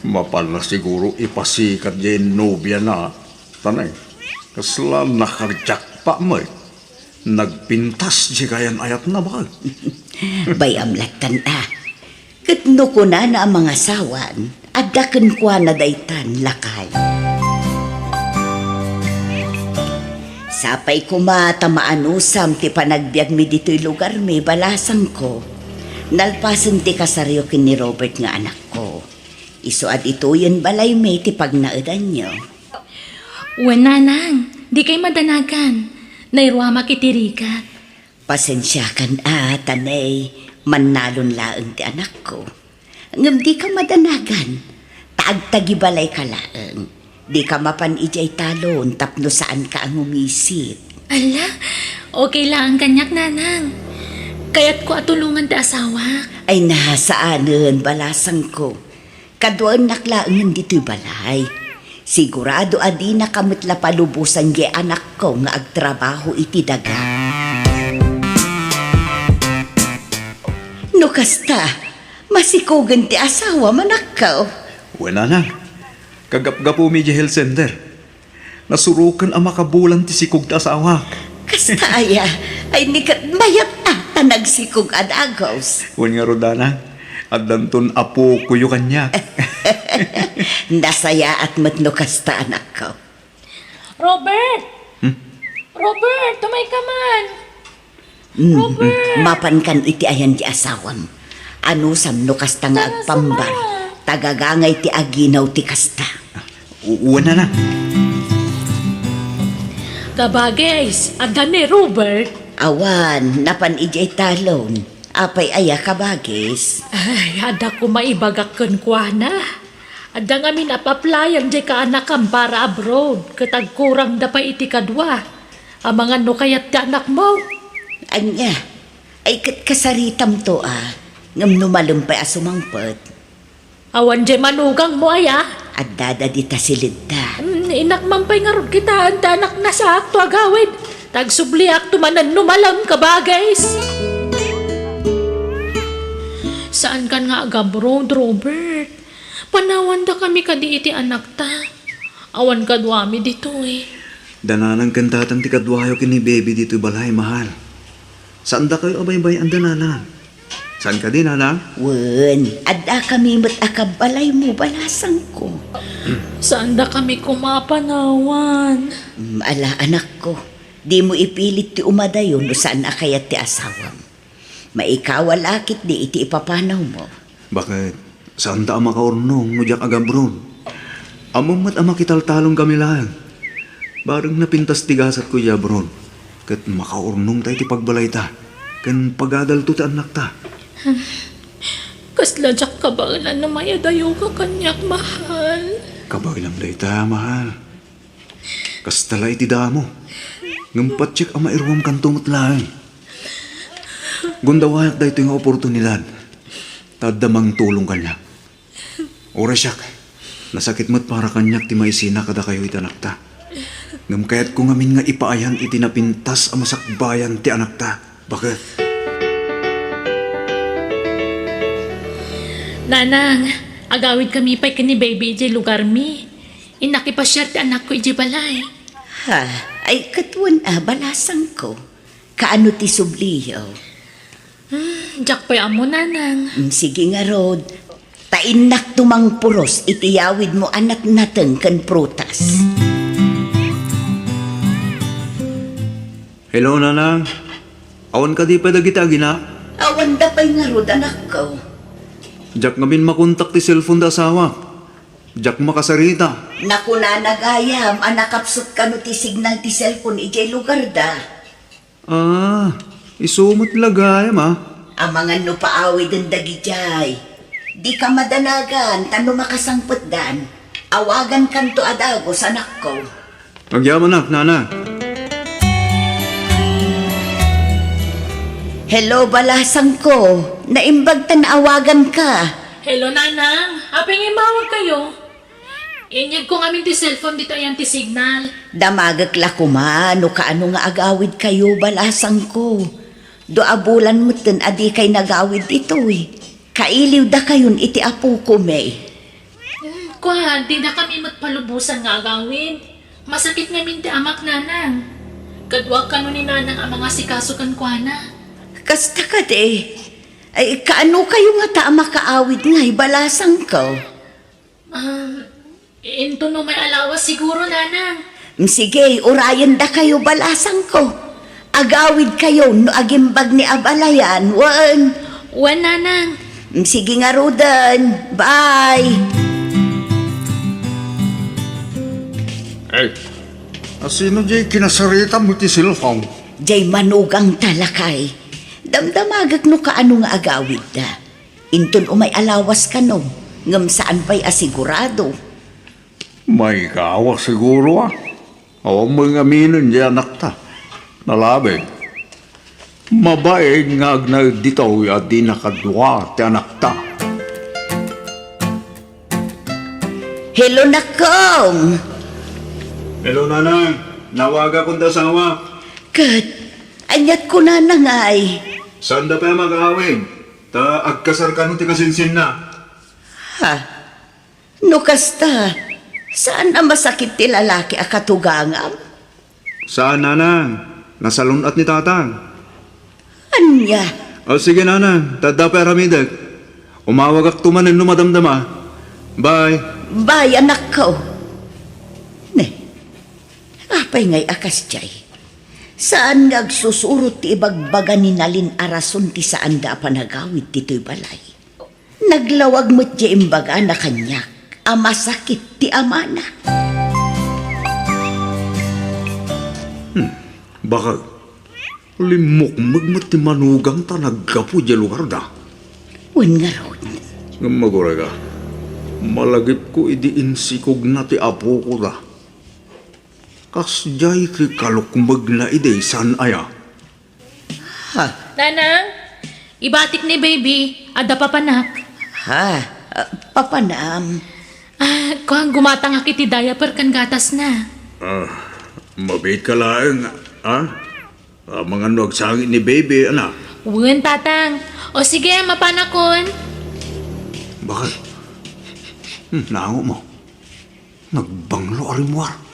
Mapala siguro ipasikat yung nobya na. Tanay, kasla nakajak pa mo eh. Nagpintas di kayan ayat na bakal. Bayamlatan Katno ko na ang mga sawan. Adakan kwa na daytan lakay. Sapay ko matamaanusam ti panagbiag mi dito'y lugar may balasang ko. Nalpasan ti kasaryo kin ni Robert nga anak ko. Isuad ito yun balay may ti pagnaudan nyo. Nanang, di kay madanagan. Nairwama kitirika. Pasensyakan tanay, manalon laeng ti anak ko. Ngam di ka madanagan, taagtagibalay ka laeng. Di ka mapan ijay talon tapno saan ka ang umisit. Ala, okay lang ang kanyak, nanang. Kaya't ko atulungan ti asawa. Ay nasaanan balasang ko. Kaduan naklaangan dito'y balay. Sigurado adi na kamitla palubusan di anak ko nga agtrabaho iti daga. No kasta, masikugan ti asawa manakaw. Wala na. Kagap-gapo mi di health center. Nasurukan ang makabulan ti sikog ta asawa. Kasta aya, ay nikat mayat nagsikog adagos. Wan nga rodana. At danton apo kuyo kanya. Nasaya at matno kasta anak ko. Robert! Robert, tumay ka man! Robert! Mapan kan iti ayan di asawam. Ano sam no kasta nga agpambar. Tagagangay ti aginaw ti kasta. Uwan na. Kabagay, adan ni Robert. Awan, napan ijay talon. Apay aya kabagis. Ay, ada ko maibagakan kwa na. Ada nga min apaplayan di ka anakam para abroad. Katagkurang da pa iti kadwa. Ang mga no kayat ka anak mo. Anya, ay kasaritam to ngam numalumpay asumangpet. Awan di manugang mo aya. At dadadita silid ta. Inakmampay nga ron kita. Anta anak na sa akto agawid. Tagsubliak tumanan numalam kabagays. Saan kan nga agabroad, Robert? Panawan da kami kadi iti anak ta. Awan kadwami dito Dananang kantatan ti kadwayo kini baby dito balay mahal. Saan da kayo abay-bay ang dananan? Saan ka din, Nanang? Wen, adda kami matakabalay mo balasang ko. Saan da kami kumapanawan? Ala anak ko, di mo ipilit ti umadayon no saan na kaya ti asawam. Maikawalakit di iti ipapanaw mo. Bakit? Saan ta ang makaurnong mo diyak agabron? Among mat ama kitaltalong kami lang. Barang napintas tigasat ko jabron. Kat makaurnong tayo ti pagbalay ta. Kan pagadal to ti anak ta. Kasla jak kabailan na mayadayo ka kanyak mahal. Kabailang day ta, mahal. Kastala iti damo. Ngampatsik ang mairwam kantungot lang. Gundawayak da ito yung oportunidad. Tadamang tulong kanya. Orasyak, nasakit mo't para kanyak ti maisina kada kayo iti anak ta. Ngam kaya't kung amin nga ipaayan iti napintas ang masakbayan ti anak ta. Bakit? Nanang, agawid kami pa'y kani baby iji lugar mi. Inakipasyar ti anak ko iji balay. Ha, ay katwan balasang ko. Kaano ti subliyo? Jak pa'y amo, nanang. Sige nga, Rod. Tainak tumang puros, itiyawid mo anak natin kan prutas. Hello, Nanang. Awan ka di pa dagita, gina? Awan da pa'y nga, Rod, anak ko. Diyak ngamin makontak ti cellphone da asawa. Diyak makasarita. Naku na nagayam, anakapsot ka no ti signal ti cellphone ijay lugar da. Ah, isumot lagayam Ang mga no paawid ang dagijay. Di ka madanagan, tano makasangpot dan. Awagan kanto adagos, anak ko. Nagyaman na, Nana. Hello, balasang ko. Naimbag awagan ka. Hello, nanang. Apeng imawag kayo. Inyag ko ngamin ti cellphone dito ayan ti signal. Damagak la kuman, no kaano nga agawid kayo, balasang ko. Do abulan mo tin adi kay nagawid ito eh. Kailiw da kayon iti apo ko may. Kuha, di na kami magpalubusan nga agawin. Masakit ngamin ti amak, nanang. Kadwag ka no ni nanang ang mga sikasukan kuha na. Kasta ka de. Ay, kaano kayo nga ta makaawid nga, balasang ko? Into no may alawas siguro, nanang. Sige, urayan da kayo, balasang ko. Agawid kayo, no agimbag ni abalayan, wan. Wan, nanang. Sige nga, Rodan. Bye! Eh, asino jay kinasarita mo ti cellphone? Jay manugang talakay. Damdamagag no kaano nga agawid da. Inton umay alawas ka no. Ngam saan pa'y asigurado. May kawa siguro Awang mga aminon di anak ta. Nalabi. Mabaig nga agnag dito at di nakadwa ti anak ta. Hello, nakong! Hello, Nanang. Nawaga kong dasawa. Kat, anyat ko na nangay. Saan da pa mag-awig? Ta agkasar ka nung ti kasinsin na. Ha? No kasta, saan na masakit ti lalaki akatugangam? Saan, Nanang? Nasalunat ni Tatang. Anya? O sige, Nanang. Tada pa ramidag. Umawag ak tumanin no madamdama. Bye. Bye, anak ko. Ne, apay ngay akas jay. Saan nagsusurot ti ibagbaga ni nalin arason ti saan da panagawid tito'y balay. Naglawag mo't di imbaga na kanyak, amasakit ti amana. Bakag, limok magmat ti manugang ta naggapo di lugar da. Wen nga ron. Maguraga, malagip ko idi insikog na ti apo ko da. Kasjay ti kalukmag na ide san aya. Ha? Nanang, ibatik ni baby, ada papanak. Ha? Papanam. Kuhang gumatang akiti diaper kan gatas na. Mabait ka lang, ha? Mga nagsangit ni baby, anak. Uwan, tatang. O sige, mapanakon. Bakit? Nango mo. Nagbanglo arimwar.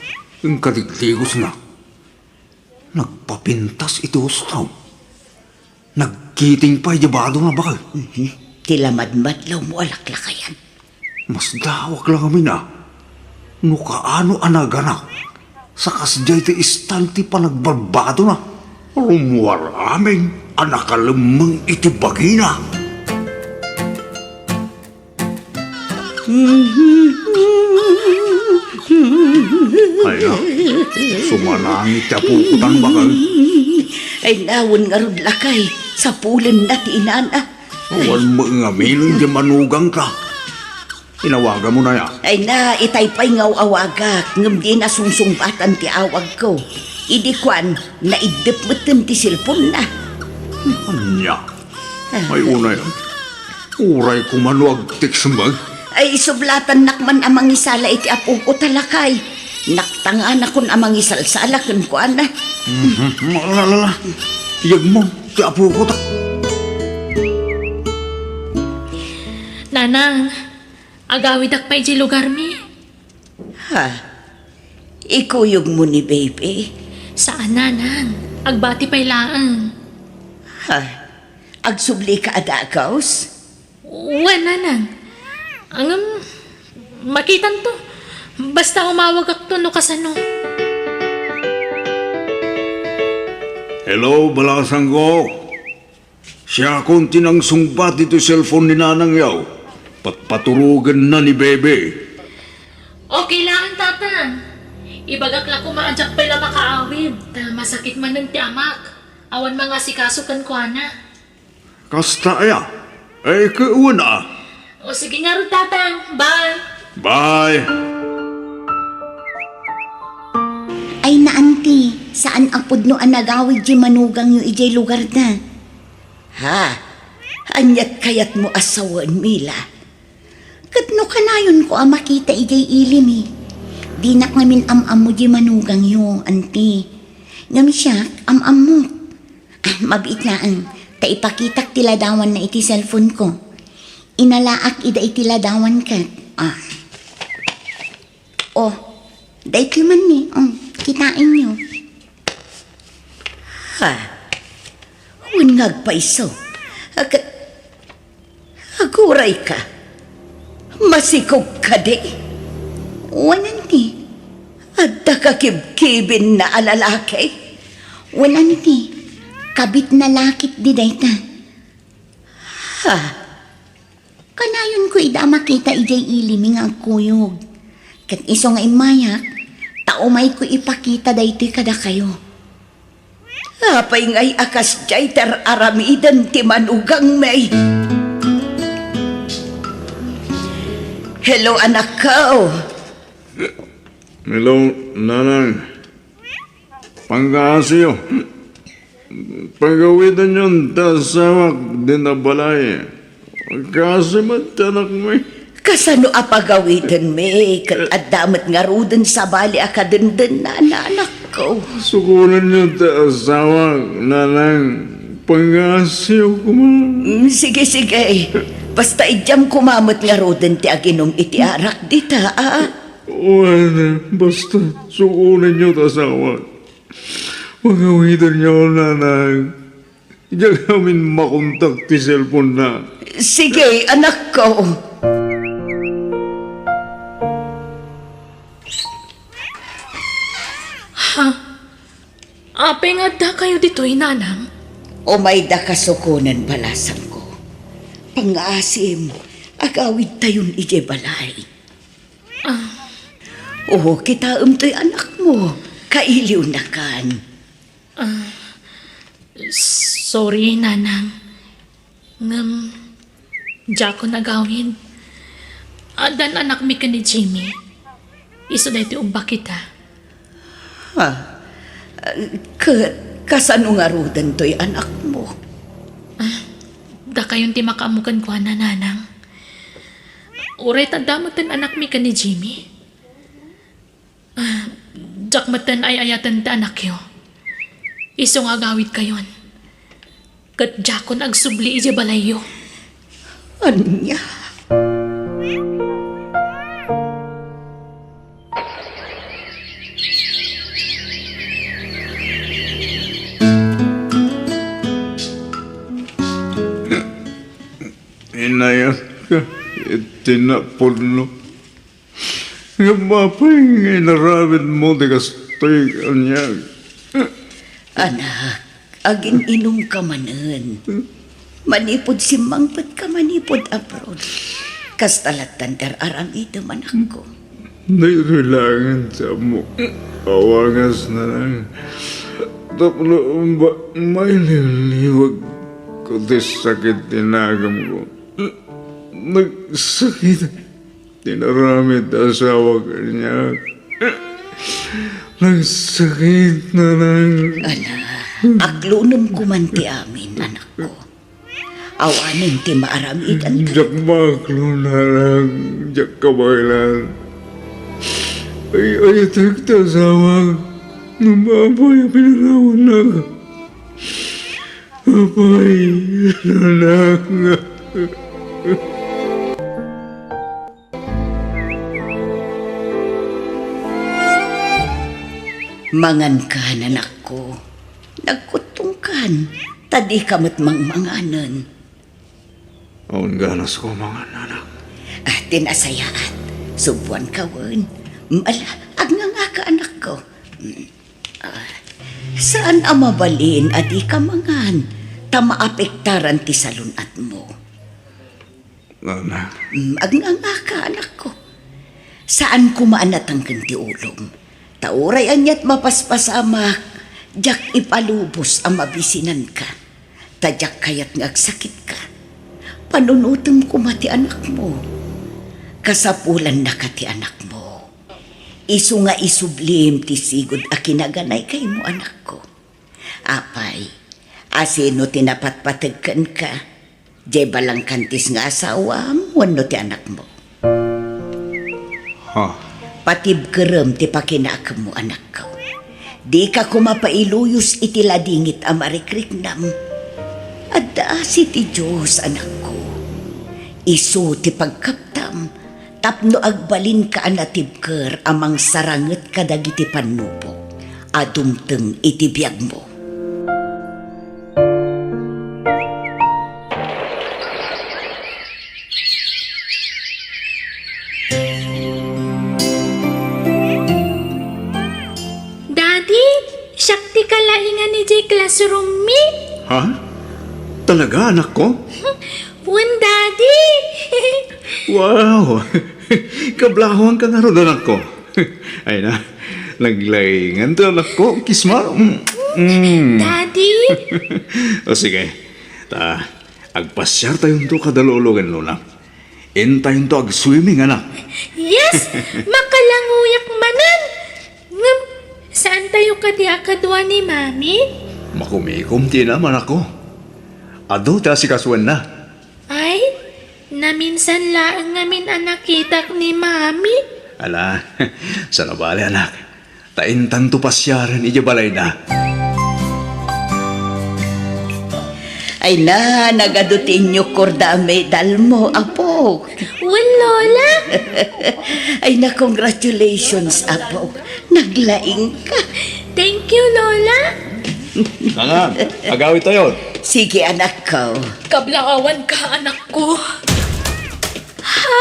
Yung katigtigos na. Nagpapintas ito ustaw. Nagkiting pa ijabado nga bakal. Tilamadmadlaw mo alaklakayan. Mas dawak lang kami na. No kaano anaganak. Sa kasjay ti istanti pa nagbarbado na. Rumuwar amin anakalamang iti bagina. Ay na, sumanangit ya pukutan bakal. Ay nawon nga rod lakay, sa pulen na ti inana. Awan mo nga milong di manugang ka. Inawaga mo na ya. Ay na, itay pa'y ngaw-awagak, ngam di na sungsungbatan ti awag ko. Idi kwan, naidip mo't ti silpon na. Anya, ay una yan. Uray kumanuag tiksmag. Ay sublatan nakman amang isala iti apo ko talakay. Naktanga na kun amang isalsala kun kuan na. Malalala, tiyag mo, ti apo ko ta. Nanang, agawid ak pa iti lugar mi. Ha? Ikuyog mo ni baby? Saan, nanang? Agbati pa'y laang. Ha? Agsubli ka adagaws? Uwan, nanang. Ang makitan to. Basta umawag ak to no kasano. Hello, balasang ko. Siya akong tinangsungbat ito cellphone ni Nanang Yaw. Patpaturugan na ni Bebe. Okay lang, tata. Ibagak lang kumaadyak pala makaawid. Masakit man ng tiamak. Awan mga sikasukan ko, ana. Kasta aya. Ay, kauwan ah. O sige nga rin, tata. Bye. Bye. Ay na auntie, saan apod no anagawid di manugang yu ijay lugar na? Ha? Anyat kayat mo asawan, Mila. Katno kanayon ko makita ijay ilim eh. Di na ngamin am-am mo di manugang yu, auntie. Ngam siya, am-am mo. Mabiit na ang taipakitak tiladawan na iti cellphone ko. Inalaak ida itiladawan ka. Oh, day man ni. Kitain niyo. Ha? Unngag pa iso. Aguray ka. Masikog ka di. Wanan ti. Adda ka kibkibin na alalaki. Wanan ti. Kabit na lakit di dayta. Ha? Kanayon ko ida makita ijay iliming ang kuyog. Kat iso nga imayak, taumay ko ipakita daytoy kada kayo. Apay ngay akas jay ter aramidan ti manugang may. Hello anak ko. Hello, Nanang. Pangkasyo. Pagawitan yun, tasawak din na balay. Kasi matanak mo eh. Kasano apagawitan me, kat adamat nga ruden sa bali akadenden na anak ko. Sukulan yun, tasawak, Nanang. Pangkasyo ko man. Sige, sige. Basta idyam kumamot nga ruden ti aginom iti arak dita, Wala, basta sukulan nyo, tasawak. Pagawitan nyo, Nanang. Diyan kami makontak ti cellphone na. Sige, anak ko. Ha? Ape nga da kayo dito'y, nanang? O may dakasukunan balasan ko. Pangasim, agawid tayon ije balay. Oo, kita to'y anak mo. Kailiw na kan. Sorry, nanang. Diya ko nagawin. Adan anak mi ka ni Jimmy. Iso na iti ubak kita. Ha? Kasano nga rudan to'y anak mo? Da kayon ti makaamukan ko na, nanang. Uray tadamatan anak mi ka ni Jimmy. Jakmatan ay ayatan ta anak yo. Iso nga gawit kayon. Kat jakon agsubli ije balayo. Anya? inayat ka, itinapurno. Nga mapay nga inaramid mo di kastoy kanyag. Anak, agin inom ka manen. Manipod si mangpet ka manipod abroad. Kastalatan ter aram ito man ako. Nailangan sa mo. Awangas na lang. Tapos ba may liliwag ko di sakit tinagam ko. Nagsakit. Tinaramid asawa ka niya. Nagsakit na lang. Aklunong kumanti amin, anak ko. Awanin ti maaramidan ka. Jak maklo na lang. Jak kabailan. Ay tagta asawa. Mababoy ang pinanawan na ka. Mababoy na ka. Mangan ka, anak ko. Nagkutungkan. Tadi kamot mangmanganan. Awan ganas ko mga nanak. Tinasayaat. Subuan kawan. Mala, nga ka, anak ko. Saan ang mabalin at ikamangan? Tamaapektaran ti salunat mo. Nanak. Nga ka, anak ko. Saan kumaanat ang kanti ulong? Tauray anyat mapaspasamak, jak ipalubos ang mabisinan ka. Tadyak kayat ngagsakit ka. Panunutom ko mati anak mo. Kasapulan na ka ti anak mo. Isu nga isublim ti sigod a kinaganay kay mo anak ko. Apay, asino tinapatpatagkan ka. Jay balang kantis nga asawam, wano ti anak mo. Patib kerem ti pakinakam mo anak ko. Di ka kumapailuyos iti ladingit amarikrik-nam. Adda si ti Diyos anak ko. Isu ti pagkaptam, tapno agbalin ka anatib ker amang saranget kadagiti panubok. Adumteng iti biyag mo. Classroom me? Ha? Talaga, anak ko? Wen, Daddy! Wow! Kablahuan ka nga rin, anak ko. Ay na, naglaingan to, anak ko. Kisma. Daddy! O sige, agpasyar tayong to kadalulugan, Luna. Intayin to ag-swimming, anak. Yes! Makalanguyak manan! Ngam, saan tayo kadwa ni Mami? Makumikom ti naman ako. Ado ta si kasuan na. Ay, naminsan laang ngamin anakitak ni Mami. Ala, sa nabali anak. Taintan to pasyaran ija balay na. Ay na, nagadutin nyo kordame dal mo, apo. Wen, Lola? Ay na, congratulations, apo. Naglaing ka. Thank you, Lola. Nga, agawit tayo. Sige, anak ko. Kablaawan ka, anak ko. Ha?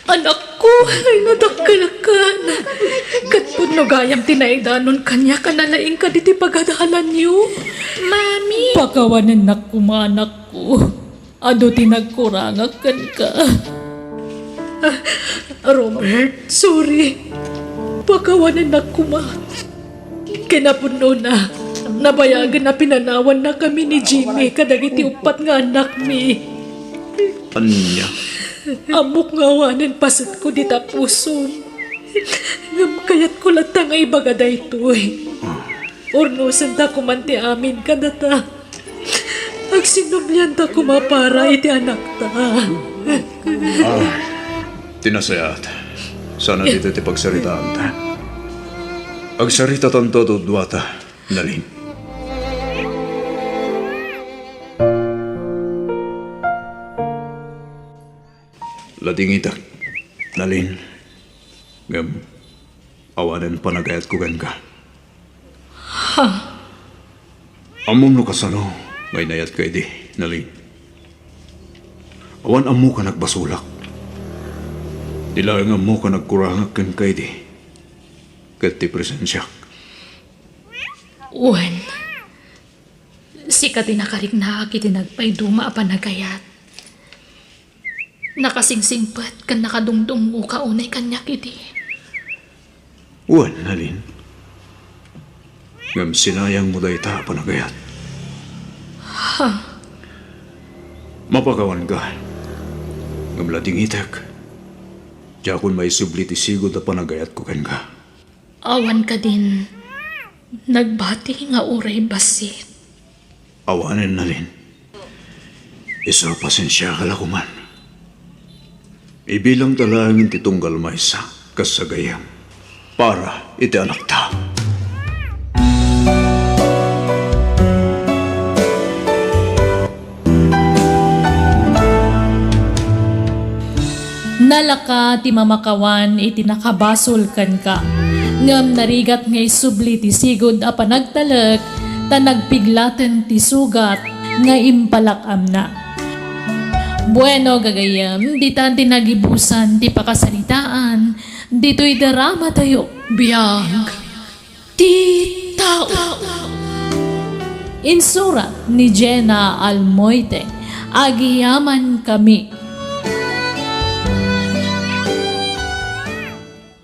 Anak ko, ay nadakkel ka na. Katpun no gayam tinaidanon kanya kanalaing ka diti pagadahalan niyo. Mami! Pakawanan na kumanak ko. Ado tinagkurangakan ka. Robert, sorry. Pakawanan na kuma. Kinapuno na. Nabayagan na pinanawan na kami ni Jimmy kadagiti upat nga anak mi. Anya? Amok nga wanan pasat ko di tapuson. Ngam kayat ko latang ay bagaday to'y. Ornusan ta kumanti amin kadata. Agsinublyan ta kumapara iti anak ta. Tinasayat. Sana dito ti pagsaritaan ta. Agsarita tanto to duwata, Nalin. Lading itak, Nalin. Ngam, awanan panagayat ko gan ka. Ha? Amom no kasano, may nayat ka di, Nalin. Awan amo ka nagbasulak. Dilaang amo ka nagkurangag kan kay di. Kat ti presensyak. Uwan, si katinakarik na kiti nagpayduma pa nagayat. Nakasingsingpat kan nakadungdung mo kaunay kanya kiti. Uwan, Nalin. Ngam sinayang mo dahi ta panagayat. Mapakawan ka. Ngam lating itak. Diakon may subli ti sigod na panagayat ko kan ka. Awan ka din. Nagbati nga uray basit. Awanin, Nalin. Isa pasensya ka lakuman. Ibilang talangin ti tunggal maysa kasagayam para iti anak ta. Nalaka ti mamakawan iti nakabasol kan ka. Ngam narigat ngay subli ti sigod a panagtalek ta nagpiglaten ti sugat nga impalakam na. Bueno gagayam, di ta nagibusan ti pakasalitaan, dito'y darama tayo biyag ti tao. Insurat ni Jenna Almoite, agiyaman kami